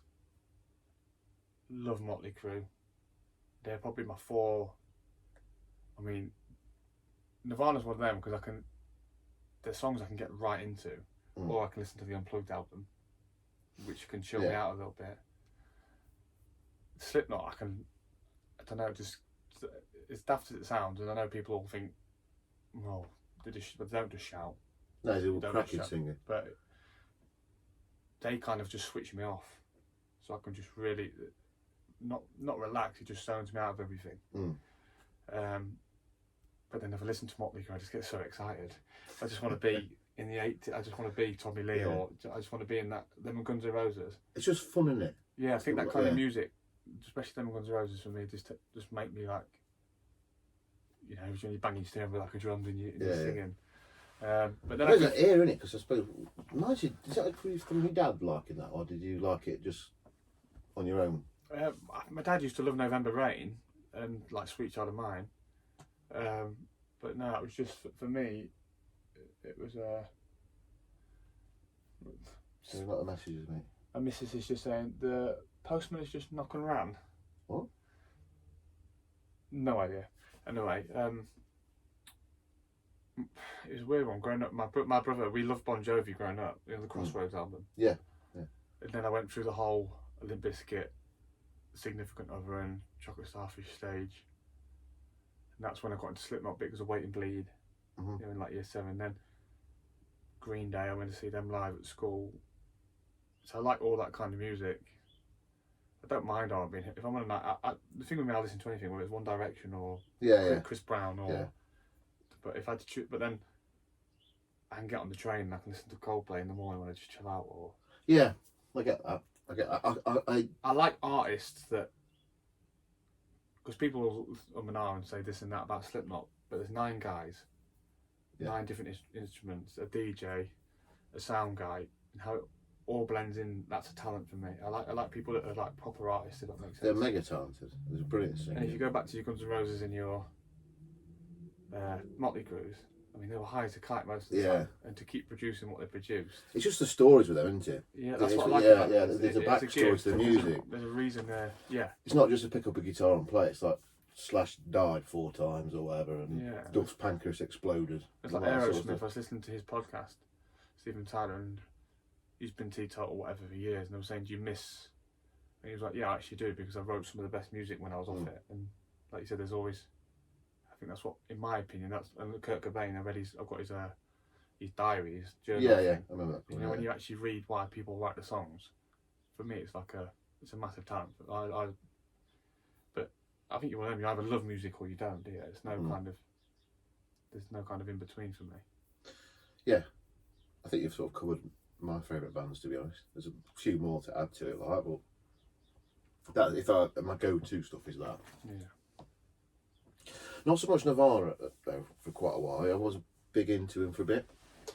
Love Motley Crue. They're probably my four. I mean, Nirvana's one of them because there's songs I can get right into, or I can listen to the Unplugged album, which can chill me out a little bit. Slipknot, I don't know, just as daft as it sounds, and I know people all think, well, they don't just shout. No, he's a Don't cracking shut. singer. But they kind of just switch me off, so I can just really not relax. It just zones me out of everything. But then if I listen to Motley Crue, I just get so excited. I just want to be in the 80s. I just want to be Tommy Lee, or I just want to be in that them and Guns N' Roses. It's just fun, isn't it? Yeah, I think that kind of music, especially them and Guns N' Roses, for me, just make me like, you know, when you're banging steering with like a drums and you're singing. But then There's an ear in it, because I suppose. Is that from your dad liking that, or did you like it just on your own? my dad used to love November Rain and like Sweet Child of Mine, but no, it was just for me. It was So a lot of messages, mate. my missus is just saying the postman is just knocking around. What? No idea. Anyway, it was a weird one. Growing up, my brother, we loved Bon Jovi growing up. You know, the Crossroads album. Yeah. And then I went through the whole Limp Bizkit, Significant Other, and Chocolate Starfish stage. And that's when I got into Slipknot because of Wait and Bleed. You know, in like year 7. Then Green Day, I went to see them live at school. So I like all that kind of music. I don't mind R&B. If I'm on a night, the thing with me, I listen to anything, whether it's One Direction or Chris Brown, or. But if I had to choose, but then I can get on the train and I can listen to Coldplay in the morning when I just chill out. Or Yeah, I get that. I like artists that, because people will and say this and that about Slipknot, but there's 9 guys, 9 different instruments, a DJ, a sound guy, and how it all blends in. That's a talent for me. I like people that are like proper artists, if that makes sense. They're mega talented. There's a brilliant singer. And if you go back to your Guns N' Roses and your Motley Crues, I mean, they were high as a kite most of the time, and to keep producing what they produced. It's just the stories with them, isn't it? Yeah, that's what I like yeah, about it. There's a It's backstory gift. to the music. There's a reason there. Yeah. It's not just to pick up a guitar and play. It's like Slash died 4 times or whatever, and Duff's pancreas exploded. It's like Aerosmith. I was listening to his podcast, Steven Tyler, and he's been teetotal or whatever for years, and I was saying, do you miss? And he was like, yeah, I actually do, because I wrote some of the best music when I was off it. And like you said, there's always, I think that's what, in my opinion, that's, and Kurt Cobain, I've got his his diaries, journal Yeah, thing. yeah, I remember that. You know, when you actually read why people write the songs, for me, it's like it's a massive talent. But I think you either love music or you don't, do you? It's no there's no kind of in between for me. Yeah, I think you've sort of covered my favourite bands, to be honest. There's a few more to add to it, like, but my go-to stuff is that. Yeah. Not so much Nirvana though for quite a while. I was big into him for a bit.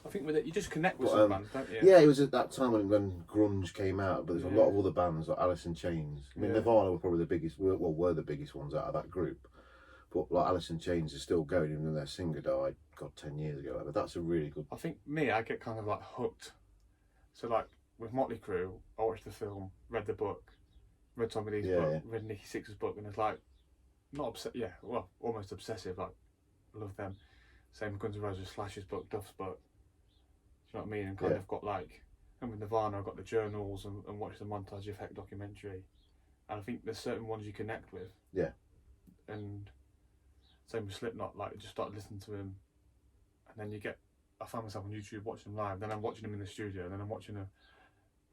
I think with it, you just connect with some bands, don't you? Yeah, it was at that time when grunge came out, but there's a lot of other bands like Alice in Chains. I mean, Nirvana were probably the biggest, were the biggest ones out of that group. But like Alice in Chains is still going, even though their singer died, 10 years ago. But that's a really good. I think I get kind of like hooked. So like with Motley Crue, I watched the film, read the book, read Tommy Lee's book, read Nicky Sixx's book, and it's like almost obsessive. Like, love them. Same with Guns N' Roses, Slash's book, Duff's book. Do you know what I mean? And kind of got like, and with Nirvana, I got the journals and watched the Montage Effect documentary. And I think there's certain ones you connect with. Yeah. And same with Slipknot, like just start listening to him, and then I find myself on YouTube watching them live. Then I'm watching them in the studio, and then I'm watching them,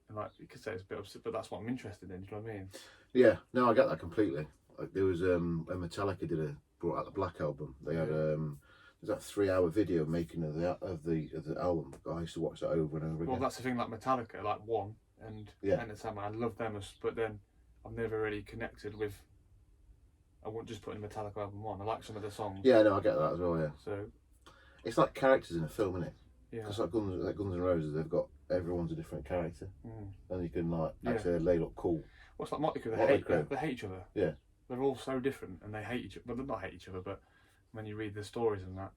and like you could say it's a bit upset, but that's what I'm interested in. Do you know what I mean? Yeah, no, I get that completely. Like there was when Metallica brought out the Black album. They had there's that 3-hour video making of the album. I used to watch that over and over again. Well, that's the thing, like Metallica, like One and Enter Sandman. I love them, but then I've never really connected with. I wouldn't just put in Metallica album on. I like some of the songs. Yeah, no, I get that as well. Yeah. So it's like characters in a film, isn't it? Yeah. Because like Guns N' Roses, everyone's a different character, and you can like actually laid up cool. What's like Motley Crue? They hate each other. Yeah. They're all so different, and they hate each other. Well, they not hate each other, but when you read the stories and that,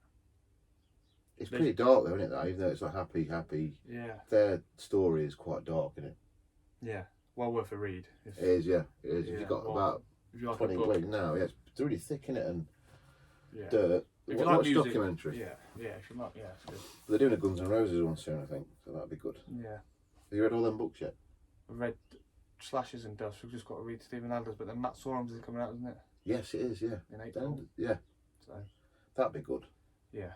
it's pretty dark though, isn't it? That even though it's like happy. Yeah. Their story is quite dark, isn't it? Yeah. Well worth a read. It is. Yeah. It is. Yeah, You've got about. If you like 20 weeks now, it's really thick in it and dirt. If you like music, documentary. Yeah, if you like, it's good. They're doing a Guns N' Roses one soon, I think, so that'd be good. Yeah. Have you read all them books yet? I've read Slashes and Dust. We've just got to read Stephen Adler's, but then Matt Sorum's is coming out, isn't it? Yes, it is. Yeah. In April. Yeah. So that'd be good. Yeah.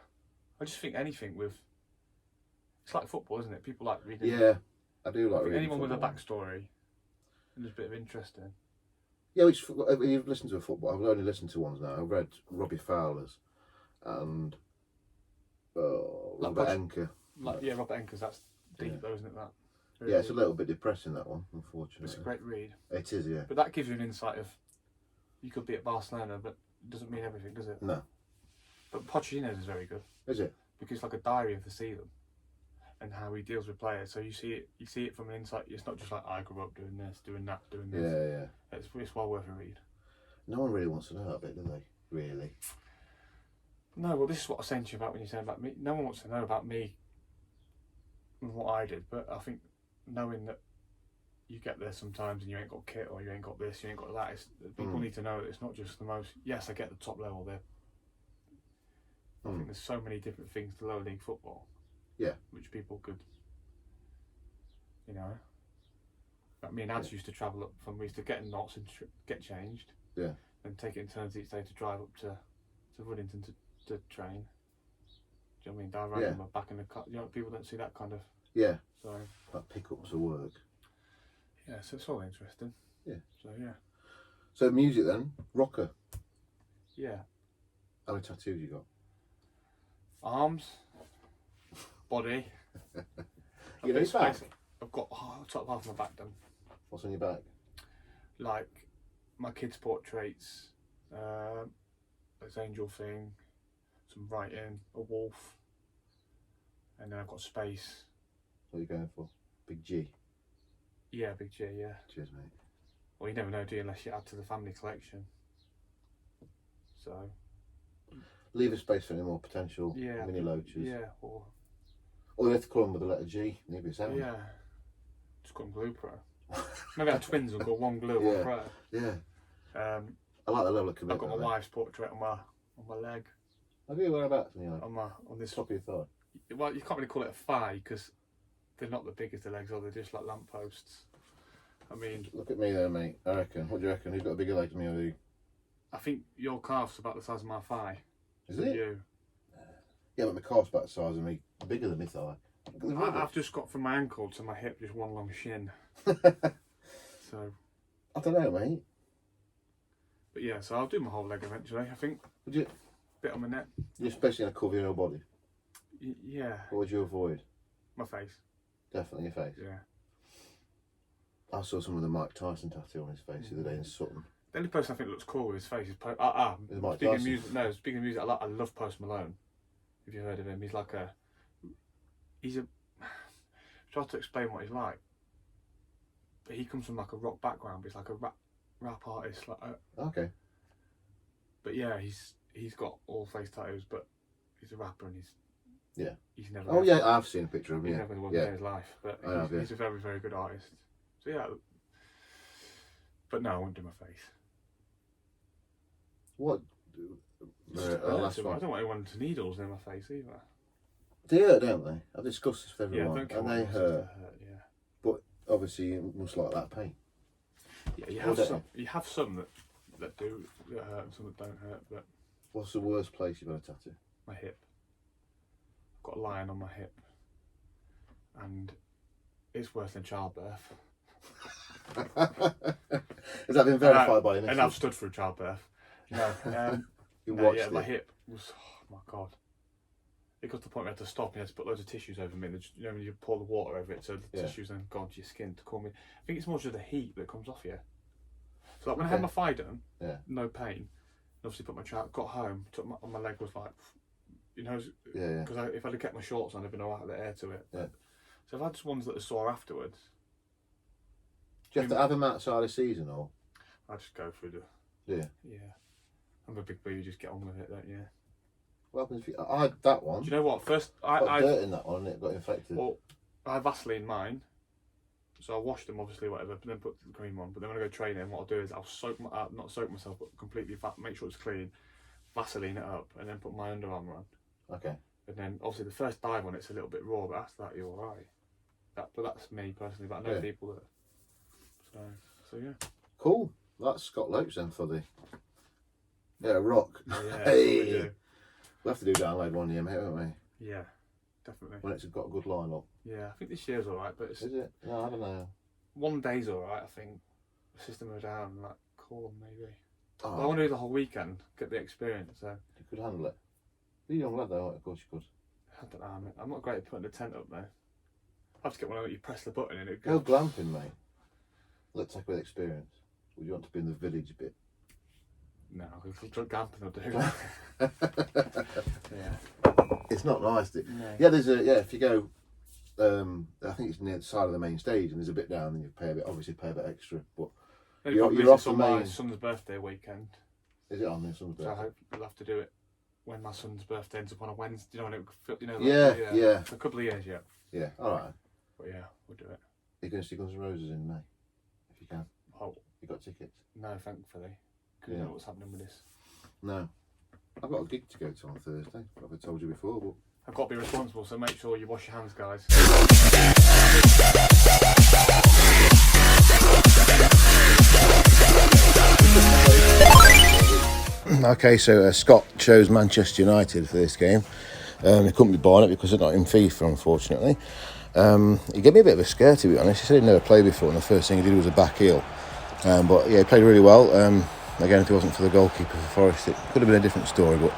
I just think anything with. It's like football, isn't it? People like reading. Yeah, I do like reading. Anyone football. with a backstory, and there's a bit of interest in. Yeah, you've listened to a football. I've only listened to ones now. I've read Robbie Fowler's and Robert Enke. Robert Enke's, that's deep though, isn't it? That. Really it's a little bit depressing, that one, unfortunately. It's a great read. It is, yeah. But that gives you an insight of you could be at Barcelona, but it doesn't mean everything, does it? No. But Pochettino's is very good. Is it? Because it's like a diary of the season and how he deals with players. So you see it from an insight. It's not just like I grew up doing this, doing that, doing this. Yeah. It's well worth a read. No one really wants to know that bit, do they? Really? No, well, this is what I was saying to you about when you said about me. No one wants to know about me and what I did, but I think knowing that you get there sometimes and you ain't got kit or you ain't got this, you ain't got that, people need to know that it's not just the most. Yes, I get the top level there. I think there's so many different things to lower league football. Yeah. Which people could, like me and Ads used to travel up from, we used to get in knots and get changed. Yeah. And take it in turns each day to drive up to Ruddington to train. Do you know what I mean? Dive around my back in the car. People don't see that kind of. Yeah. So. That pickups of work. Yeah, so it's all interesting. Yeah. So yeah. So music then, rocker. Yeah. How many tattoos you got? Arms, body. You know, back? I've got top half of my back done. What's on your back? Like my kids' portraits, this angel thing, some writing, a wolf, and then I've got space. What are you going for? Big G? Yeah, big G, yeah. Cheers, mate. Well, you never know, do you, unless you add to the family collection. So. Leave a space for any more potential mini loaches. Yeah, or you have to call them with the letter G, maybe it's out. Yeah. Just call them Glue Pro. Maybe I have twins and got one glue, one pro. Yeah. I like the level of commitment. I've got my wife's portrait on my leg. Have you? Whereabouts? On this top of your thigh. Well, you can't really call it a thigh because they're not the biggest of legs, are they? Just like lampposts. I mean, look at me there, mate. I reckon. What do you reckon? Who's got a bigger leg than me or you? I think your calf's about the size of my thigh. Is it? You. Yeah, but my calf's about the size of me Bigger than my thigh. I've just got from my ankle to my hip just one long shin. So I don't know, mate. But yeah, so I'll do my whole leg eventually. I think. Would you? Bit on my neck. You're especially going to cover your whole body. Yeah. What would you avoid? My face. Definitely your face. Yeah. I saw some of the Mike Tyson tattoo on his face the other day in Sutton. The only person I think looks cool with his face is Mike speaking of Tyson. music. No, speaking of music, I love Post Malone. Have you heard of him? He's a. Try to explain what he's like. But he comes from like a rock background. But he's like a rap artist. Okay. But yeah, he's got all face tattoos, but he's a rapper and he's never. Oh yeah, I've seen a picture of him. He's yeah. never won in his life, but he's a very, very good artist. So yeah. But no, I won't do my face. What? I don't want anyone's needles in my face either. They hurt, don't they? I've discussed this with everyone, yeah, and they hurt. Yeah. But obviously, you must like that pain. Yeah, you have some that do hurt and some that don't hurt. But what's the worst place you've had a tattoo? My hip. I've got a lion on my hip, and it's worse than childbirth. Has that been verified by you? And I've stood through childbirth. No, you watched yeah, it. my hip was. Oh my god! It got to the point where I had to stop and I had to put loads of tissues over me. You know, when you pour the water over it, so the tissues then go onto your skin to calm me. I think it's more just the heat that comes off you. So like when I had my thigh done, no pain. Obviously, put my got home, my leg was like, you know, because if I'd have kept my shorts on, I'd been alright with the air to it. Yeah. So I've had just ones that are sore afterwards. Do you have to have them outside of season or? I just go through Yeah. Yeah. I'm a big baby, just get on with it, don't you? What happens if you... I had that one. Do you know what? First, I dirt in that one and it got infected. Well, I Vaseline mine, so I washed them obviously, whatever, but then put the cream on. But then when I go training, what I'll do is I'll not soak myself, but completely make sure it's clean, Vaseline it up, and then put my Under Armour on. Okay. And then obviously the first dive on it's a little bit raw, but after that you're alright. But that's me personally. But I know people that. So yeah. Cool. That's Scott Loach then for the. Yeah, rock. Yeah. Hey. We'll have to do download one year, mate, won't we? Yeah, definitely. When it's got a good line up. Yeah, I think this year's alright, but it's. Is it? No, I don't know. One day's alright, I think. The system are down, like, call them maybe. Oh. But I want to do the whole weekend, get the experience, so. You could handle it. You're a young lad though, of course you could. I don't know, I'm not great at putting the tent up though. I have to get one where you press the button and it Go goes. glamping, mate. Let's take with experience. Would you want to be in the village bit? No, glamping will do. Yeah. It's not nice. No. Yeah, there's if you go, I think it's near the side of the main stage and there's a bit down and you pay a bit extra. But you're off the main. My son's birthday weekend. Is it on their son's birthday? So I hope we'll have to do it when my son's birthday ends up on a Wednesday. You know when Yeah. For a couple of years yet. Yeah, alright. But yeah, we'll do it. You're going to see Guns N' Roses in May, if you can. Oh. You got tickets? No, thankfully. Because you know what's happening with this. No. I've got a gig to go to on Thursday. I've told you before, but... I've got to be responsible, so make sure you wash your hands, guys. Okay, so Scott chose Manchester United for this game. He couldn't be buying it because they're not in FIFA, unfortunately. He gave me a bit of a scare, to be honest. He said he'd never played before, and the first thing he did was a back heel. But yeah, he played really well. Again, if it wasn't for the goalkeeper for Forest, it could have been a different story. But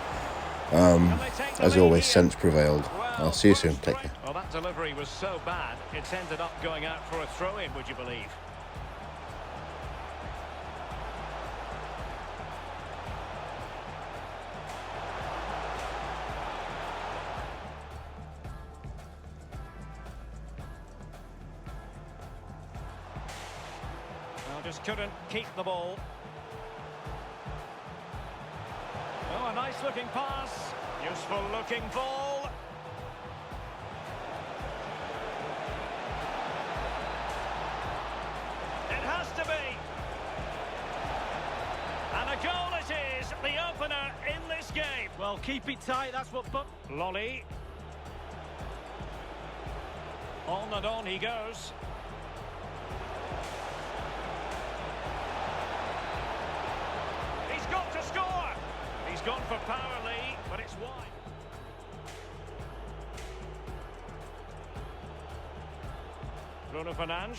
as always, sense prevailed. I'll see you soon. Take care. Well, that delivery was so bad, it's ended up going out for a throw-in, would you believe? Just couldn't keep the ball. Oh, a nice looking pass. Useful looking ball. It has to be. And a goal it is, the opener in this game. Well, keep it tight, that's what... Lolly. On and on he goes. He's got to score. He's gone for power, Lee, but it's wide. Bruno Fernandes.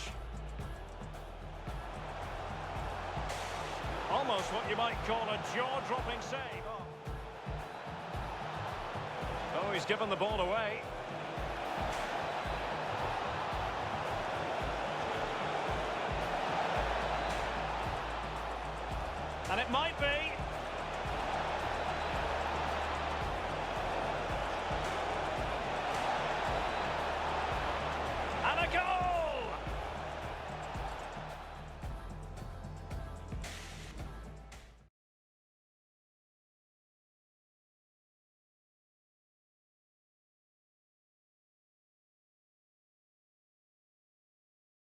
Almost what you might call a jaw-dropping save. Oh, he's given the ball away. And it might be.